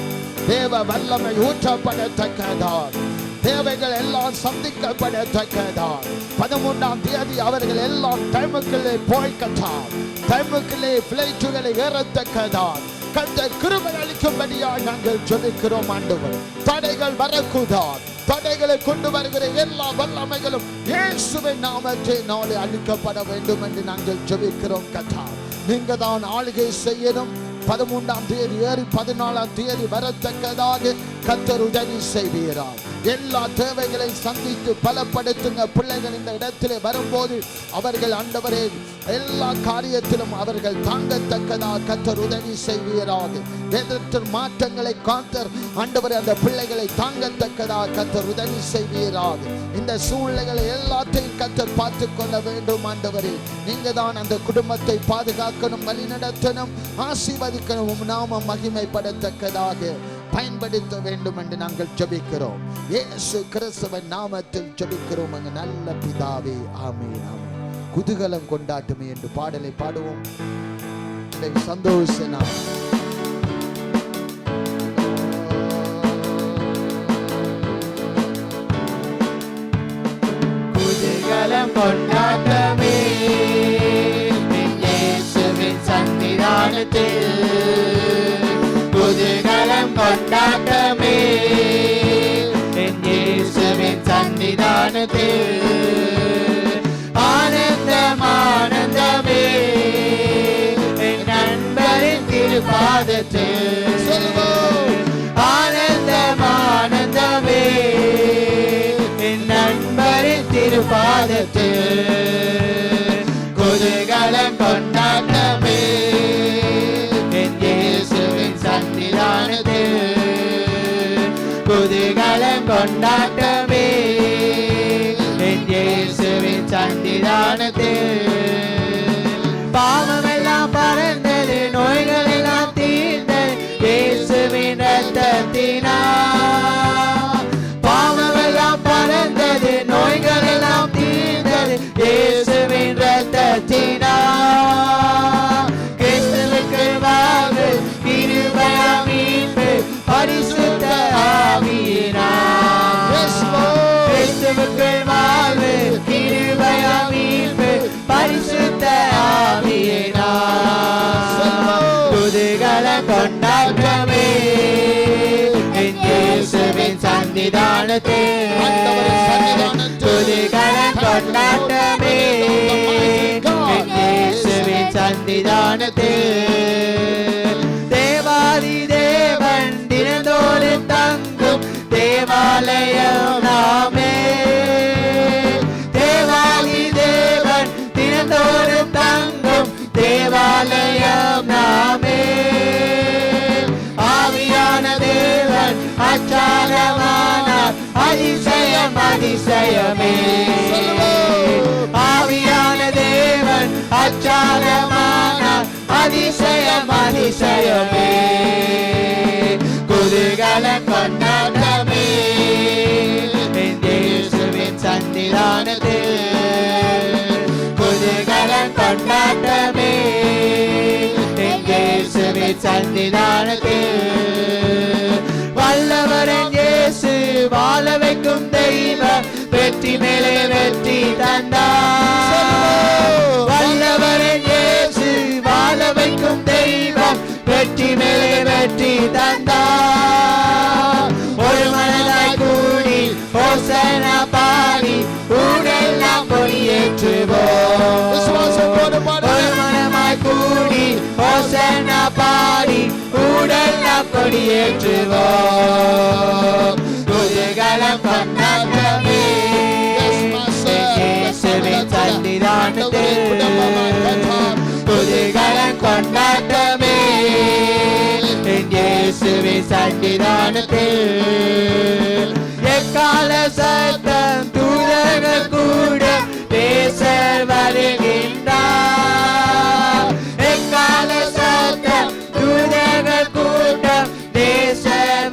தேவ வல்லமை ஊற்றப்படத்தக்கதார், தேவைகள் எல்லாம் சந்திக்கப்படத்தக்கதார். 13ஆம் தேதி அவர்கள் எல்லாம் டைமுக்குள்ளே போய்க்கட்டார், டைமுக்குள்ளே பிளைட்டுகளை ஏறத்தக்கதார். கர்த்தர் கிருபை அளிக்கும்படியாய் நாங்கள் ஜெபிக்கிறோம். ஆண்டவர், தடைகள் வரக்கூடாது. தடைகளை கொண்டு வருகிற எல்லா வல்லமைகளும் இயேசுவின் நாமத்தினாலே அழிக்கப்பட வேண்டும் என்று நாங்கள் ஜெபிக்கிறோம். கர்த்தர், நீங்க தான் ஆளுகை செய்யணும். 13ஆம் தேதி ஏறி 14ஆம் தேதி வரத்தக்கதாக கர்த்தர் உதவி செய்வீரார். எல்லா தேவைகளை சந்தித்து பலப்படுத்துங்க. பிள்ளைகள் இந்த இடத்திலே வரும்போது அவர்கள் ஆண்டவரே எல்லா காரியத்திலும் அவர்கள் தாங்கத்தக்கதாக கர்த்தர் உதவி செய்வீராக. எதிர்த்து மாற்றங்களை கர்த்தர் ஆண்டவரே அந்த பிள்ளைகளை தாங்கத்தக்கதாக கர்த்தர் உதவி செய்வீராக. இந்த சூழ்நிலைகளை எல்லாத்தையும் கர்த்தர் பார்த்து கொள்ள வேண்டும். ஆண்டவரே, நீங்க தான் அந்த குடும்பத்தை பாதுகாக்கணும், வழி நடத்தணும், ஆசீர்வதிக்கணும், நாம மகிமைப்படத்தக்கதாக பயன்படுத்த வேண்டும் என்று நாங்கள் ஜெபிக்கிறோம். இயேசு கிறிஸ்துவின் நாமத்தில் ஜெபிக்கிறோம் எங்கள் நல்ல பிதாவே, ஆமென். ஆமென். குதூகலம் கொண்டாட்டுமே என்று பாடலை பாடுவோம். சந்தோஷ நாள். குதூகலம் கொண்டாட்டமே, சன்னிதானத்தில் ஆனந்தம் ஆனந்தமே என் நண்பரின் திருப்பாதத்தில் சொல்வோம் ஆனந்தம் ஆனந்தமே என் நண்பரின் திருப்பாதத்தில் குதூகலம் கொண்டாட்டமே என் இயேசுவின் சன்னிதானத்தில் குதூகலம் கொண்டாட்டமே என் இயேசுவின் சன்னிதானத்தில் பாவமெல்லாம் பறந்தது நோய்கள் எல்லாம் தீர்ந்தது இயேசுவின் ரத்தத்தினால் பாவமெல்லாம் பறந்தது நோய்கள் எல்லாம் தீர்ந்தது இயேசுவின் ரத்தத்தினால் கிறிஸ்துவுக்கு வாழ்வு கிருபையா மீட்பு பரிசுத்த ஆவியினால் கிறிஸ்துவுக்கு வாழ்வு கிருபையா மீட்பு பரிசுத்த ஆவியினால் குதூகலம் கொண்டாட்டமே என் இயேசுவின் சன்னிதானத்தில் குதூகலம் கொண்டாட்டமே என் இயேசுவின் சன்னிதானத்தில் தேவாதி தேவன் தினந்தோறும் தங்கும் தேவாலயம் நாமே தேவாதி தேவன் தினந்தோறும் தங்கும் தேவாலயம் நாமே ஆவியான தேவன் அச்சாரமானார் அதிசயம் அதிசயமே ஆவியான தேவன் அச்சாரமானார் அதிசயம் அதிசயமே குதூகலம் கொண்டாட்டமே என் இயேசுவின் சன்னிதானத்தில் குதூகலம் கொண்டாட்டமே என் இயேசுவின் சன்னிதானத்தில் வல்லவரன் இயேசு வாழ வைக்கும் தெய்வம் வெற்றி மேலே வெற்றி தந்தார் வல்லவரன் இயேசு வாழ வைக்கும் தெய்வம் வெற்றி மேலே வெற்றி தந்தார் ஒரு மனதாய் கூடி ஹோசனா பாடி ஊரெல்லாம் கொடியேற்றுவோம் ஒரு மனமாய் கூடி ஹோசனா பாடி ஊரெல்லாம் கொடியேற்றுவோம் குதூகலம் கொண்டாட்டமே இயேசுவின் சன்னிதானத்தில் குதூகலம் கொண்டாட்டமே என் இயேசுவின் சன்னிதானத்தில் எக்கால சத்தம் தூதர்கள் கூட பேசர் வருகின்றார் எக்கால சத்தம் தூதர்கள் கூட்டம் பேசர்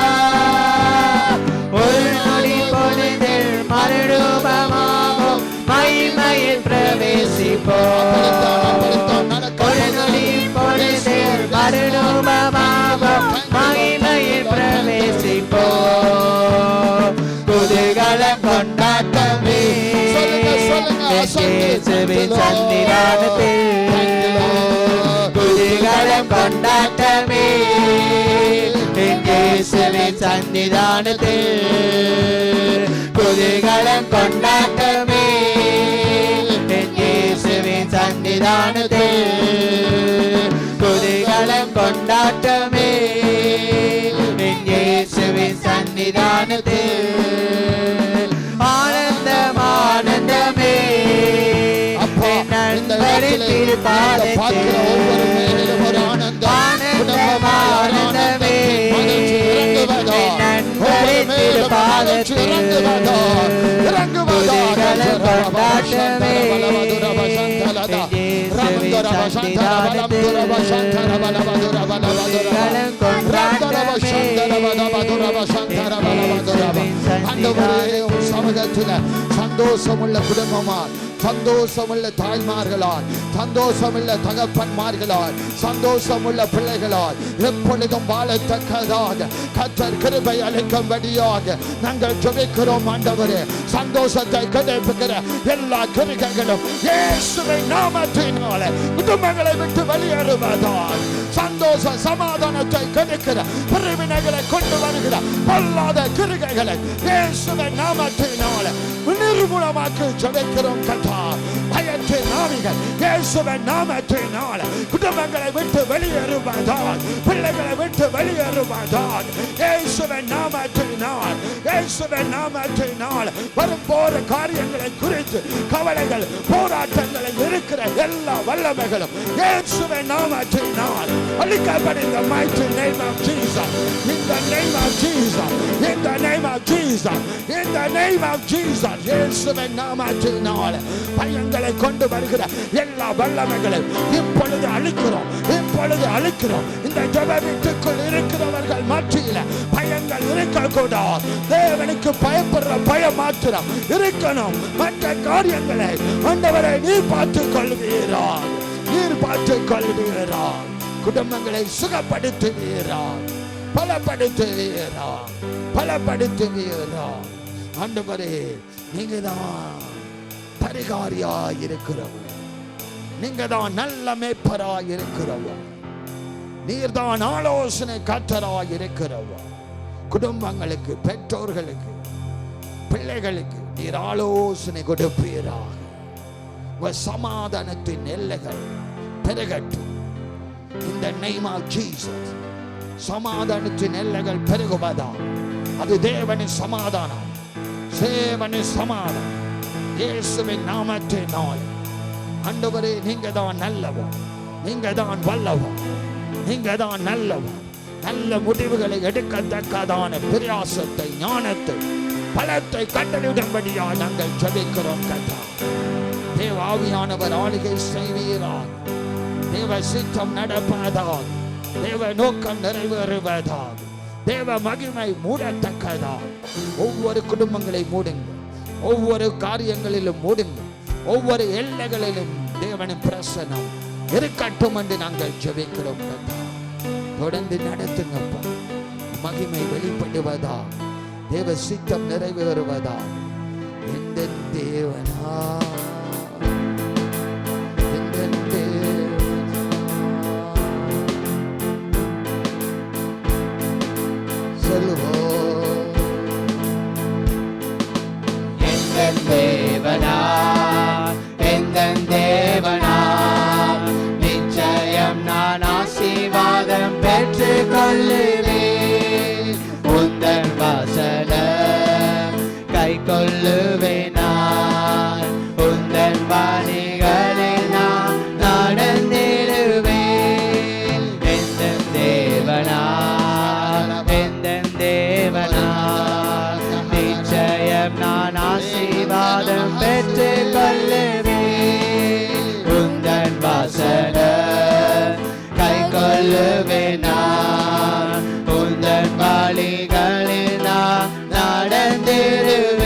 வருகின்றார் ஒரு நொடி பொழுதில் மறுரூபமாகும் மகிமையில் பிரவேசிப்போம் ஒரு நொடி பொழுதில் மறுரூபமாகும் மகிமையில் பிரவேசிப்போம் குதூகலம் கொண்டாட்டமே இயேசுவின் சன்னிதானத்தில் குதூகலம் கொண்டாட்டமே என் இயேசுவின் சன்னிதானத்தில் குதூகலம் கொண்டாட்டமே என் இயேசுவின் சன்னிதானத்தில் குதூகலம் கொண்டாட்டமே என் இயேசுவின் சன்னிதானத்தில் ஆனந்தம் ஆனந்தமே என் நண்பரின் திருப்பாதத்தில் ஆனந்தம் ஆனந்தமே என் நண்பரின் திருப்பாதத்தில் குதூகலம் கொண்டாட்டமே சந்தோஷமுள்ள குடும்பமா சந்தோஷமுள்ள தாய்மார்களால், சந்தோஷமுள்ள தகப்பன்மார்களால், சந்தோஷமுள்ள பிள்ளைகளால் எப்பொழுதும் வாழத்தக்கதாக கர்த்தர் கிருபை அளிக்கும்படியாக நாங்கள் ஜெபிக்கிறோம். ஆண்டவரே, சந்தோஷத்தை கிடைப்புகிற எல்லா கிருபைகளும் இயேசுவின் நாமத்தினாலே குடும்பங்களை விட்டு வெளியேறுவதால், சந்தோஷ சமாதானத்தை கிடைக்கிற பிரிவினைகளை கொண்டு வருகிற பொல்லாத கிருபைகளை இயேசுவின் நாமத்தினாலே நிர்மூலமாக்கி ஜெபிக்கிறோம். கர்த்தாவே, பயத்தின் ஆவிகள் இயேசுவின் நாமத்தினாலே குடும்பங்களை விட்டு வெளியேறுவதால், பிள்ளைகளை விட்டு வெளியேறுவதால், இயேசுவின் நாமத்தினால், இயேசுவின் நாமத்தினால் வரும் போற காரியங்களை குறித்து கவலைகள் போராட்டங்களில் இருக்கிற எல்லா வல்லமைகளும் இயேசுவின் நாமத்தினால் அழிக்கப்படும். In the mighty name of Jesus, in the name of Jesus, in the name of Jesus, in the name of Jesus, இயேசுவின் நாமத்தினால் பயங்களை கொண்டு வருகிற எல்லா வல்லமைகளை இப்பொழுது அழிக்கிறோம், இப்பொழுது அழிக்கிறோம். இந்த ஜெப வீட்டுக்குள் இருக்கிறவர்கள் மத்தியில் பயங்கள் இருக்கக்கூடாது. தேவனுக்கு பயப்படுற பயம் மாத்திரம் இருக்கணும். மற்ற காரியங்களை ஆண்டவரை நீர் பார்த்துக் கொள்வீரா, நீர் பார்த்துக் கொள்வீரா. குடும்பங்களை சுகப்படுத்துவீரா, பலப்படுத்துவீரா, பலப்படுத்துவீரா. ஆண்டவரே, நீங்க தான் பரிகாரியாய் இருக்கிறவர், நீங்க தான் நல்ல மேய்ப்பராய் இருக்கிறவர், நீர் தான் ஆலோசனை கர்த்தராய் இருக்கிறவர். குடும்பங்களுக்கு, பெற்றோர்களுக்கு, பிள்ளைகளுக்கு நீர் ஆலோசனை கொடுப்பீராக. சமாதானத்தின் எல்லைகள் பெருகட்டும். In the name of Jesus, சமாதானத்தின் எல்லைகள் பெருகுவதால் அது தேவனின் சமாதானம், தேவனின் சமாதானம். இயேசுவின் நாமத்தினால் ஆண்டவரே, நீங்க தான் நல்லவர், நீங்க தான் வல்லவர், நீங்க தான் நல்லவர். நல்ல முடிவுகளை எடுக்கத்தக்கதான பிரயாசத்தை, ஞானத்தை, பலத்தை கட்டளிடும்படியா நாங்கள் ஜெபிக்கிறோம். கர்த்தா, தேவ ஆவியானவர் ஆளுகை செய்வீராக. தேவ சித்தம் நடப்பதாக, தேவ நோக்கம் நிறைவேறுவதாக, தேவ மகிமை மூடத்தக்கதாக ஒவ்வொரு குடும்பங்களை மூடுங்க, ஒவ்வொரு காரியங்களிலும் மூடுங்க, ஒவ்வொரு எல்லைகளிலும் தேவனின் பிரசன்னம் இருக்கட்டும் என்று நாங்கள் ஜெபிக்கிறோம். தொடர்ந்து நடத்துங்கப்பா. மகிமை வெளிப்படுவதா, தேவ சித்தம் நிறைவேறுவதா. எந்த தேவனா, தேவனா, எந்தன் தேவனா, நிச்சயம் நான் ஆசீர்வாதம் பெற்றுக் கொள்ளுவேன். உந்தன் வாசலம் கை கொள்ளுவேன் நான். உந்தன் வாணிகளில் நான் நடந்திடுவேன். எந்தன் தேவனா, எந்தன் தேவனா, நிச்சயம் நான் ஆசீர்வாதம் பெற்றுக் கொள்ளுவேன். உந்தன் வாசலம் கை கொள்ளுவேன் நான். உந்தன் வழிகளில் நான் நடந்திடுவேன்.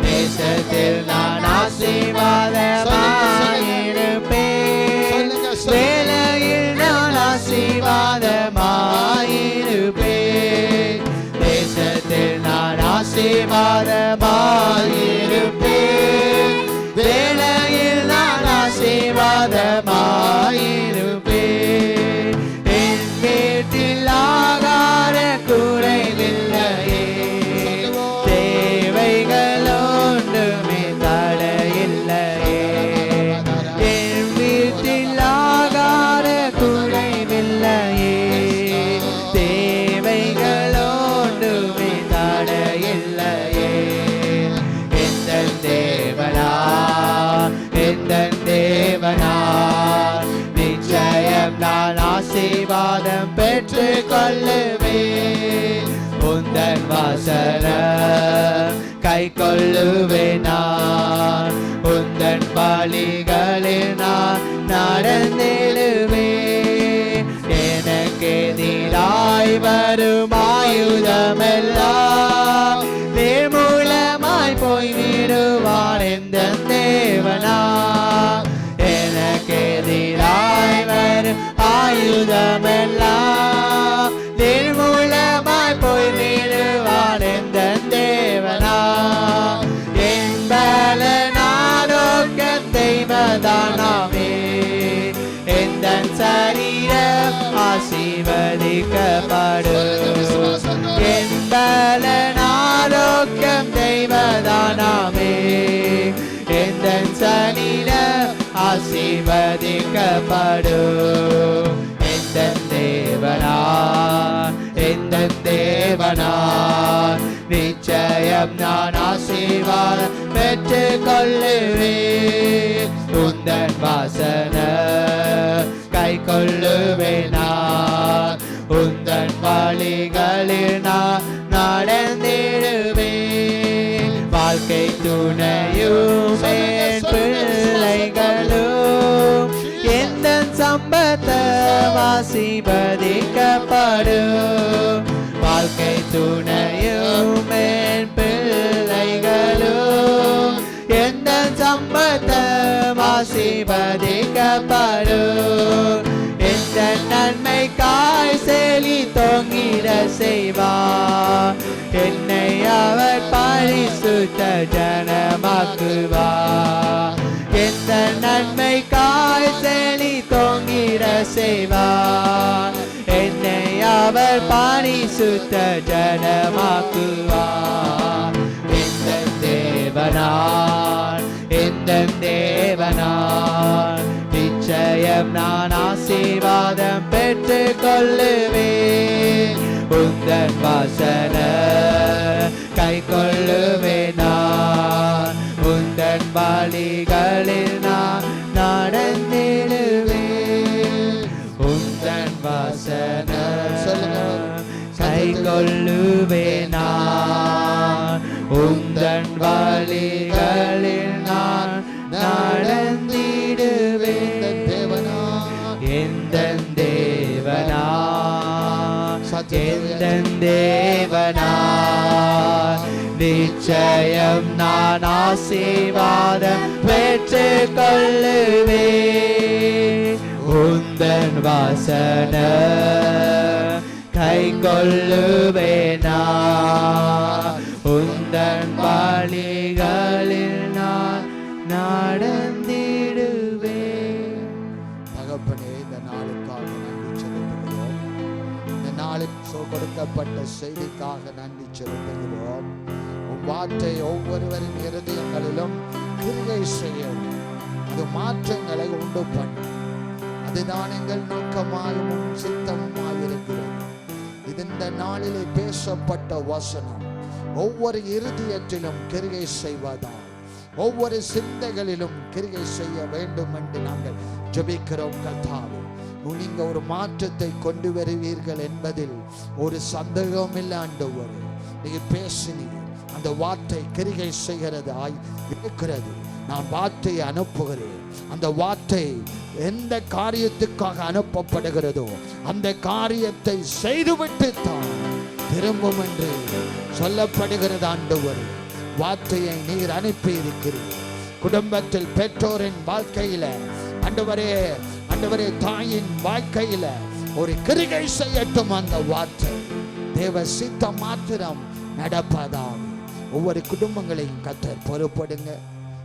தேசத்தில் நான் ஆசீர்வாதமாயிருப்பேன். வேலையில் நான் ஆசீர்வாதமாயிருப்பேன். தேசத்தில் நான் ஆசீர்வாதமாயிருப்பேன். வேலையில் நான் ஆசீர்வாதமாயிருப்பேன். என் வீட்டில் ஆகார குறைவில்லையே, தேவைகள் ஒன்றுமே தடையில்லையே. என் வீட்டில் ஆகார குறைவில்லையே, தேவைகள் ஒன்றுமே தடையில்லையே. எந்தன் தேவனா, எந்தன் தேவனா, நிச்சயம் நான் ஆசீர்வாதம் பெற்றுக் கொள்ளுவேன். உந்தன் வாசலம் கை கொள்ளுவேன் நான். உந்தன் வழிகளில் நான் நடந்திடுவேன். எனக்கு எதிராய் வரும் ஆயுதமெல்லாம் நிர்மூலமாய் போய்விடுவான். எந்த என் பலன் ஆரோக்கியம் தெய்வதானாமே. எந்த சனில ஆசீர்வதிக்கப்படும். எந்த தேவனார் நிச்சயம் நான் ஆசீர்வாதம் பெற்றுக் கொள்ளுவேன். உந்தன் வாசன கை கொள்ளுவேன் நான். உந்தன் வழிகளில் நான் நடந்திடுவேன். வாழ்க்கை துணையும் என் பிள்ளைகளும் எந்த சம்பத்தம் ஆசீர்வதிக்கப்படும். வாழ்க்கை துணையும் என் பிள்ளைகளும் எந்த சம்பத்தம் ஆசீர்வதிக்கப்படும். எந்த நன்மைக்காய் செலி தொங்கிட செய்வார். என்னை அவர் பரிசுத்த ஜனமாக்குவார். எந்த நன்மைக்காய் செலி தொங்கிட செய்வார். என்னை அவர் பரிசுத்த ஜனமாக்குவார். எந்த தேவனார் நிச்சயம் நான் ஆசீர்வாதம் பெற்றுக் கொள்ளுவேன். உந்தன் வாசன கை கொள்ளுவேன் நான். உந்தன் வழிகளில் நான் நடந்திடுவேன். உந்தன் வாசன கை கொள்ளுவேன் நான். உந்தன் வழிகளில் நான் நடந்திடுவேன். எந்த தேவனார் நிச்சயம் நான் ஆசீர்வாதம் பெற்றுக் கொள்ளுவேன். உந்தன் வாசன கை கொள்ளுவேன் நான். உந்தன் வழிகளில் நான் நடந்திடுவேன். தகப்பனே, இந்த நாளுக்காக நன்றி செலுத்துகிறோம். இந்த நாளுக்கு கொடுக்கப்பட்ட செய்திக்காக நன்றி செலுத்துகிறோம். உன் வார்த்தை ஒவ்வொருவரின் இருதயங்களிலும் கிரியை செய்யும். அது மாற்றங்களை உண்டு பண்ணும். அதுதான் எங்கள் நோக்கமாயும் சித்தமாயிருக்கிறது. இது இந்த நாளிலே பேசப்பட்ட வசனம் ஒவ்வொரு இருதயத்திலும் கிரியை செய்வதால் ஒவ்வொரு சிந்தைகளிலும் கிரியை செய்ய வேண்டும் என்று நாங்கள் ஜெபிக்கிறோம். கர்த்தாவே, நீங்க ஒரு மாற்றத்தை கொண்டு வருவீர்கள் என்பதில் ஒரு சந்தேகம் இல்லை. ஆண்டவரே, நீங்க பேசினீர். அந்த வார்த்தை கிரியை செய்கிறது இருக்கிறது. நான் வார்த்தையை அனுப்புகிறேன். அந்த வார்த்தை எந்த காரியத்துக்காக அனுப்பப்படுகிறதோ அந்த காரியத்தை செய்துவிட்டு தான் திரும்பும் என்று சொல்லப்படுகிறது. ஆண்டவரே, வார்த்தையை நீர் அனுப்பி இருக்கிறீர். குடும்பத்தில் பெற்றோரின் வாழ்க்கையில ஆண்டவரே தாயின் வாழ்க்கையில ஒரு கிரியை செய்யட்டும். அந்த வார்த்தை தேவ சித்தம் மாத்திரம் நடப்பதாக ஒவ்வொரு குடும்பங்களையும் கர்த்தர் பொறுப்படுங்க.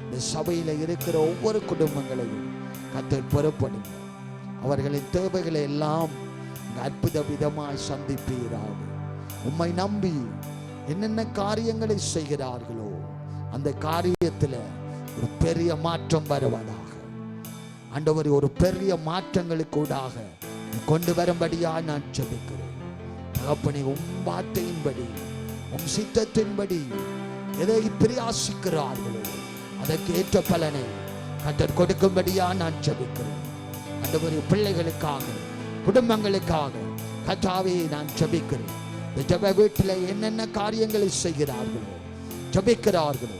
இந்த சபையில இருக்கிற ஒவ்வொரு குடும்பங்களையும் கர்த்தர் பொறுப்படுங்க. அவர்களின் தேவைகளை எல்லாம் அற்புத விதமாய் சந்திப்பீராக. உம்மை நம்பி என்னென்ன காரியங்களை செய்கிறார்களோ அந்த காரியத்தில் ஒரு பெரிய மாற்றம் வருவதாக. ஆண்டவரே, ஒரு பெரிய மாற்றங்களுக்கு கூடாக கொண்டு வரும்படியா நான் ஜெபிக்கிறேன். தகப்பனே, உம் வார்த்தையின்படி உம் சித்தத்தின்படி எதை பிரயாசிக்கிறார்களோ அதற்கு ஏற்ற பலனை கர்த்தர் கொடுக்கும்படியா நான் ஜெபிக்கிறேன். ஆண்டவரே, பிள்ளைகளுக்காக குடும்பங்களுக்காக கர்த்தாவே நான் ஜெபிக்கிறேன். இந்த ஜெப வீட்டில் என்னென்ன காரியங்களை செய்கிறார்களோ ஜெபிக்கிறார்களோ,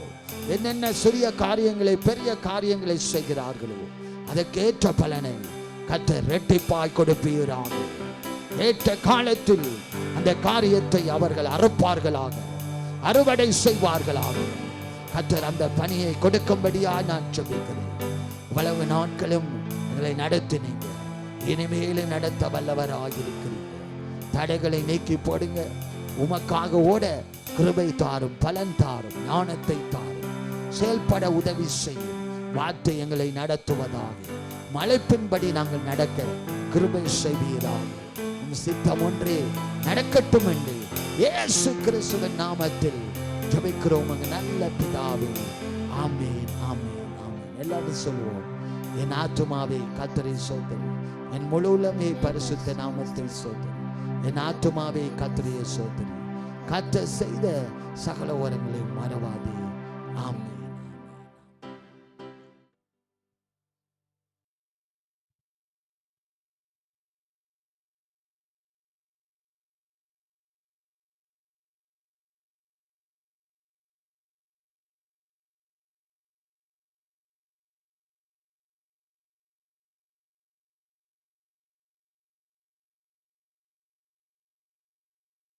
என்னென்ன சிறிய காரியங்களை பெரிய காரியங்களை செய்கிறார்களோ அதற்கேற்ற பலனை கர்த்தர் இரட்டிப்பாய் கொடுப்பீராக. ஏற்ற காலத்தில் அந்த காரியத்தை அவர்கள் அறுப்பார்களாக, அறுவடை செய்வார்களாக. கர்த்தர் அந்த பணியை கொடுக்கும்படியா நான் ஜெபிக்கிறேன். இவ்வளவு நாட்களும் எங்களை நடத்தினீங்க, இனிமேலும் நடத்த வல்லவராயிருக்கிறீங்க. தடைகளை நீக்கி போடுங்க. உமக்காக ஓட கிருபை தாரும், பலன் தாரும், ஞானத்தை தாரும், செயல்பட உதவி செய்யும். வார்த்தை எங்களை நடத்துவதாக, மலைப்பின்படி நாங்கள் நடக்க கிருபை செய்வீராக. உம் சித்தம் ஒன்றே நடக்கட்டும் என்று இயேசு கிறிஸ்துவின் நாமத்தில் ஜெபிக்கிறோம் எங்கள் நல்ல பிதாவே. ஆமென், ஆமென், ஆமென். எல்லாரும் சொல்லுவோம். என் ஆத்துமாவே கர்த்தரை சோதரி, என் முழு உள்ளமே பரிசுத்த நாமத்தில் சோதரி. என் ஆத்துமாவே கர்த்தரையே சோதரி, கர்த்தர் செய்த சகல வரங்களை மறவாதே. ஆமென்.